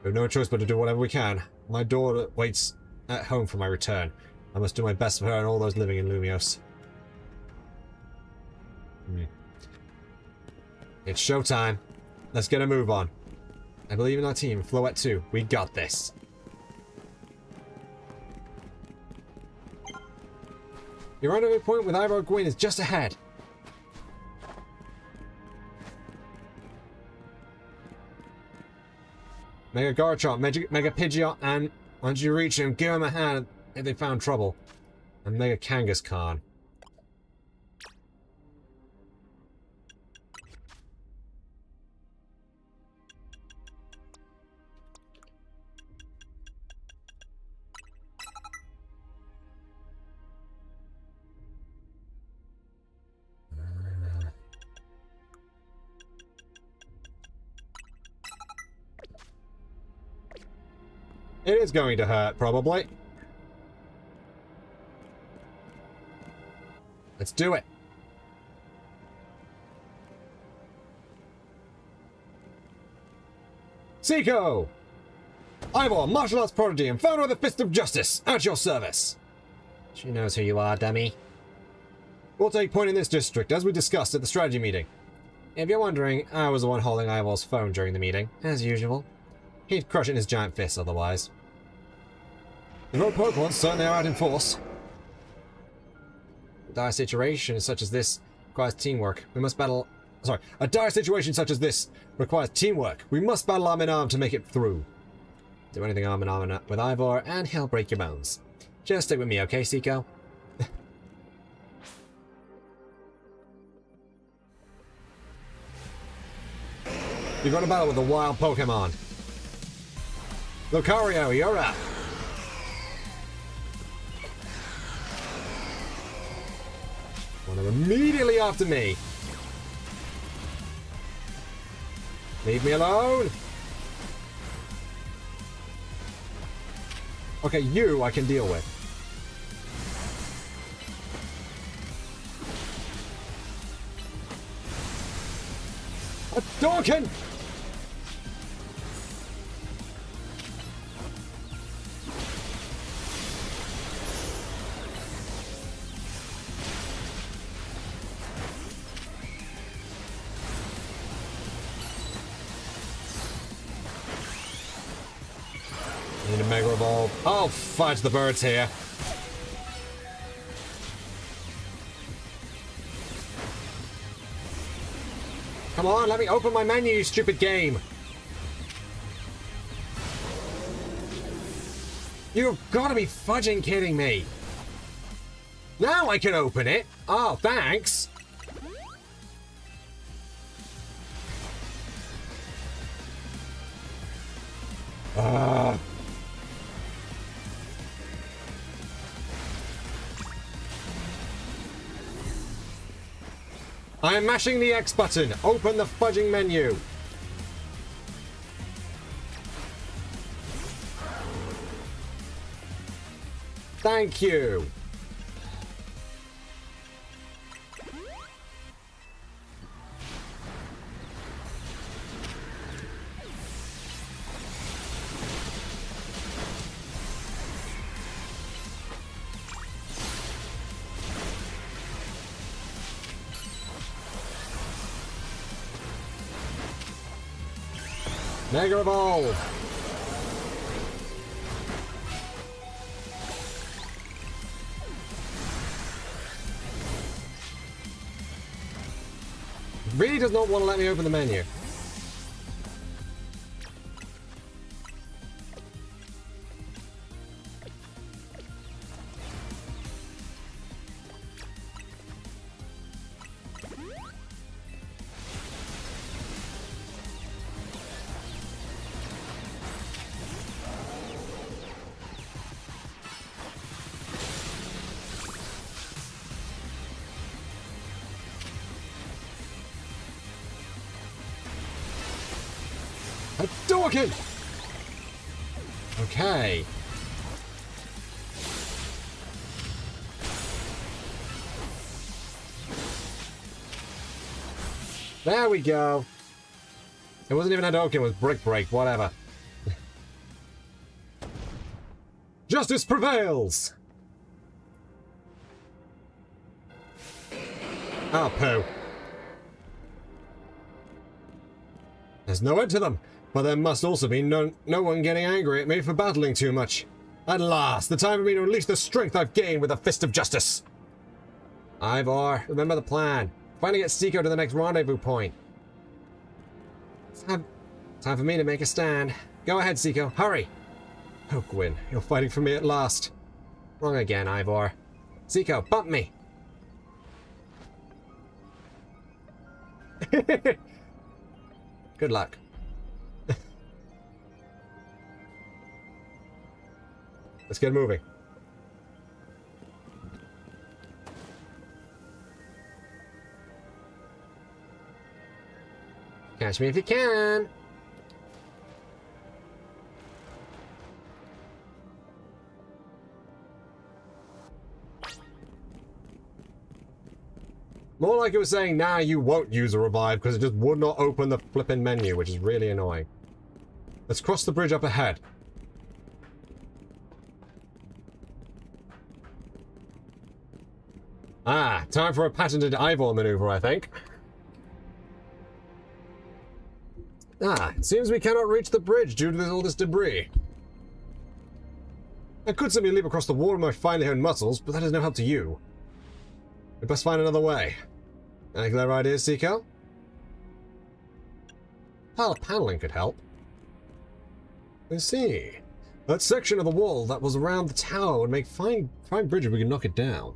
We have no choice but to do whatever we can. My daughter waits at home for my return. I must do my best for her and all those living in Lumiose. It's showtime. Let's get a move on. I believe in our team, Floette too. We got this. Your rendezvous point with Ivor Gwyn is just ahead. Mega Garchomp, Mega Pidgeot, and once you reach him, give him a hand if they found trouble. And Mega Kangaskhan. It is going to hurt, probably. Let's do it. Cico! Ivor, martial arts prodigy and founder of the Fist of Justice, at your service. She knows who you are, dummy. We'll take point in this district, as we discussed at the strategy meeting. If you're wondering, I was the one holding Ivor's phone during the meeting, as usual. He'd crush it in his giant fist otherwise. The road Pokemon certainly are out in force. A dire situation such as this requires teamwork. We must battle... Sorry, a dire situation such as this requires teamwork. We must battle arm in arm to make it through. Do anything arm in arm with Ivor, and he'll break your bones. Just stick with me, okay, Cico? You've got a battle with a wild Pokemon. Lucario, you're up. One of them immediately after me. Leave me alone. Okay, you I can deal with. A Dorkin! Need a Mega Evolve. I'll fudge the birds here. Come on, let me open my menu, you stupid game. You've got to be fudging kidding me. Now I can open it. Oh, thanks. I am mashing the X button. Open the fudging menu. Thank you. Mega Evolve! Really does not want to let me open the menu. Hadouken! Okay. There we go. It wasn't even Hadouken, it was Brick Break, whatever. Justice prevails! Ah, poo. There's no end to them. But there must also be no one getting angry at me for battling too much. At last, the time for me to release the strength I've gained with the Fist of Justice. Ivor, remember the plan. Finally get Cico to the next rendezvous point. Time for me to make a stand. Go ahead, Cico. Hurry. Oh, Gwyn, you're fighting for me at last. Wrong again, Ivor. Cico, bump me. Good luck. Let's get moving. Catch me if you can. More like it was saying, nah, you won't use a revive because it just would not open the flipping menu, which is really annoying. Let's cross the bridge up ahead. Ah, time for a patented Ivor maneuver, I think. Ah, it seems we cannot reach the bridge due to all this debris. I could simply leap across the wall with my finely honed muscles, but that is no help to you. We best find another way. Any clever ideas, Cico? Pile of paneling could help. I see. That section of the wall that was around the tower would make fine bridge if we could knock it down.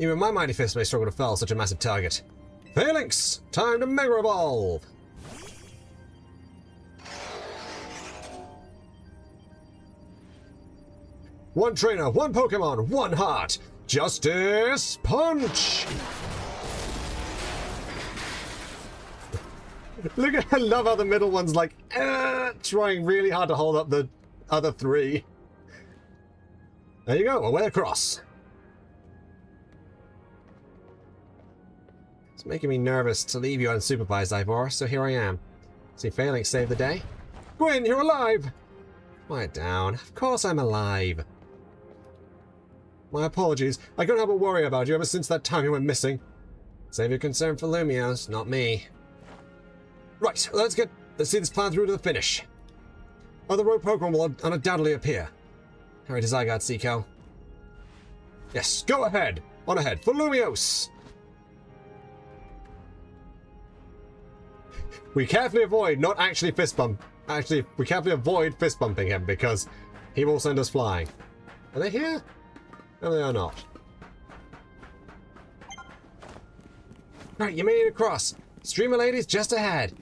Even my mighty fist may struggle to fell such a massive target. Phalanx! Time to Mega Evolve! One trainer, one Pokemon, one heart! Justice Punch! Look at, I love how the middle one's like, trying really hard to hold up the other three. There you go, away across. It's making me nervous to leave you unsupervised, Ivor, so here I am. See Phalanx save the day? Gwyn, you're alive! Quiet down. Of course I'm alive. My apologies. I couldn't help but worry about you ever since that time you went missing. Save your concern for Lumiose, not me. Right, let's see this plan through to the finish. Other rogue Pokemon will undoubtedly appear. Hurry to Zygarde, Cico. Yes, go ahead. On ahead for Lumiose. We carefully avoid not actually fist bump. Actually, we carefully avoid fist bumping him because he will send us flying. Are they here? No, they are not. Right, you made it across. Streamer ladies just ahead.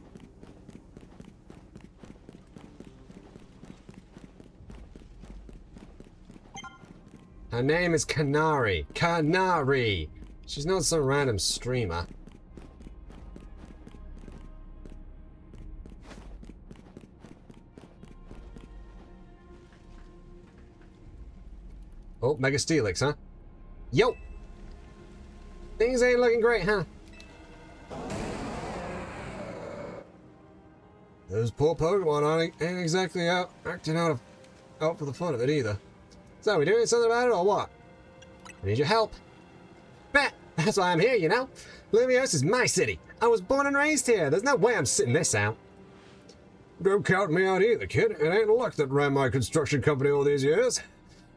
Her name is Canary. Canary. She's not some random streamer. Oh, Mega Steelix, huh? Yo! Things ain't looking great, huh? Those poor Pokemon ain't exactly acting out for the fun of it either. So, we doing something about it or what? I need your help. Bet! That's why I'm here, you know? Lumiose is my city. I was born and raised here. There's no way I'm sitting this out. Don't count me out either, kid. It ain't luck that ran my construction company all these years.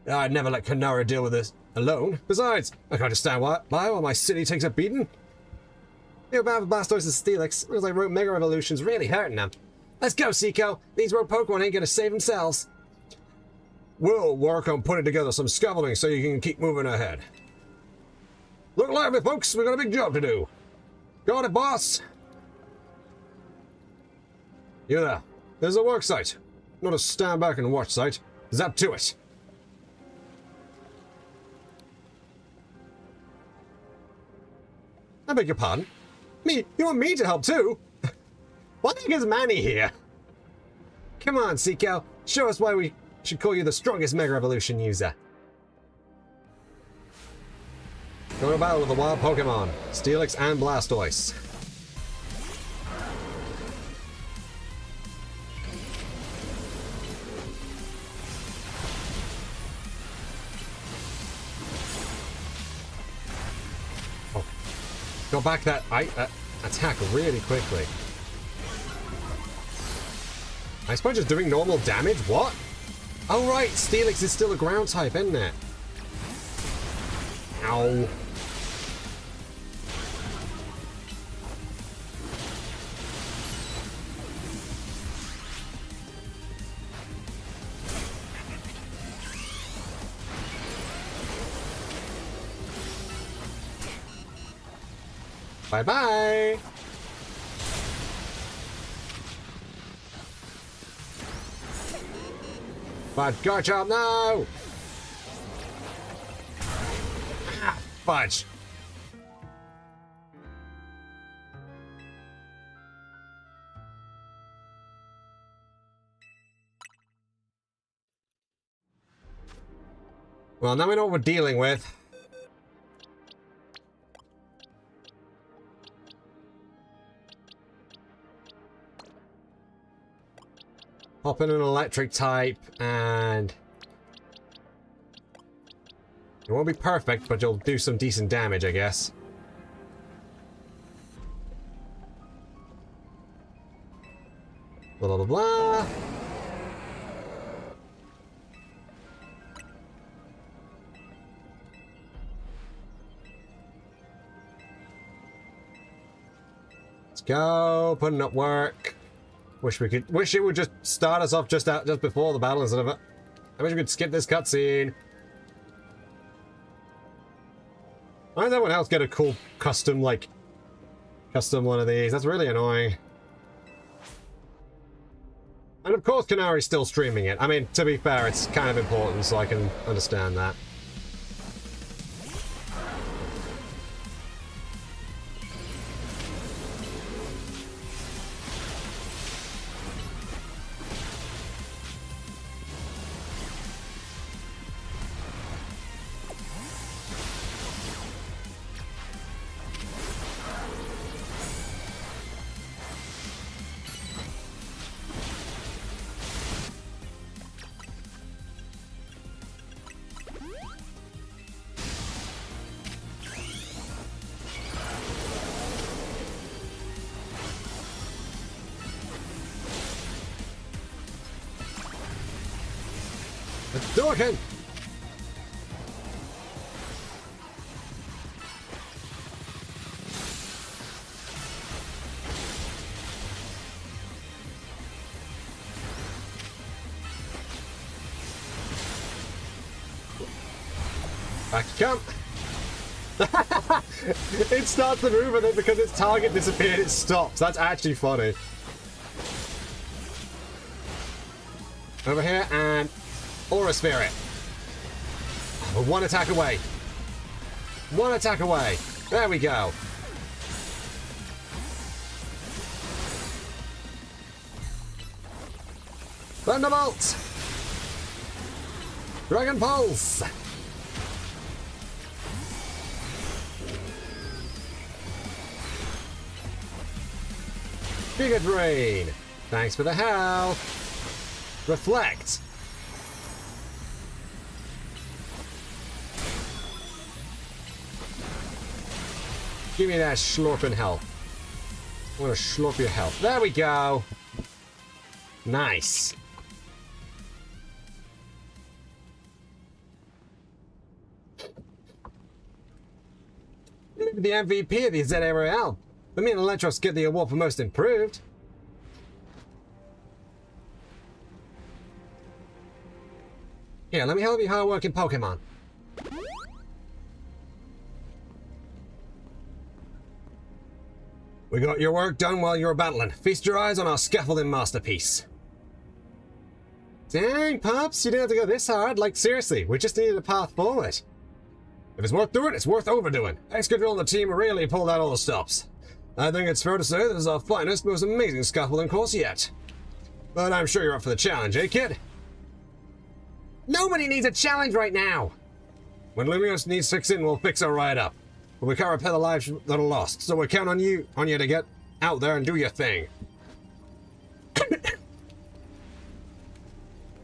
I'd never let Kanara deal with this alone. Besides, I can't just stand by while my city takes a beating. Feel bad for Blastoise and Steelix. Feels like Road Mega Evolution's really hurting them. Let's go, Cico. These road Pokemon ain't gonna save themselves. We'll work on putting together some scaffolding so you can keep moving ahead. Look lively, folks. We got a big job to do. Got it, boss. You there. There's a work site. Not a stand back and watch site. Zap to it. I beg your pardon? Me? You want me to help too? What the heck is Manny here? Come on, Cico. Show us why we should call you the strongest Mega Evolution user. Go to battle with the wild Pokemon, Steelix and Blastoise. Oh. Go back that attack really quickly. I suppose just doing normal damage? What? Oh right, Steelix is still a ground type, isn't it? Ow. Bye-bye. But Garchomp, no! Ah, fudge. Well, now we know what we're dealing with. Hop in an electric type, and it won't be perfect, but you'll do some decent damage, I guess. Blah, blah, blah, blah. Let's go, putting up work. Wish it would just start us off just before the battle instead of it. I wish we could skip this cutscene. Why does everyone else get a cool custom one of these? That's really annoying. And of course Kanari's still streaming it. I mean, to be fair, it's kind of important, so I can understand that. Dorkin! Back to jump! It starts to move and then because its target disappeared it stops. That's actually funny. Over here and Aura Spirit. We're one attack away. One attack away. There we go. Thunderbolt. Dragon Pulse. Giga Drain. Thanks for the help. Reflect. Give me that slurping health. I'm gonna slurp your health. There we go. Nice. Maybe the MVP of the ZRL. But me and Electros get the award for most improved. Here, let me help you hard-working Pokemon. We got your work done while you were battling. Feast your eyes on our scaffolding masterpiece. Dang, Pops, you didn't have to go this hard. Like, seriously, we just needed a path forward. If it's worth doing, it's worth overdoing. Excadrill and the team really pulled out all the stops. I think it's fair to say this is our finest, most amazing scaffolding course yet. But I'm sure you're up for the challenge, eh, kid? Nobody needs a challenge right now! When Lumiose needs fixing, we'll fix her right up. But we can't repair the lives that are lost, so we count on you to get out there and do your thing.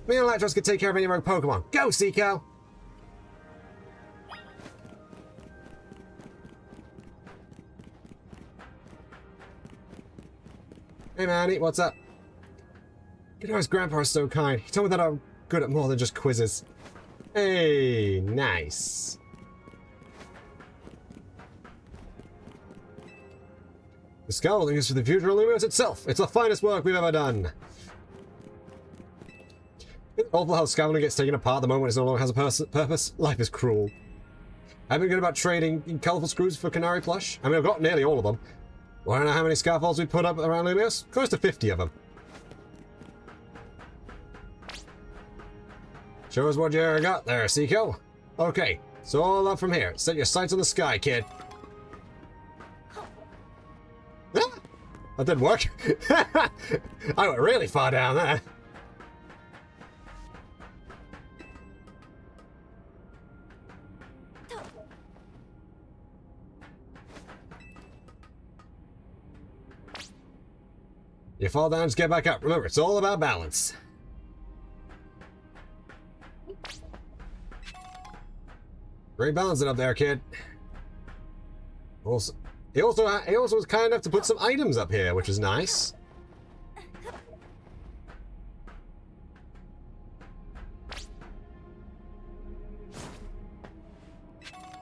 Me and Electros can take care of any rogue Pokemon. Go, Cico! Hey, Manny, what's up? You know, his grandpa is so kind. He told me that I'm good at more than just quizzes. Hey, nice. The scaffolding is for the future of Lumiose itself. It's the finest work we've ever done. It's awful how scaffolding gets taken apart the moment it no longer has a purpose. Life is cruel. I've been good about trading colourful screws for Canary plush. I mean, I've got nearly all of them. Well, I don't know how many scaffolds we put up around Lumiose. Close to 50 of them. Show us what you got there, Cico. Okay, so all up from here. Set your sights on the sky, kid. Ah, that didn't work. I went really far down there. You fall down, just get back up. Remember, it's all about balance. Great balancing up there, kid. Also, he also was kind enough to put some items up here, which is nice.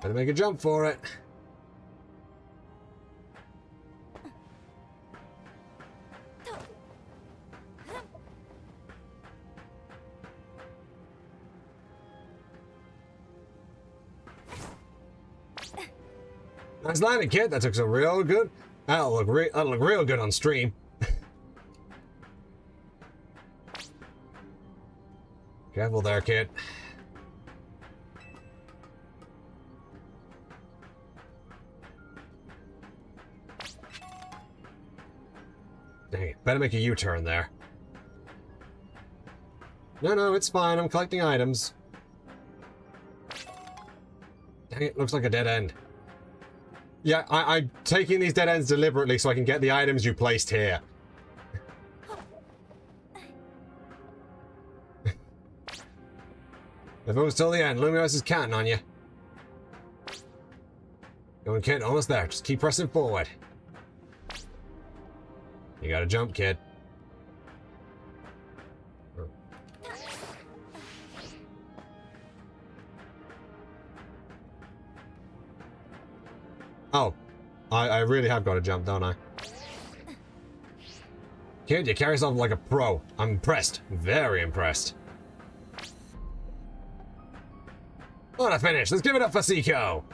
Better make a jump for it. Nice landing, kid. That took some real good. That'll look real good on stream. Careful there, kid. Dang it. Better make a U-turn there. No, it's fine. I'm collecting items. Dang it. Looks like a dead end. Yeah, I'm taking these dead ends deliberately so I can get the items you placed here. If it was till the end, Lumiose is counting on you. Going, kid, almost there. Just keep pressing forward. You gotta jump, kid. Oh, I really have got to jump, don't I? Kid, you carry yourself like a pro. I'm impressed. Very impressed. What a finish. Let's give it up for Cico.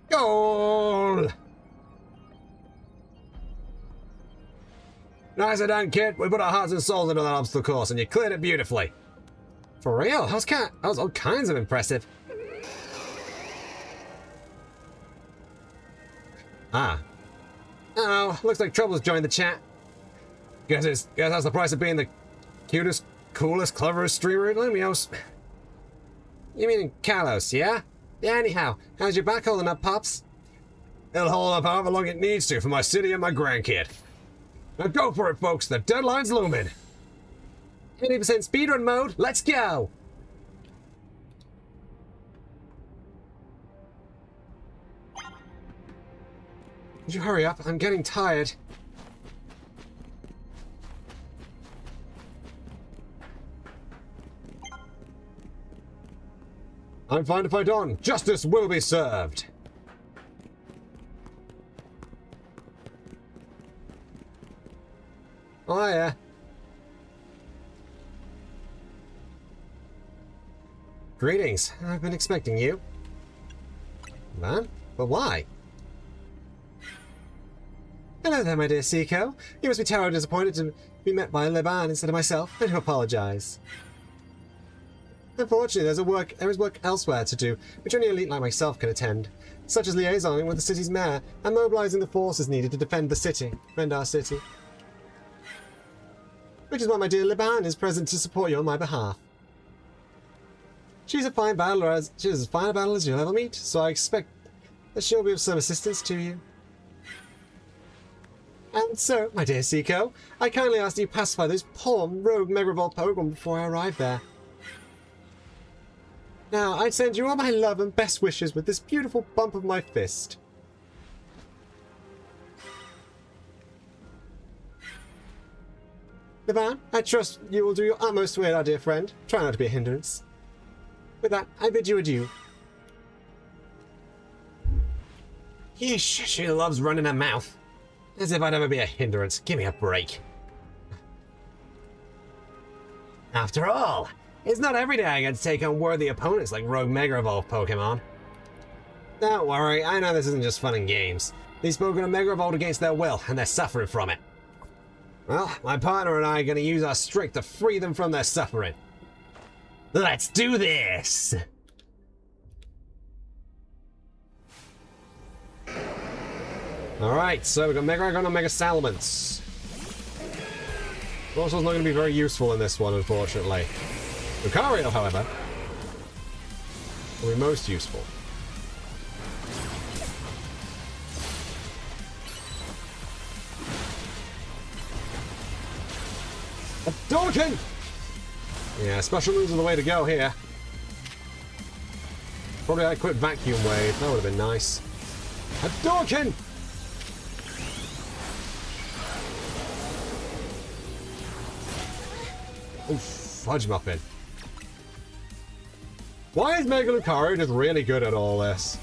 Goal! Nicely done, kid. We put our hearts and souls into that obstacle course, and you cleared it beautifully. For real? That was all kinds of impressive. Ah. Oh, looks like Trouble's joined the chat. Guess that's the price of being the cutest, coolest, cleverest streamer in Lumiose. You mean Kalos, yeah? Yeah, anyhow, how's your back holding up, Pops? It'll hold up however long it needs to for my city and my grandkid. Now go for it, folks. The deadline's looming. 80% speedrun mode. Let's go! Would you hurry up? I'm getting tired. I'm fine to fight on. Justice will be served. Oh, yeah. Greetings. I've been expecting you. Man? But why? Hello there, my dear Cico. You must be terribly disappointed to be met by Liban instead of myself. I do apologize. Unfortunately, there is work elsewhere to do, which only elite like myself can attend, such as liaisoning with the city's mayor and mobilizing the forces needed to defend our city. Which is why my dear Liban is present to support you on my behalf. She's as fine a battler as you'll ever meet, so I expect that she'll be of some assistance to you. And so, my dear Cico, I kindly ask that you pacify those poor rogue Mega Evolved Pokemon before I arrive there. Now, I send you all my love and best wishes with this beautiful bump of my fist. Liban, I trust you will do your utmost to aid our dear friend. Try not to be a hindrance. With that, I bid you adieu. Yeesh, she loves running her mouth. As if I'd ever be a hindrance. Give me a break. After all, it's not every day I get to take on worthy opponents like rogue Mega Evolved Pokemon. Don't worry, I know this isn't just fun and games. These Pokemon are Mega Evolved against their will, and they're suffering from it. Well, my partner and I are going to use our streak to free them from their suffering. Let's do this! Alright, so we've got Mega Dragon and Mega Salamence. Rosal's not going to be very useful in this one, unfortunately. Lucario, however, will be most useful. A Dorkin! Yeah, special moves are the way to go here. Probably I quit Vacuum Wave, that would have been nice. A Dorkin! Oh, fudge muffin. Why is Mega Lucario just really good at all this?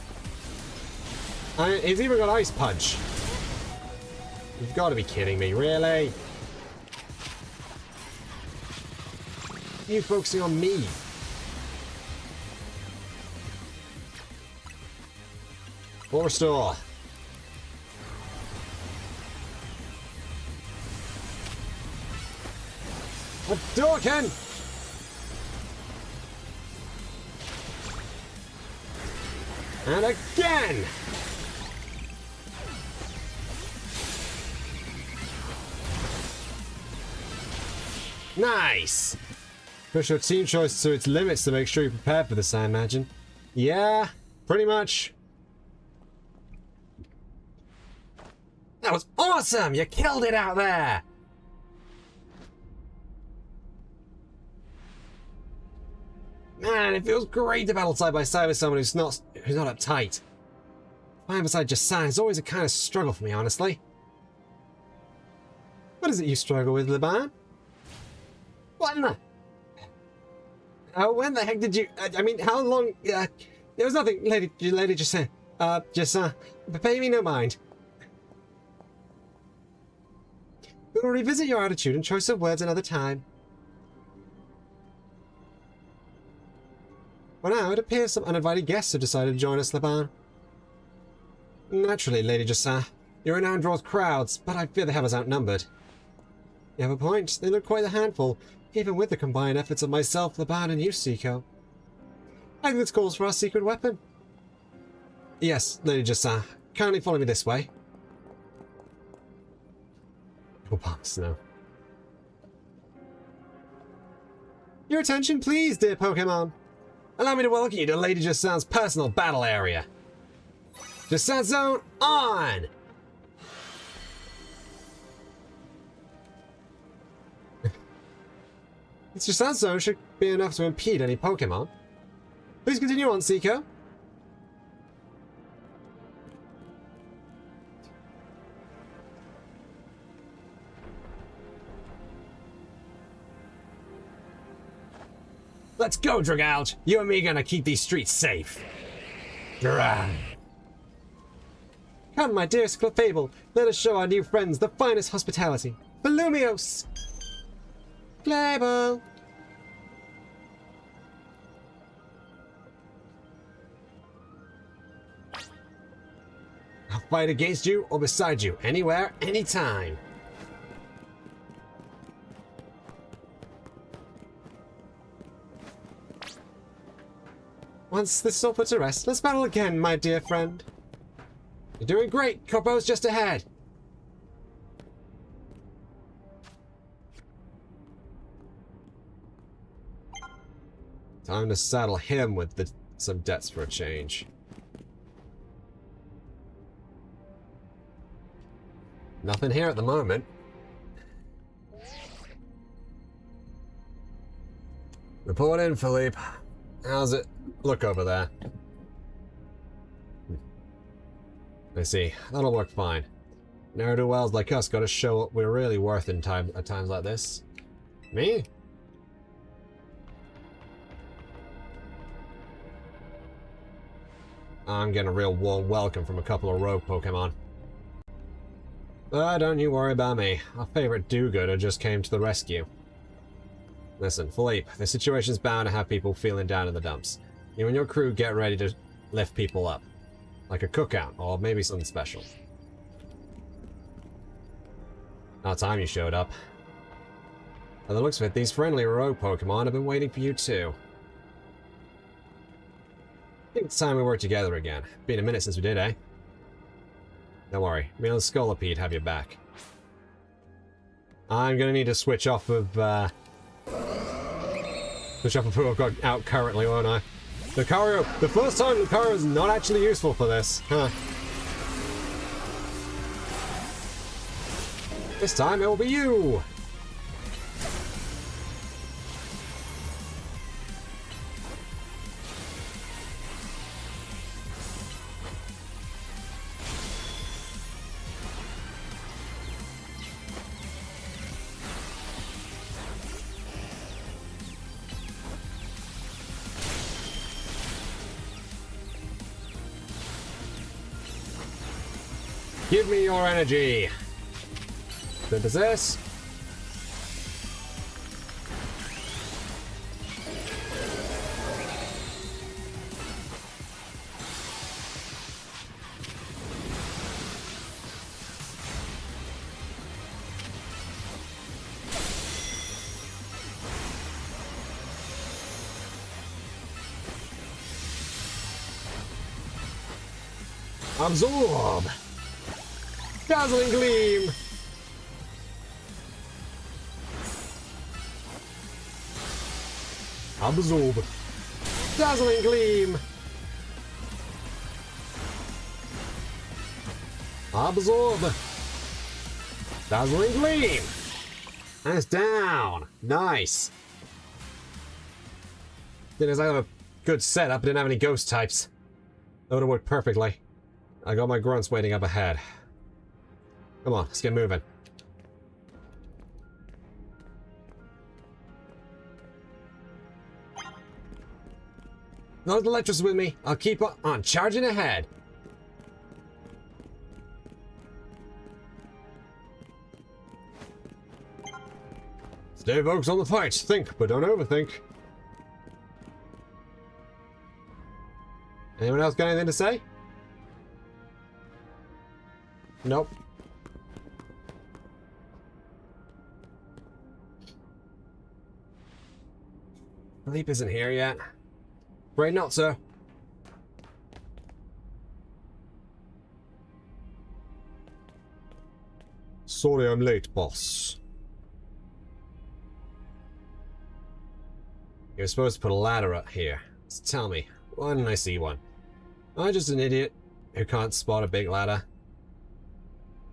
He's even got Ice Punch. You've got to be kidding me, really? Are you focusing on me? Full restore. A Dorkin! And again! Nice! Push your team choice to its limits to make sure you're prepared for this, I imagine. Yeah, pretty much. That was awesome! You killed it out there! Man, it feels great to battle side by side with someone who's not uptight. Fighting beside Jasan is always a kind of struggle for me, honestly. What is it you struggle with, Liban? What in the... Oh, when the heck did you... I mean, how long... there was nothing, Lady Jasan. But pay me no mind. We will revisit your attitude and choice of words another time. For now, it appears some uninvited guests have decided to join us, Liban. Naturally, Lady Jasan. Your renown draws crowds, but I fear they have us outnumbered. You have a point. They look quite a handful, even with the combined efforts of myself, Liban, and you, Cico. I think this calls for our secret weapon. Yes, Lady Jasan. Kindly follow me this way. Oh, bumps, no. Your attention, please, dear Pokémon. Allow me to welcome you to Lady Jasan's personal battle area. Jasan Zone on! This Jasan Zone should be enough to impede any Pokemon. Please continue on, Cico. Let's go, Dragalge! You and me gonna keep these streets safe. Drag. Come, my dearest Clefable, let us show our new friends the finest hospitality. For Lumiose! Clefable! I'll fight against you or beside you, anywhere, anytime. Once this is all put to rest, let's battle again, my dear friend. You're doing great. Corpo's just ahead. Time to saddle him with some debts for a change. Nothing here at the moment. Report in, Philippe. How's it look over there? I see. That'll work fine. Ne'er-do-wells like us gotta show what we're really worth at times like this. Me? I'm getting a real warm welcome from a couple of rogue Pokémon. But don't you worry about me. Our favorite do-gooder just came to the rescue. Listen, Philippe, the situation's bound to have people feeling down in the dumps. You and your crew get ready to lift people up. Like a cookout, or maybe something special. About time you showed up. By the looks of it, these friendly rogue Pokemon have been waiting for you too. I think it's time we work together again. Been a minute since we did, eh? Don't worry, me and Scolipede have your back. I'm gonna need to switch off of who I've got out currently, won't I? Lucario, the first time Lucario is not actually useful for this, huh? This time it will be you! Give me your energy! Synthesis! Absorb! Dazzling Gleam! Absorb! Dazzling Gleam! Absorb! Dazzling Gleam! And it's down! Nice! Didn't have a good setup, didn't have any ghost types. That would have worked perfectly. I got my grunts waiting up ahead. Come on, let's get moving. No Electros with me. I'll keep on charging ahead. Stay focused on the fight. Think, but don't overthink. Anyone else got anything to say? Nope. Philippe isn't here yet. Right, not, sir. Sorry I'm late, boss. You're supposed to put a ladder up here. So tell me, why didn't I see one? Am I just an idiot who can't spot a big ladder?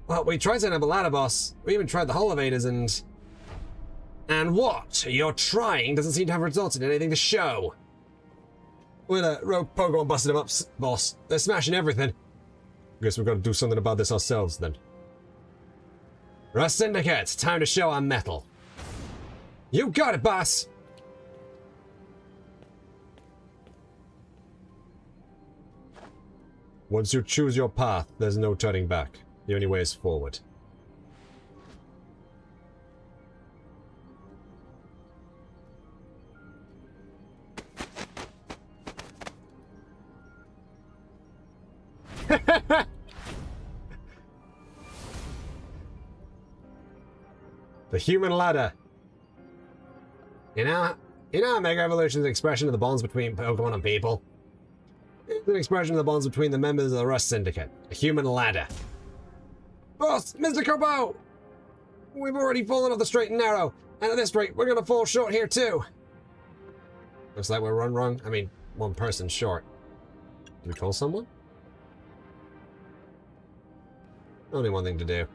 Well, we tried setting up a ladder, boss. We even tried the elevators and... And what you're trying doesn't seem to have resulted in anything to show. Well, rogue Pokemon busted them up, boss. They're smashing everything. Guess we've got to do something about this ourselves, then. Rust Syndicate, time to show our mettle. You got it, boss! Once you choose your path, there's no turning back. The only way is forward. The human ladder. In our Mega Evolution's expression of the bonds between Pokemon and people. It's an expression of the bonds between the members of the Rust Syndicate. A human ladder. Boss! Mr. Kobo! We've already fallen off the straight and narrow, and at this rate, we're gonna fall short here too. Looks like we're one person short. Do we call someone? Only one thing to do.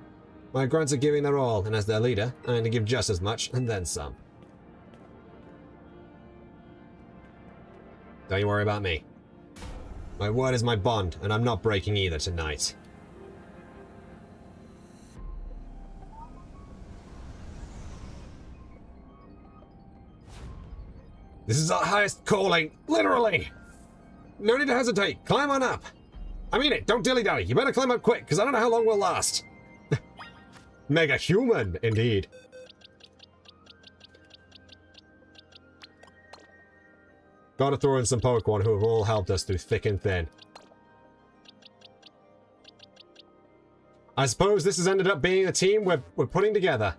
My grunts are giving their all, and as their leader, I'm going to give just as much, and then some. Don't you worry about me. My word is my bond, and I'm not breaking either tonight. This is our highest calling, literally! No need to hesitate, climb on up! I mean it, don't dilly-dally, you better climb up quick, because I don't know how long we'll last. Mega human, indeed. Gotta throw in some Pokemon who have all helped us through thick and thin. I suppose this has ended up being a team we're putting together.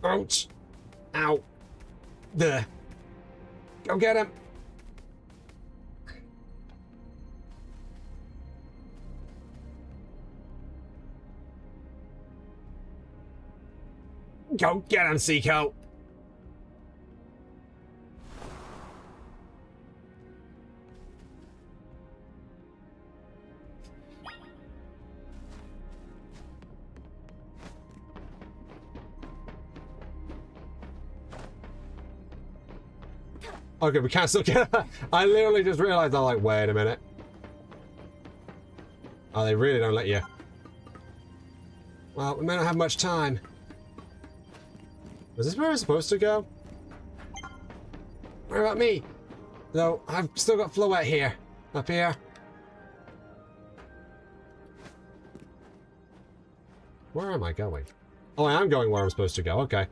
Ouch. Ow. There. Go get him. Go get him, Cico. Okay, we can't still get her. I literally just realized, I'm like, wait a minute. Oh, they really don't let you. Well, we may not have much time. Was this where I was supposed to go? What about me? No, I've still got Floette here. Up here. Where am I going? Oh, I am going where I'm supposed to go. Okay.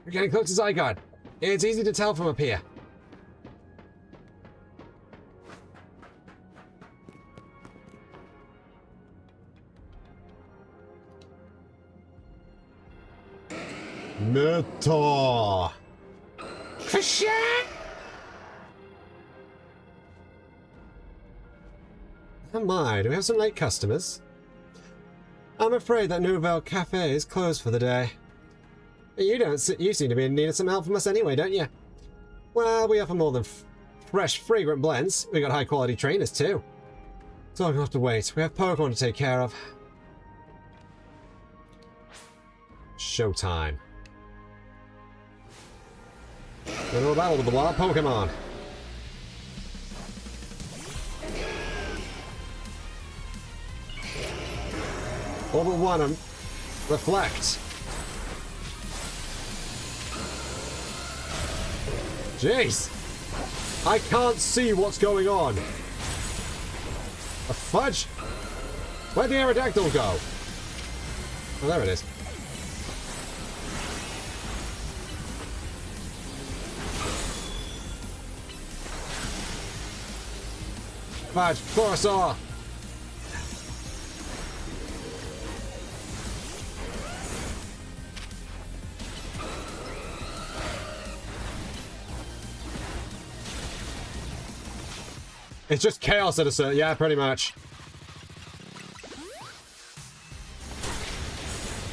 We're getting close to Zygarde. It's easy to tell from up here. Meta. Oh my, do we have some late customers? I'm afraid that Nouvelle Cafe is closed for the day. You seem to be in need of some help from us anyway, don't you? Well, we offer more than fresh, fragrant blends. We got high-quality trainers too. So I'm gonna have to wait. We have Pokemon to take care of. Showtime. Little battle with the wild Pokemon. All but one of them. Reflect. Jeez. I can't see what's going on. A fudge? Where'd the Aerodactyl go? Oh, there it is. Fudge, Corsair! It's just chaos at a certain... Yeah, pretty much.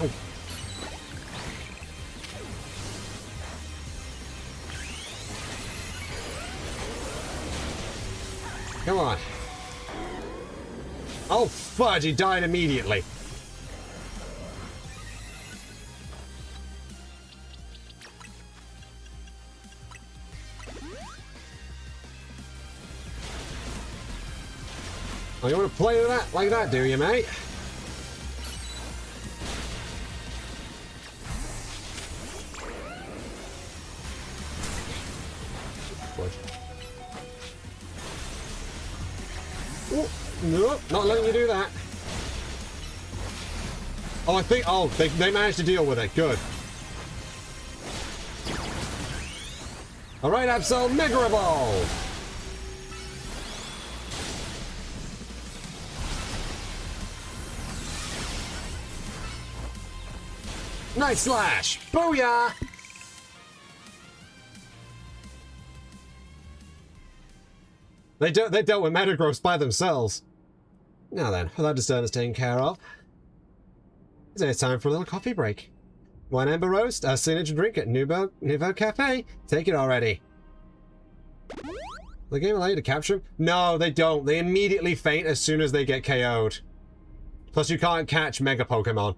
Oh. Come on. Oh, fudge, he died immediately. Oh, you want to play with that like that, do you, mate? Oh, no, not letting you do that. Oh, I think... Oh, they managed to deal with it. Good. Alright, Absol, Mega Evolve! Night Slash! Booyah! They dealt with Metagross by themselves. Now then, with that disturbance taken care of, it's time for a little coffee break. One Ember Roast, our signature drink at Nouveau Cafe. Take it already. The game allow you to capture them? No, they don't. They immediately faint as soon as they get KO'd. Plus, you can't catch Mega Pokemon.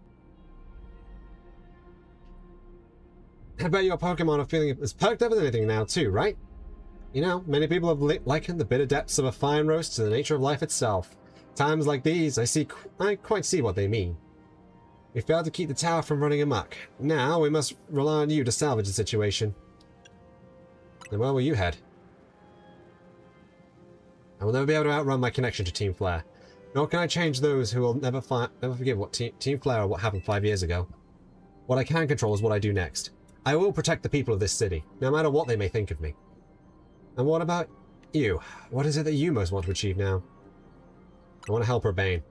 I bet your Pokemon are feeling as perked up as anything now too, right? You know, many people have likened the bitter depths of a fine roast to the nature of life itself. Times like these, I quite see what they mean. We failed to keep the tower from running amok. Now we must rely on you to salvage the situation. Then where will you head? I will never be able to outrun my connection to Team Flare. Nor can I change those who will never forgive what Team Flare or what happened 5 years ago. What I can control is what I do next. I will protect the people of this city, no matter what they may think of me. And what about you? What is it that you most want to achieve now? I want to help Urbane.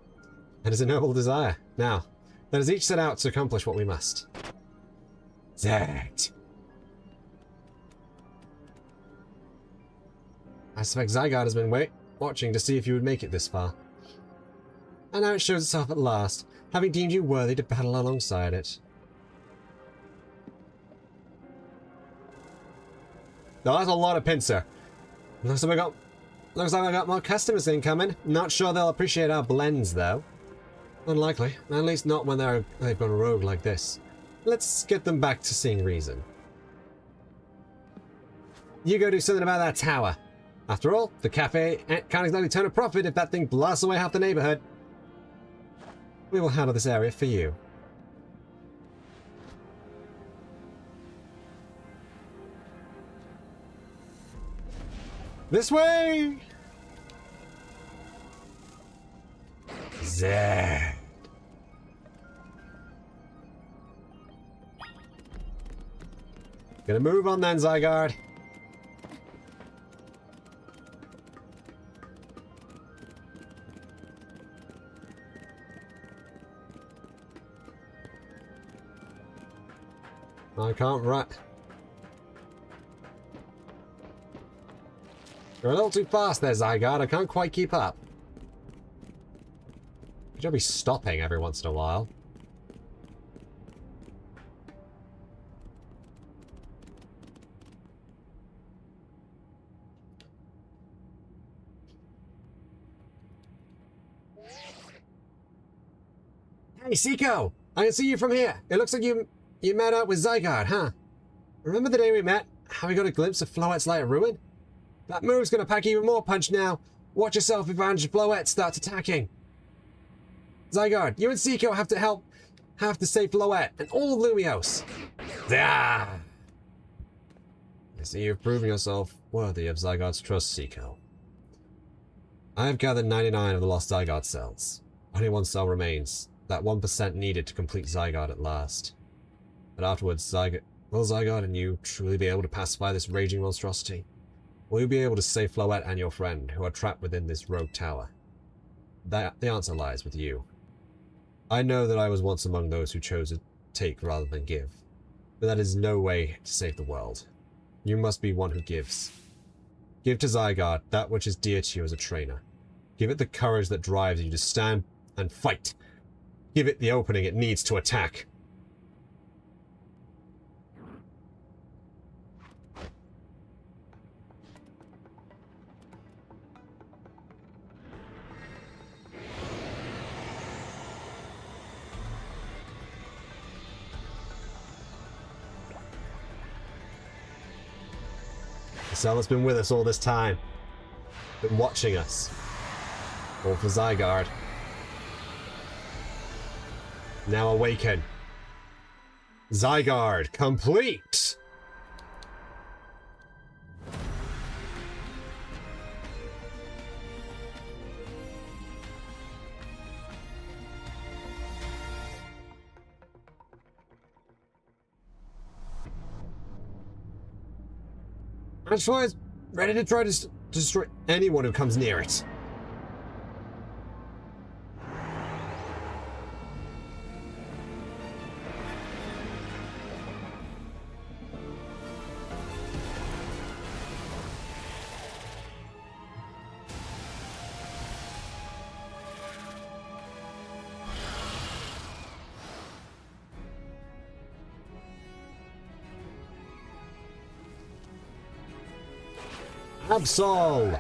That is a noble desire. Now, let us each set out to accomplish what we must. Zed. I suspect Zygarde has been watching to see if you would make it this far. And now it shows itself at last, having deemed you worthy to battle alongside it. No, that's a lot of pincer. Looks like I got more customers incoming. Not sure they'll appreciate our blends, though. Unlikely. At least not when they've gone rogue like this. Let's get them back to seeing reason. You go do something about that tower. After all, the cafe can't exactly turn a profit if that thing blasts away half the neighborhood. We will handle this area for you. This way! Zed. Gonna move on then, Zygarde. I can't You're a little too fast there, Zygarde. I can't quite keep up. You should be stopping every once in a while. Hey, Cico! I can see you from here. It looks like you met up with Zygarde, huh? Remember the day we met? How we got a glimpse of Floette's light ruin? That move's gonna pack even more punch now. Watch yourself if Floette starts attacking. Zygarde, you and Cico have to save Floette and all of Lumiose. Ah! I see you've proven yourself worthy of Zygarde's trust, Cico. I have gathered 99 of the lost Zygarde cells. Only one cell remains. That 1% needed to complete Zygarde at last. But afterwards, will Zygarde and you truly be able to pacify this raging monstrosity? Will you be able to save Floette and your friend, who are trapped within this rogue tower? The answer lies with you. I know that I was once among those who chose to take rather than give, but that is no way to save the world. You must be one who gives. Give to Zygarde that which is dear to you as a trainer. Give it the courage that drives you to stand and fight. Give it the opening it needs to attack. The cell has been with us all this time. Been watching us. All for Zygarde. Now awaken. Zygarde complete! Ashfire is ready to try to destroy anyone who comes near it. Absol!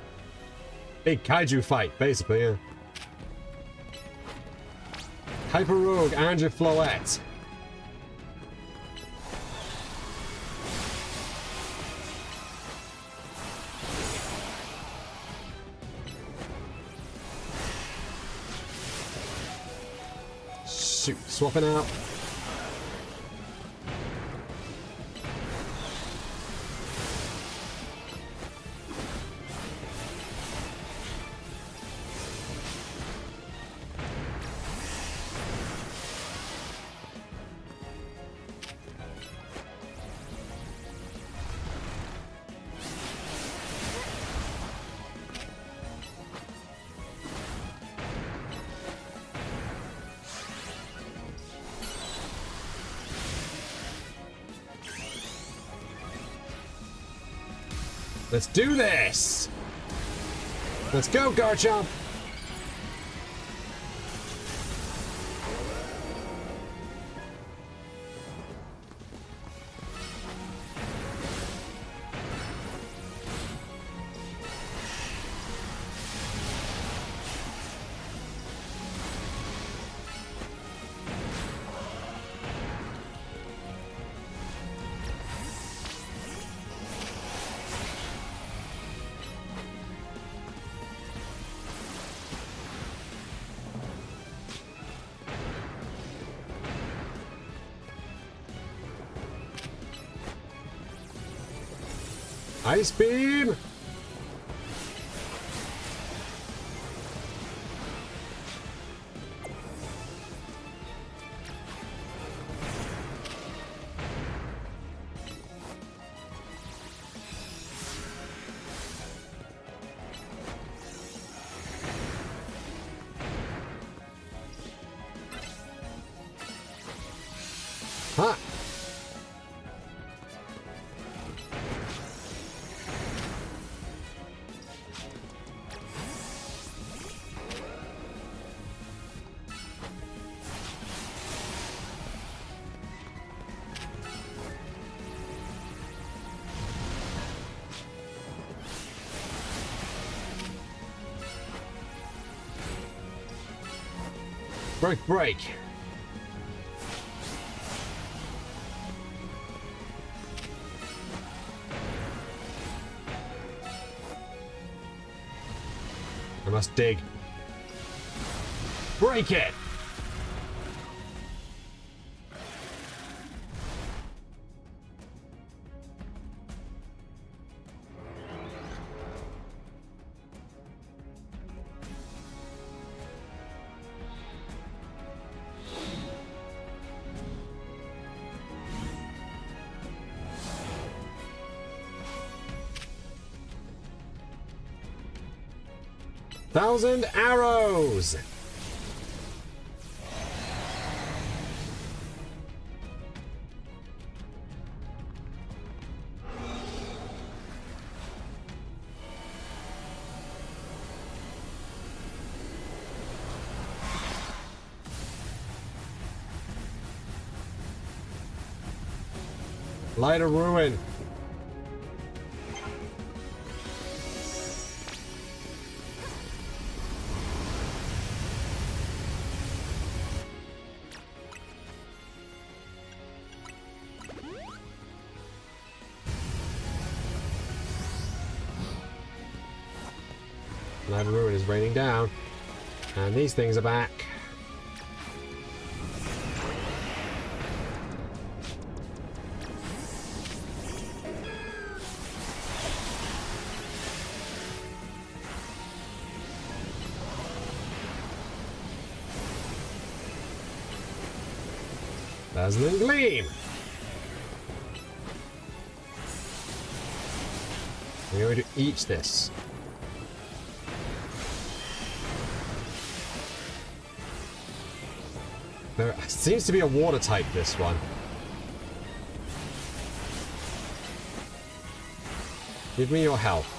Big kaiju fight, basically, yeah. Hyper Rogue and your Floette. Shoot, swapping out. Let's do this! Let's go, Garchomp! Ice Beam! Ha! Break. I must dig. Break it! Thousand arrows! Light of Ruin. Light of Ruin is raining down. And these things are back. Dazzling Gleam! We're going to eat this. There seems to be a water type, this one. Give me your health.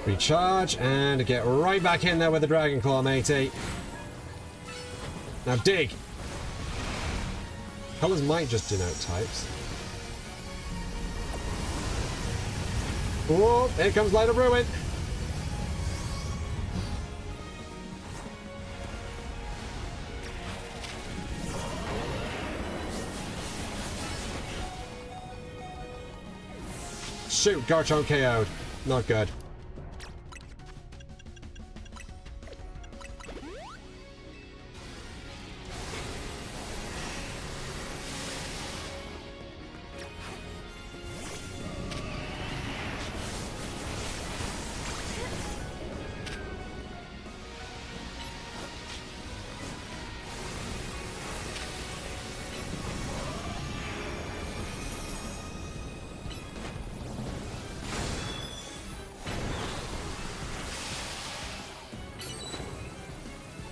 Recharge, and get right back in there with the Dragon Claw, matey. Now dig! Colours might just denote types. Whoa, here comes Light of Ruin! Shoot, Garchomp KO'd. Not good.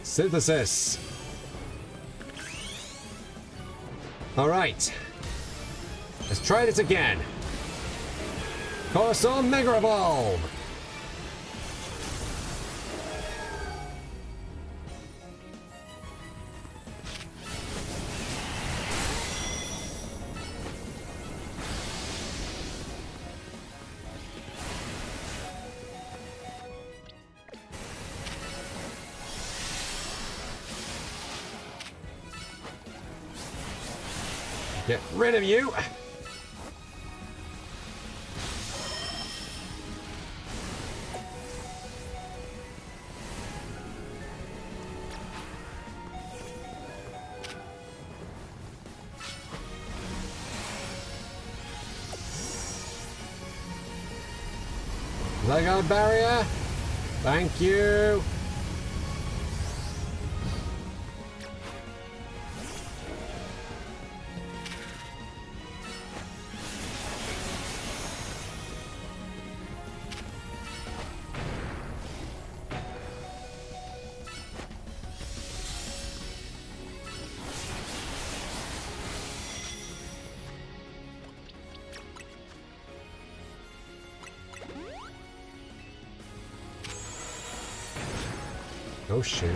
Synthesis. Alright. Let's try this again. Course on Mega Evolve. Get rid of you! Zygarde barrier! Thank you! Oh shoot.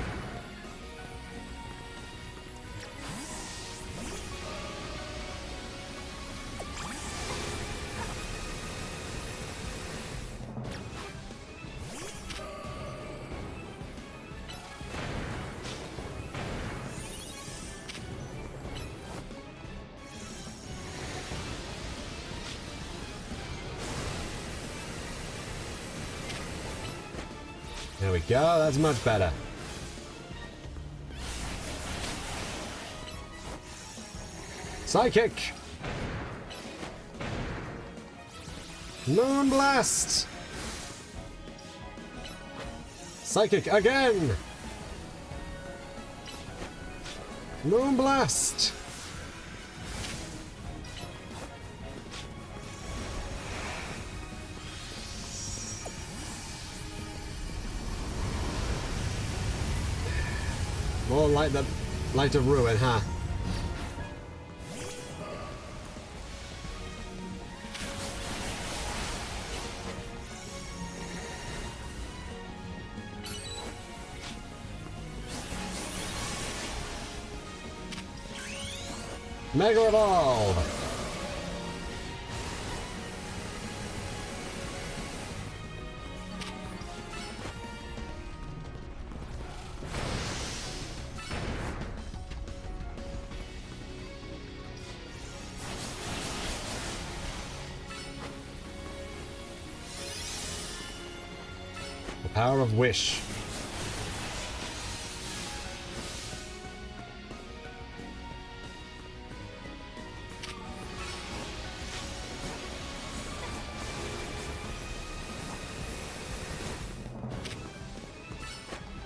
There we go, that's much better. Psychic! Moonblast! Psychic again! Moonblast! More like the Light of Ruin, huh? Mega Evolve! power of wish.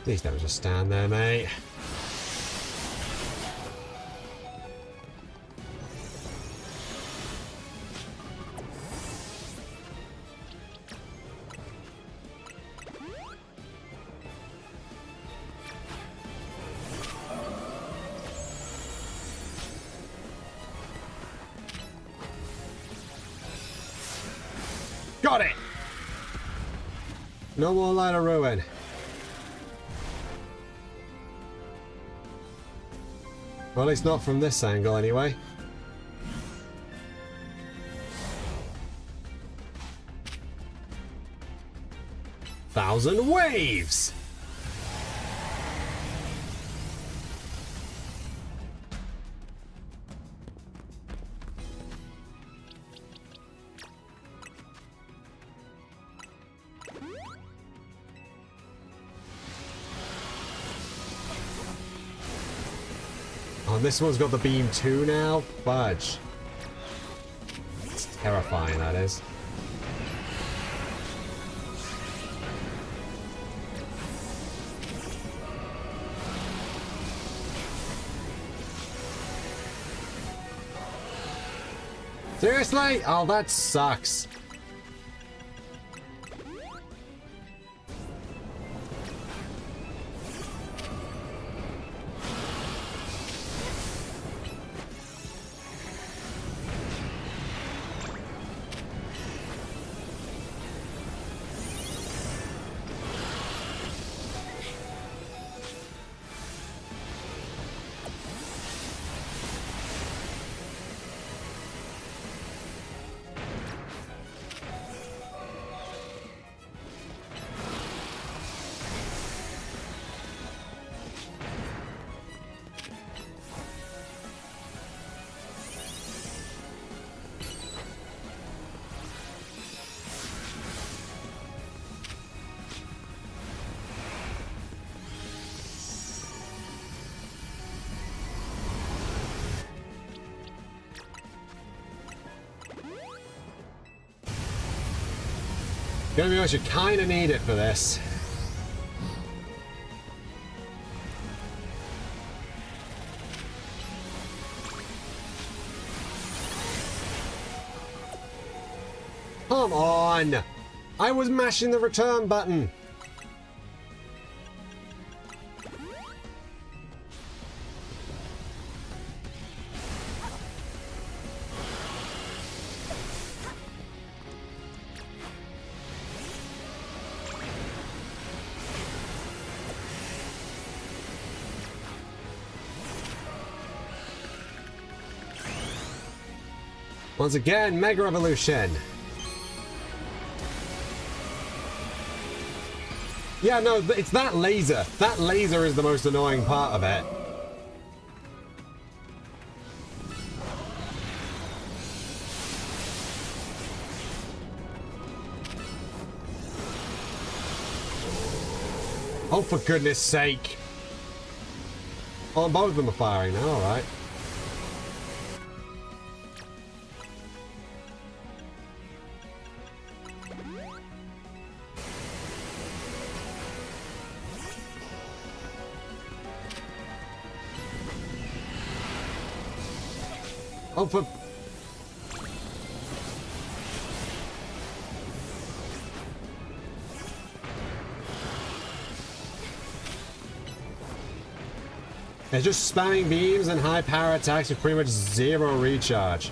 Please don't just stand there, mate. Got it! No more Light of Ruin. Well, at least not from this angle, anyway. Thousand Waves! Oh, this one's got the beam too now? Fudge. It's terrifying, that is. Seriously? Oh, that sucks. Gonna be honest, you kinda need it for this. Come on! I was mashing the return button! Once again, Mega Evolution! Yeah, no, it's that laser. That laser is the most annoying part of it. Oh, for goodness sake. Oh, both of them are firing now, alright. Oh, for... It's just spamming beams and high power attacks with pretty much zero recharge.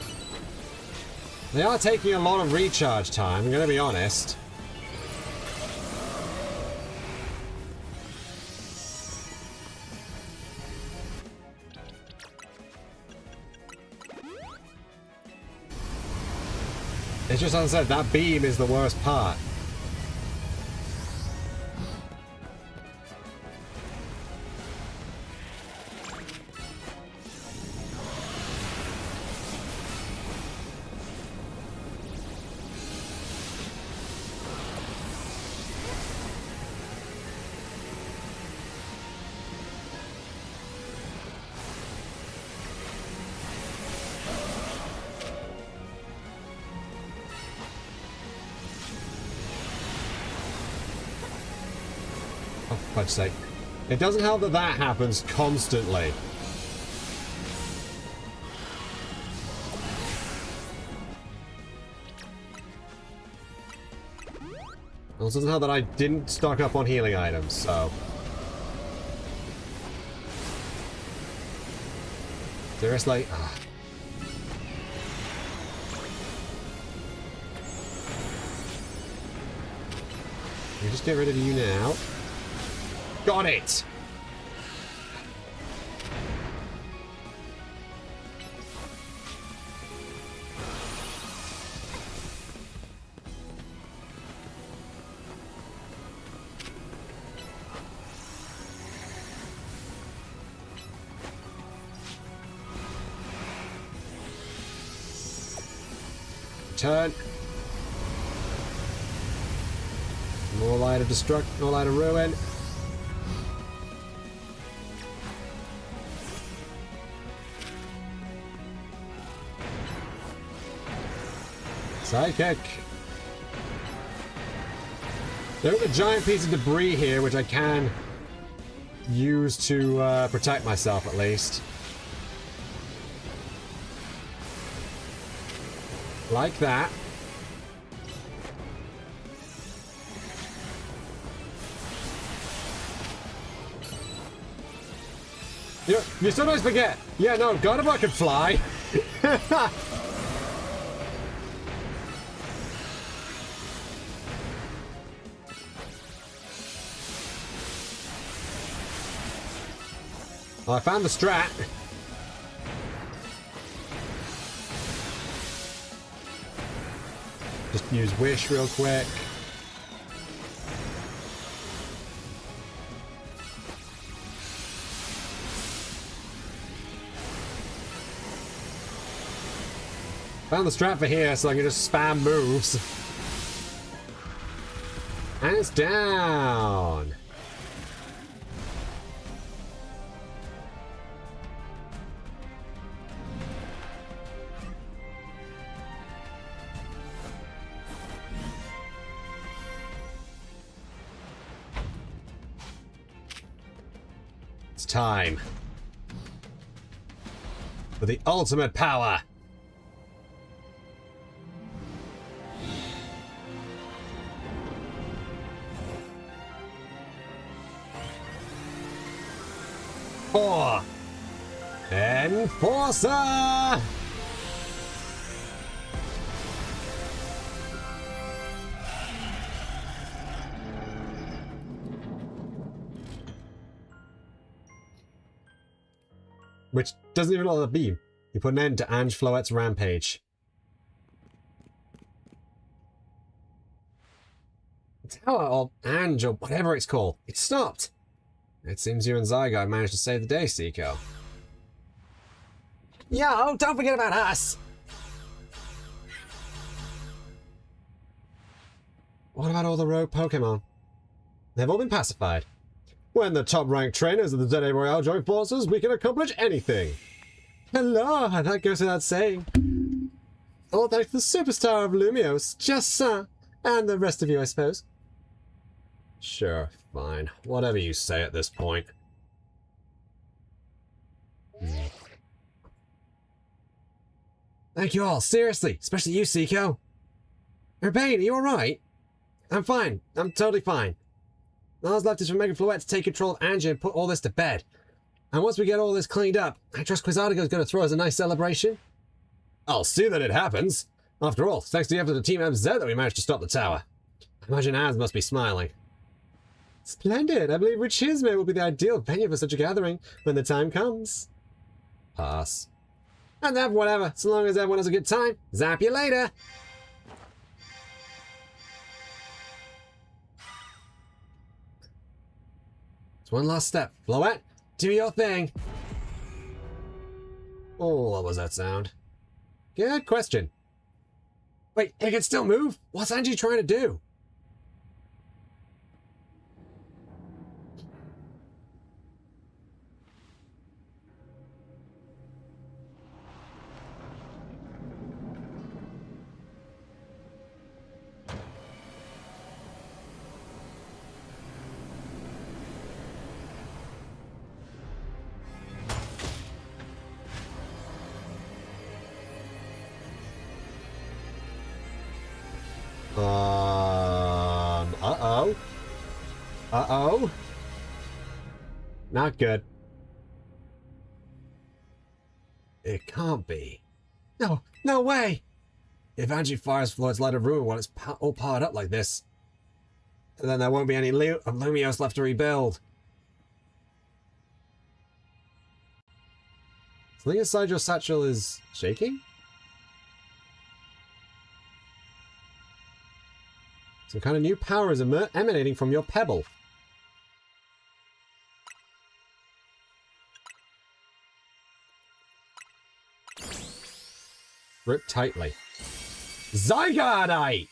They are taking a lot of recharge time, I'm gonna be honest. It's just, as I said, that beam is the worst part. Oh, for fudge's sake. It doesn't help that that happens constantly. It also doesn't help that I didn't stock up on healing items, so... Seriously? Ugh. Can we just get rid of you now? Got it! Turn. More light of destruct, more light of ruin. Psychic. There's a giant piece of debris here, which I can use to protect myself at least. Like that. You sometimes forget. Yeah, no, God if I could fly. Well, I found the strat. Just use Wish real quick. Found the strat for here so I can just spam moves. And it's down. It's time for the ultimate power. For Enforcer! Which doesn't even know the beam. You put an end to Ange Floette's rampage. The tower, or Ange, or whatever it's called, it stopped. It seems you and Zygarde managed to save the day, Cico. Yo, don't forget about us! What about all the rogue Pokémon? They've all been pacified. When the top-ranked trainers of the Zeta Royale join forces, we can accomplish anything. Hello, that goes without saying. All thanks to the superstar of Lumiose, just so. And the rest of you, I suppose. Sure, fine. Whatever you say at this point. Thank you all, seriously. Especially you, Cico. Urbane, are you alright? I'm fine. I'm totally fine. All that's left is for Mega Floette to take control of Angie and put all this to bed. And once we get all this cleaned up, I trust Quizartigo's going to throw us a nice celebration. I'll see that it happens. After all, thanks to the effort of Team MZ that we managed to stop the tower. I imagine Az must be smiling. Splendid. I believe Richisme will be the ideal venue for such a gathering when the time comes. Pass. And then whatever, so long as everyone has a good time. Zap you later. It's one last step. Floette, do your thing. Oh, what was that sound? Good question. Wait, it can still move? What's Angie trying to do? Uh-oh. Uh-oh. Not good. It can't be. No, no way! If Angie fires Floyd's light of ruin while it's all powered up like this, then there won't be any Lumiose left to rebuild. Something inside your satchel is shaking? Some kind of new power is emanating from your pebble. Grip tightly. Zygarde!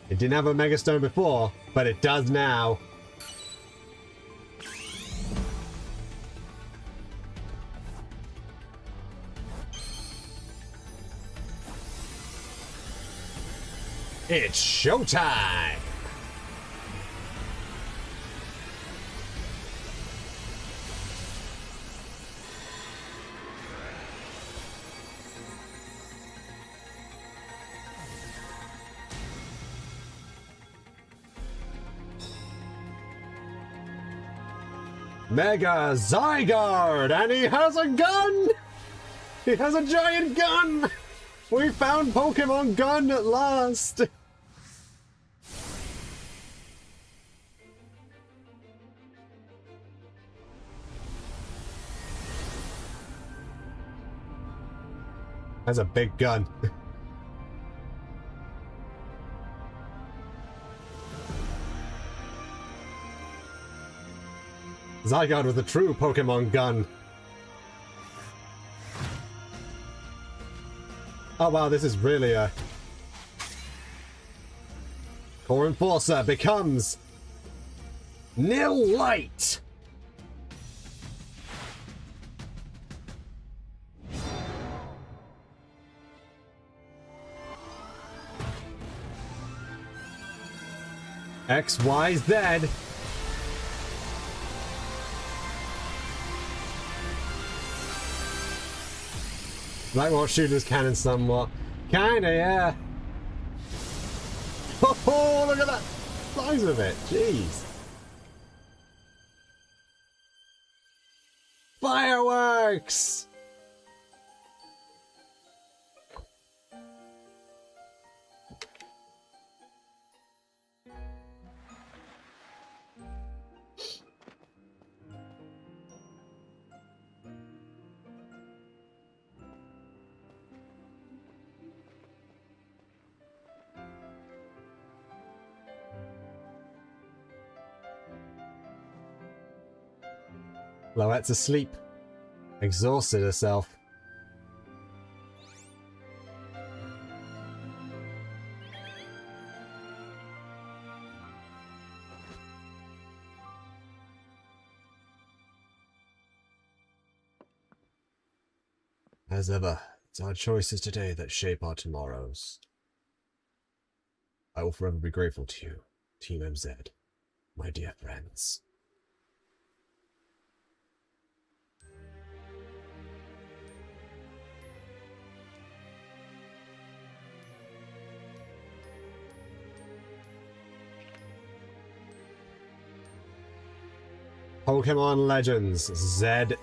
It didn't have a Mega Stone before, but it does now. It's showtime! Mega Zygarde! And he has a gun! He has a giant gun! We found Pokemon Gun at last! That's a big gun. Zygarde with a true Pokemon gun. Oh wow, this is really a... Core Enforcer becomes... Nil Light! XYZ. Like what shooters cannon somewhat. Kinda, yeah. Oh, look at that size of it. Jeez. Fireworks! Loette's asleep. Exhausted herself. As ever, it's our choices today that shape our tomorrows. I will forever be grateful to you, Team MZ, my dear friends. Pokémon Legends ZA.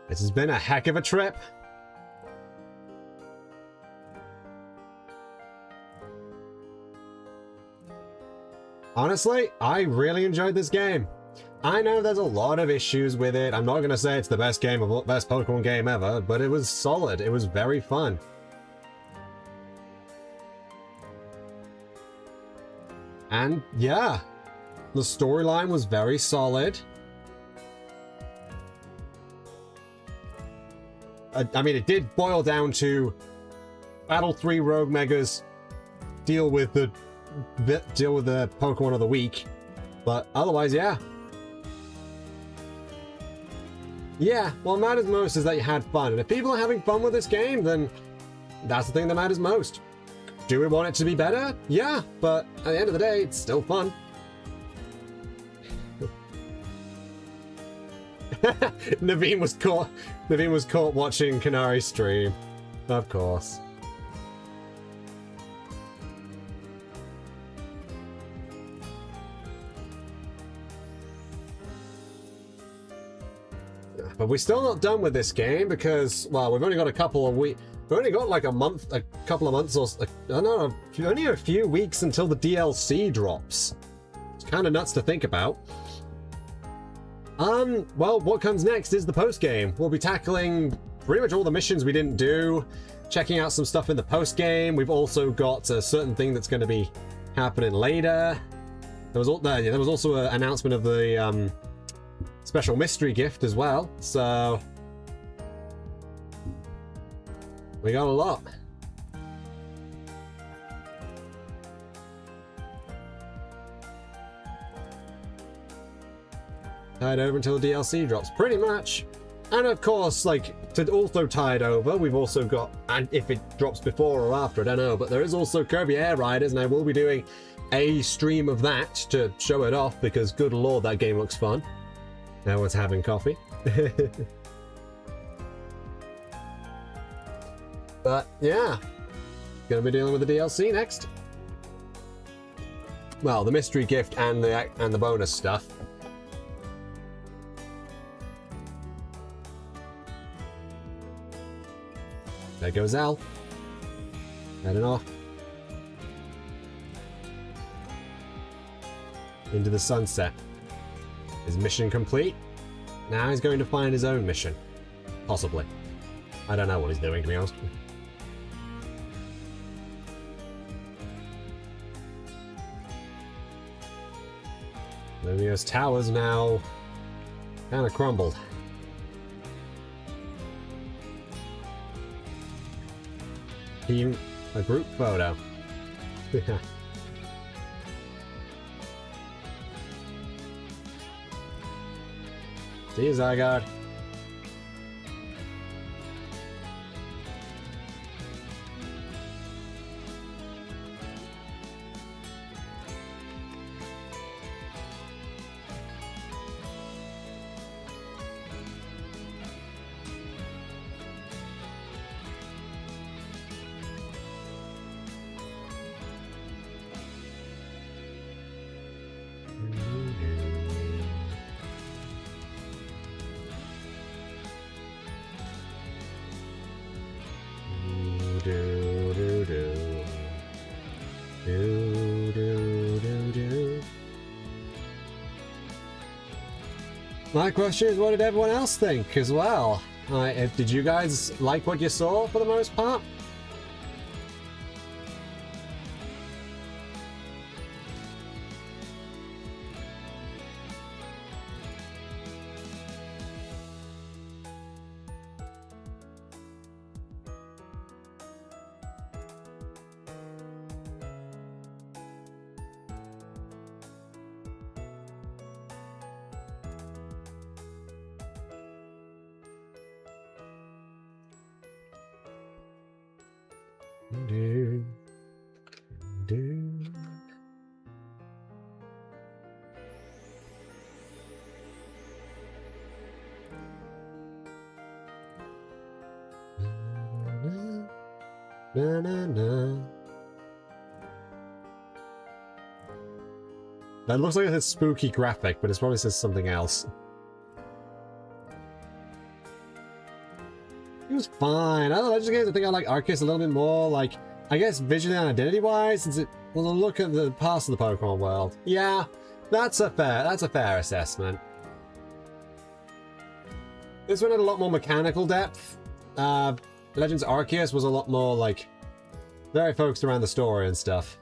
It has been a heck of a trip. Honestly, I really enjoyed this game. I know there's a lot of issues with it. I'm not going to say it's the best Pokemon game ever, but it was solid. It was very fun. And yeah, the storyline was very solid. I mean, it did boil down to battle 3 Rogue Megas, deal with the Pokemon of the week, But otherwise, yeah. Yeah, what matters most is that you had fun. And if people are having fun with this game, then that's the thing that matters most. Do we want it to be better? Yeah, but at the end of the day, it's still fun. Naveen was caught watching Canary stream. Of course. But we're still not done with this game because, well, we've only got a couple of weeks. We've only got like a couple of months or I don't know, only a few weeks until the DLC drops. It's kind of nuts to think about. Well, what comes next is the post-game. We'll be tackling pretty much all the missions we didn't do, checking out some stuff in the post-game. We've also got a certain thing that's going to be happening later. There was also an announcement of the special mystery gift as well, so we got a lot. Tied over until the DLC drops, pretty much. And of course, like, to also tie it over, we've also got, and if it drops before or after, I don't know, but there is also Kirby Air Riders, and I will be doing a stream of that to show it off, because good lord, that game looks fun. Everyone's having coffee. But yeah, gonna be dealing with the DLC next. Well, the mystery gift and the bonus stuff. There goes Al. Heading off. Into the sunset. His mission complete. Now he's going to find his own mission. Possibly. I don't know what he's doing, to be honest. Lumiose Tower's now kind of crumbled. Team, a group photo. See you, Zygarde. My question is, what did everyone else think as well? Did you guys like what you saw for the most part? Na, na, na. That looks like it's a spooky graphic, but it probably says something else. It was fine. I don't know, I think I like Arceus a little bit more, like, I guess visually and identity-wise, since it will look at the past of the Pokemon world. Yeah, that's a fair assessment. This one had a lot more mechanical depth. Legends Arceus was a lot more, like, very focused around the story and stuff.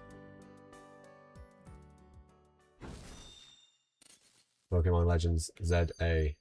Pokemon Legends ZA.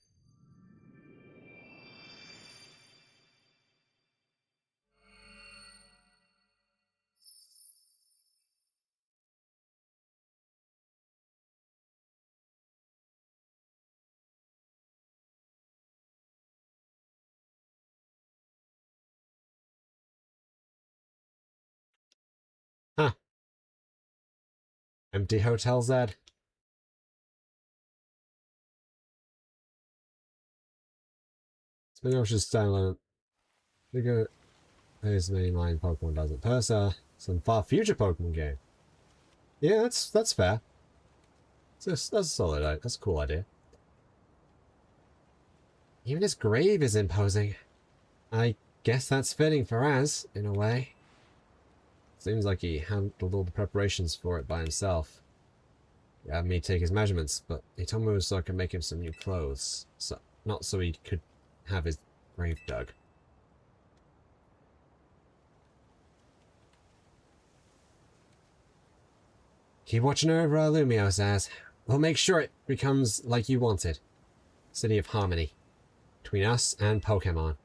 Empty Hotel Z. Maybe I should stand Figure plays mainline Pokemon doesn't. Persa, some far future Pokemon game. Yeah, that's fair. That's a solid idea. That's a cool idea. Even his grave is imposing. I guess that's fitting for Az, in a way. Seems like he handled all the preparations for it by himself. He had me take his measurements, but he told me it was so I could make him some new clothes. So, not so he could have his grave dug. Keep watching over our Lumiose, Az. We'll make sure it becomes like you wanted. City of harmony. Between us and Pokémon.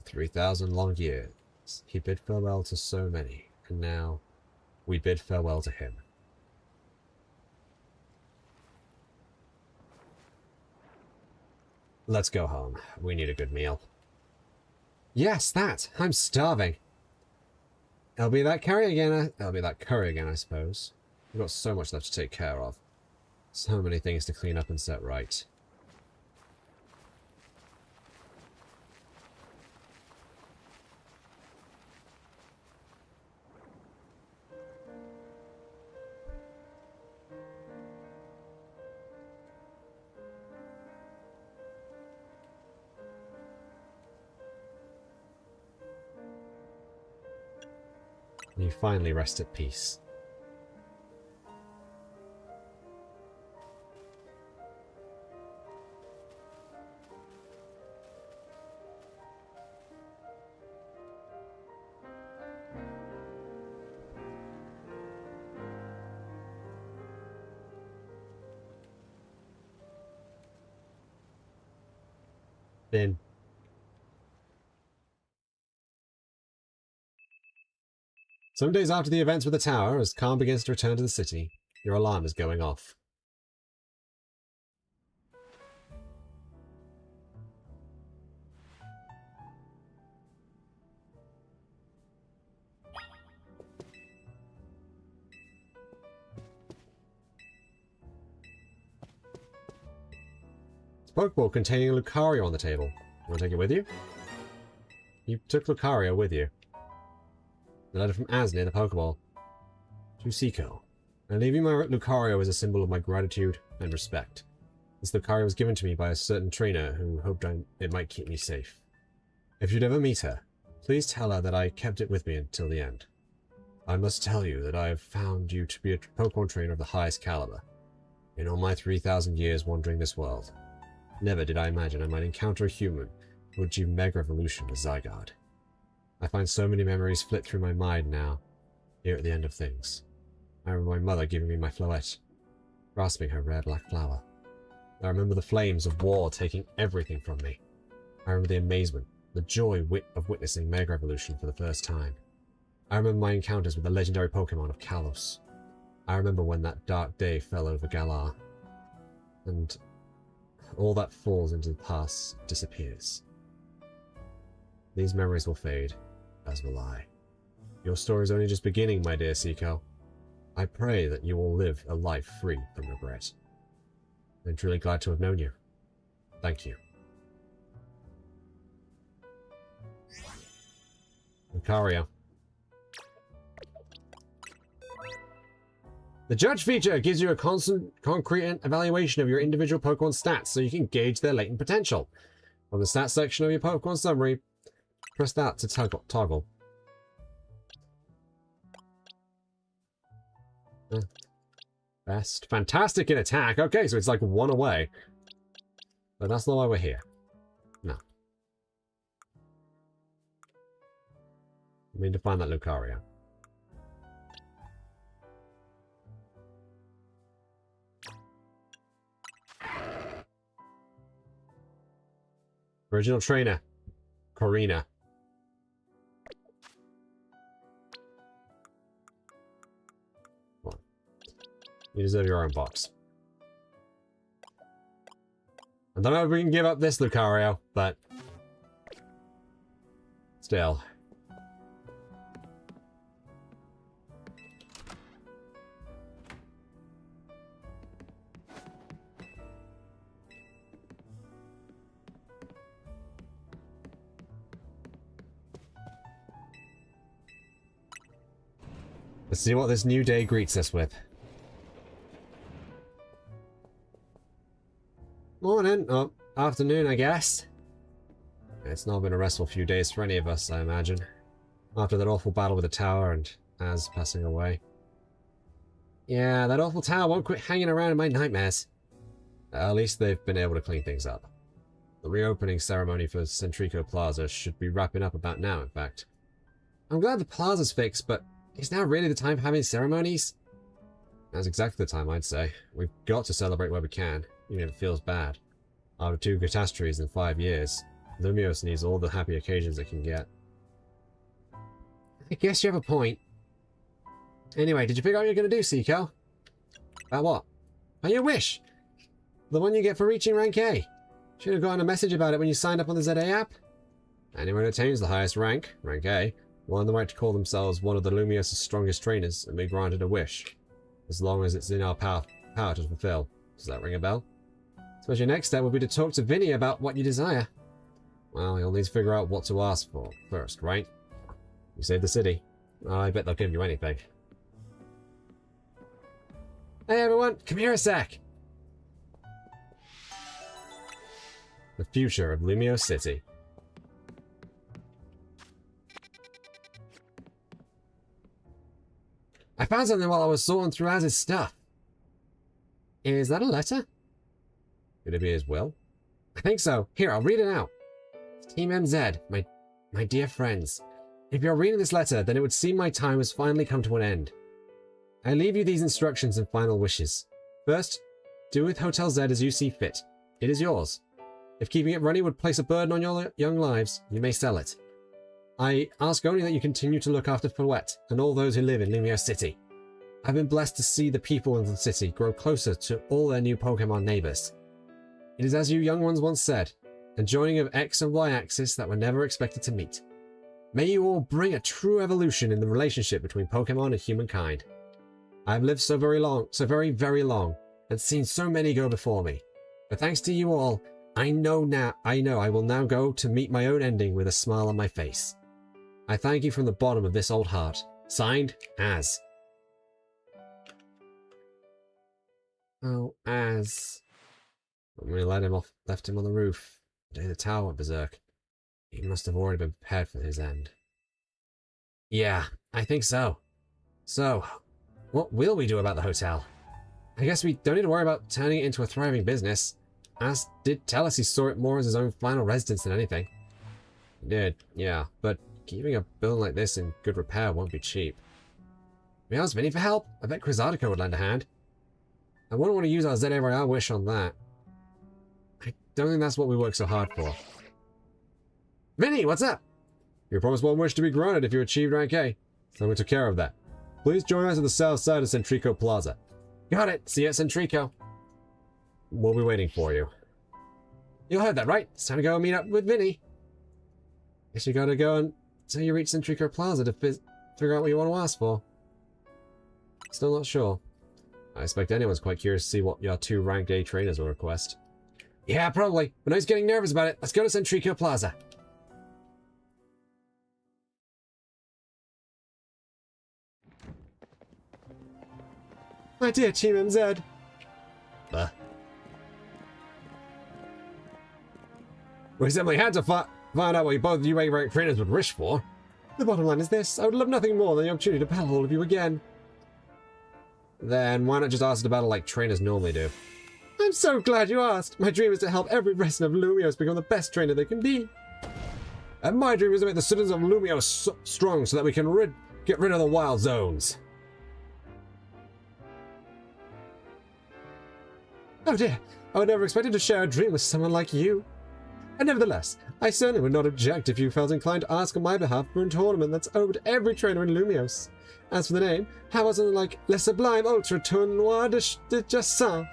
"3,000 long years. He bid farewell to so many, and now we bid farewell to him." Let's go home. We need a good meal. Yes, that! I'm starving. It'll be that curry again, I suppose. We've got so much left to take care of. So many things to clean up and set right. You finally rest at peace. Then some days after the events with the tower, as calm begins to return to the city, your alarm is going off. It's a Pokeball containing a Lucario on the table. You want to take it with you? You took Lucario with you. The letter from Az near the Pokeball. To Cico. I leave you my Lucario as a symbol of my gratitude and respect. This Lucario was given to me by a certain trainer who hoped it might keep me safe. If you'd ever meet her, please tell her that I kept it with me until the end. I must tell you that I have found you to be a Pokemon trainer of the highest caliber. In all my 3,000 years wandering this world, never did I imagine I might encounter a human who would achieve Mega Evolution with Zygarde. I find so many memories flit through my mind now, here at the end of things. I remember my mother giving me my floette, grasping her rare black flower. I remember the flames of war taking everything from me. I remember the amazement, the joy of witnessing Mega Evolution for the first time. I remember my encounters with the legendary Pokemon of Kalos. I remember when that dark day fell over Galar, and all that falls into the past disappears. These memories will fade, as will I. Your story is only just beginning, my dear Cico. I pray that you will live a life free from regret. I'm truly glad to have known you. Thank you. Lucario. The Judge feature gives you a concrete evaluation of your individual Pokemon stats so you can gauge their latent potential. From the stats section of your Pokemon summary, press that to toggle. Best. Fantastic in attack. Okay, so it's like one away. But that's not why we're here. No. We need to find that Lucario. Original trainer. Corina. You deserve your own box. I don't know if we can give up this Lucario, but Still. Let's see what this new day greets us with. Morning. Oh, afternoon, I guess. It's not been a restful few days for any of us, I imagine. After that awful battle with the tower and Az passing away. Yeah, that awful tower won't quit hanging around in my nightmares. At least they've been able to clean things up. The reopening ceremony for Centrico Plaza should be wrapping up about now, in fact. I'm glad the plaza's fixed, but is now really the time for having ceremonies? That's exactly the time, I'd say. We've got to celebrate where we can, even if it feels bad. After 2 catastrophes in 5 years, Lumiose needs all the happy occasions it can get. I guess you have a point. Anyway, did you figure out what you're going to do, Cico? About what? About your wish! The one you get for reaching rank A. Should have gotten a message about it when you signed up on the ZA app. Anyone who attains the highest rank, rank A, will have the right to call themselves one of the Lumiose's strongest trainers and be granted a wish. As long as it's in our power to fulfill. Does that ring a bell? Suppose your next step will be to talk to Vinny about what you desire. Well, you'll need to figure out what to ask for first, right? You saved the city. I bet they'll give you anything. Hey everyone, come here a sec! The future of Lumiose City. I found something while I was sorting through Az's stuff. Is that a letter? Could it be his will? I think so. Here, I'll read it out. Team MZ, my dear friends. If you're reading this letter, then it would seem my time has finally come to an end. I leave you these instructions and final wishes. First, do with Hotel Z as you see fit. It is yours. If keeping it running would place a burden on your young lives, you may sell it. I ask only that you continue to look after Fouette and all those who live in Lumiose City. I've been blessed to see the people of the city grow closer to all their new Pokémon neighbors. It is as you young ones once said, a joining of X and Y axis that were never expected to meet. May you all bring a true evolution in the relationship between Pokémon and humankind. I have lived so very long, so very, very long, and seen so many go before me. But thanks to you all, I know I will now go to meet my own ending with a smile on my face. I thank you from the bottom of this old heart. Signed, Az. Oh, Az. When we left him on the roof, the day the tower went berserk. He must have already been prepared for his end. Yeah, I think so. So, what will we do about the hotel? I guess we don't need to worry about turning it into a thriving business. Az did tell us he saw it more as his own final residence than anything. He did, yeah, but keeping a building like this in good repair won't be cheap. We asked Vinny for help. I bet Chrysotica would lend a hand. I wouldn't want to use our ZA Royale wish on that. I don't think that's what we worked so hard for. Vinny, what's up? You promised one wish to be granted if you achieved rank A, so we took care of that. Please join us at the south side of Centrico Plaza. Got it. See you at Centrico. We'll be waiting for you. You heard that, right? It's time to go and meet up with Vinny. Guess you gotta go until you reach Centrico Plaza to figure out what you want to ask for. Still not sure. I expect anyone's quite curious to see what your 2 rank A trainers will request. Yeah, probably. But now he's getting nervous about it. Let's go to Centrico Plaza. My dear Team MZ. We simply had to find out what both you A-rank trainers would wish for. The bottom line is this. I would love nothing more than the opportunity to battle all of you again. Then why not just ask to battle like trainers normally do? I'm so glad you asked. My dream is to help every resident of Lumiose become the best trainer they can be. And my dream is to make the citizens of Lumiose strong so that we can get rid of the wild zones. Oh dear, I would never expect to share a dream with someone like you. And nevertheless, I certainly would not object if you felt inclined to ask on my behalf for a tournament that's open to every trainer in Lumiose. As for the name, how about something like Le Sublime Ultra Tournoi de Jassin?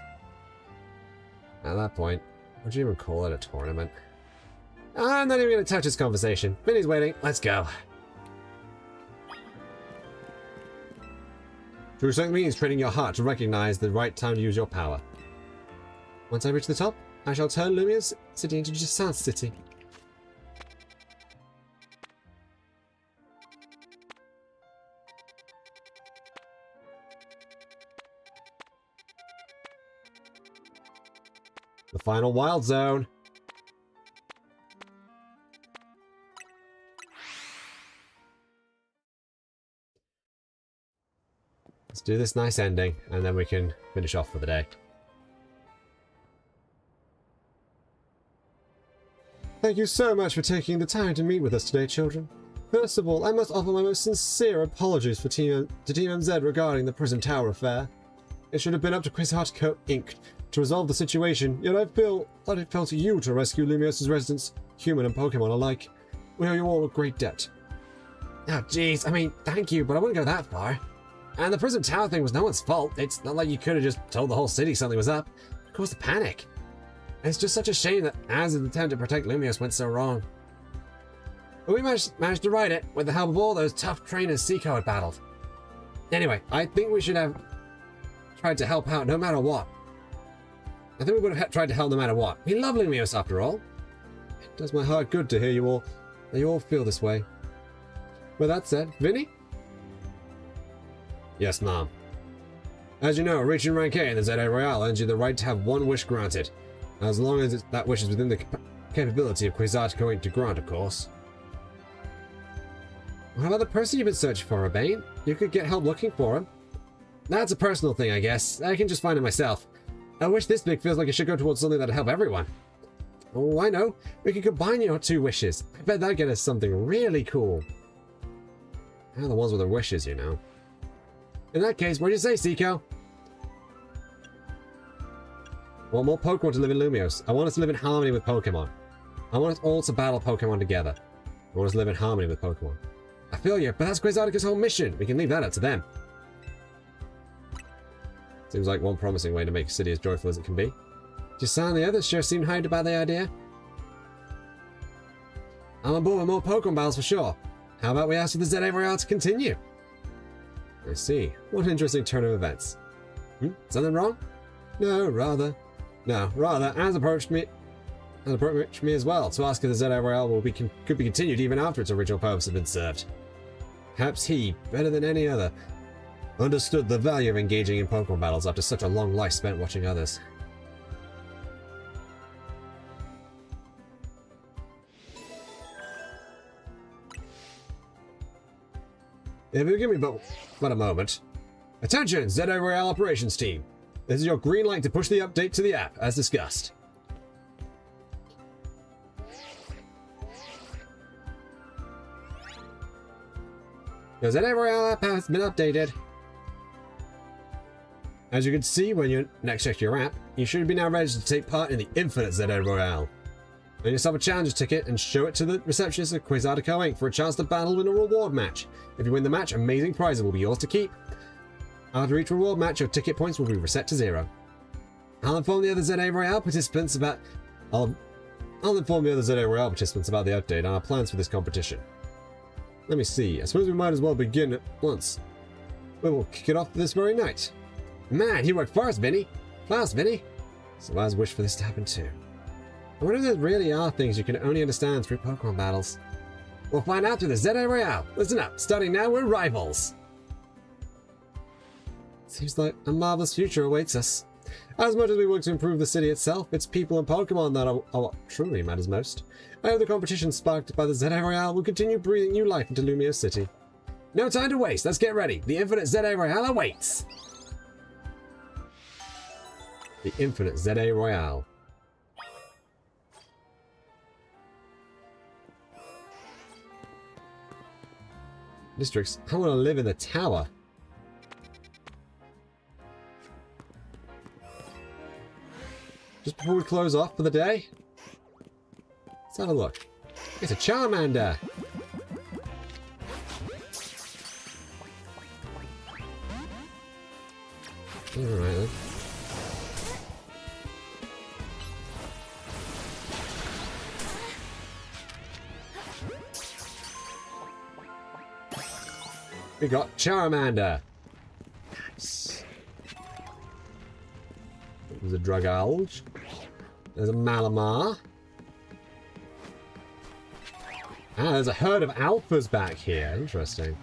At that point, would you even call it a tournament? I'm not even going to touch this conversation. Vinny's waiting. Let's go. True strength means training your heart to recognize the right time to use your power. Once I reach the top, I shall turn Lumiose City into Zygarde City. The final wild zone. Let's do this nice ending, and then we can finish off for the day. Thank you so much for taking the time to meet with us today, children. First of all, I must offer my most sincere apologies to Team MZ regarding the Prison Tower affair. It should have been up to Zygarde Co. Inc. to resolve the situation, yet I feel that it fell to you to rescue Lumiose's residents, human and Pokemon alike. We owe you all a great debt. Oh, jeez, I mean, thank you, but I wouldn't go that far. And the Prison Tower thing was no one's fault. It's not like you could have just told the whole city something was up. It caused a panic. It's just such a shame that Az's attempt to protect Lumiose went so wrong. But we managed to right it with the help of all those tough trainers Cico had battled. Anyway, I think we should have tried to help out no matter what. I think we would have tried to help no matter what. We love Lumiose after all. It does my heart good to hear that you all feel this way. With that said, Vinny? Yes, Mom. As you know, reaching rank A in the ZA Royale earns you the right to have one wish granted, as long as that wish is within the capability of Zygarde Co. Inc. to grant, of course. What about the person you've been searching for, Urbane? You could get help looking for him. That's a personal thing, I guess. I can just find it myself. I wish this big feels like it should go towards something that'd help everyone. Oh, I know. We could combine your two wishes. I bet that'd get us something really cool. They're the ones with the wishes, you know. In that case, what do you say, Cico? I want more Pokemon to live in Lumiose. I want us to live in harmony with Pokemon. I want us all to battle Pokemon together. I want us to live in harmony with Pokemon. I feel you, but that's Zygarde's whole mission. We can leave that up to them. Seems like one promising way to make a city as joyful as it can be. Giselle and the others sure seemed hyped about the idea. I'm on board with more Pokemon battles for sure. How about we ask for the ZA Royale to continue? I see. What an interesting turn of events. Something wrong? No, rather, Az approached me as well to ask if the ZA Royale could be continued even after its original purpose had been served. Perhaps he, better than any other, understood the value of engaging in Pokemon battles after such a long life spent watching others. If you give me but a moment. Attention, ZA Royale Operations Team. This is your green light to push the update to the app, as discussed. The ZA Royale app has been updated. As you can see when you next check your app, you should be now ready to take part in the Infinite ZA Royale. Earn yourself a challenger ticket and show it to the receptionist at Zygarde Co. Inc. for a chance to battle in a reward match. If you win the match, amazing prizes will be yours to keep. After each reward match, your ticket points will be reset to 0. I'll inform the other ZA Royale participants about the update and our plans for this competition. Let me see. I suppose we might as well begin at once. We will kick it off this very night. Man, you worked fast, Vinny. Fast, Vinny. So I wish for this to happen too. I wonder if there really are things you can only understand through Pokemon battles. We'll find out through the ZA Royale. Listen up. Starting now, we're rivals. Seems like a marvelous future awaits us. As much as we work to improve the city itself, it's people and Pokemon that are what truly matters most. I hope the competition sparked by the ZA Royale will continue breathing new life into Lumiose City. No time to waste. Let's get ready. The Infinite ZA Royale awaits. The Infinite ZA Royale. Districts. I want to live in the tower. Just before we close off for the day, let's have a look. It's a Charmander. Alright then. We got Charmander. Nice. There's a Dragalge. There's a Malamar. Ah, there's a herd of alphas back here. Interesting.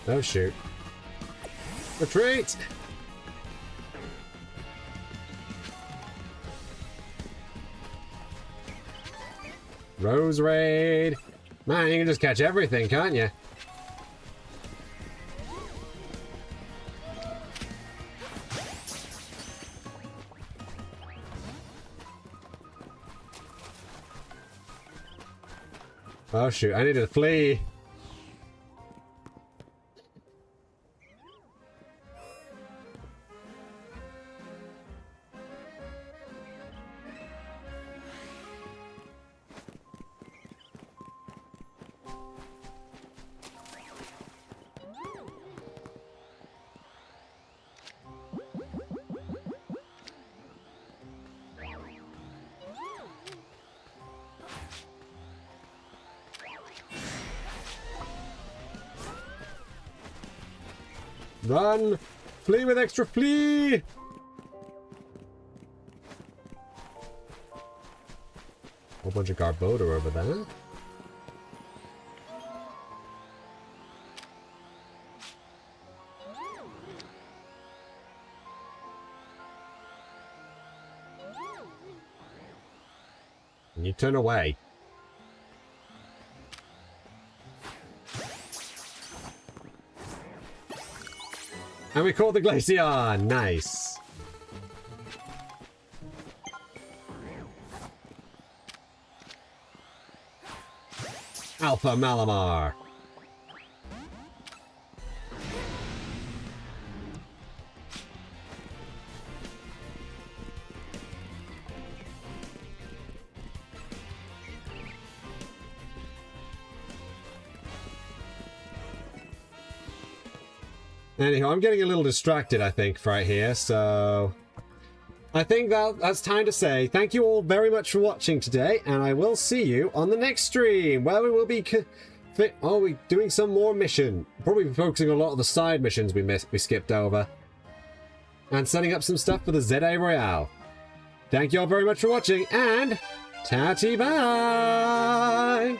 Oh shoot. Retreat! Rose Raid! Man, you can just catch everything, can't you? Oh shoot, I need to flee! Run! Flee with extra flee! Whole bunch of Garbodor over there. And you turn away. And we caught the Glaceon! Nice! Alpha Malamar! Anyhow, I'm getting a little distracted, I think, right here, so... I think that's time to say thank you all very much for watching today, and I will see you on the next stream, where we will be doing some more mission. Probably focusing on a lot of the side missions we skipped over. And setting up some stuff for the ZA Royale. Thank you all very much for watching, and... Tatty bye!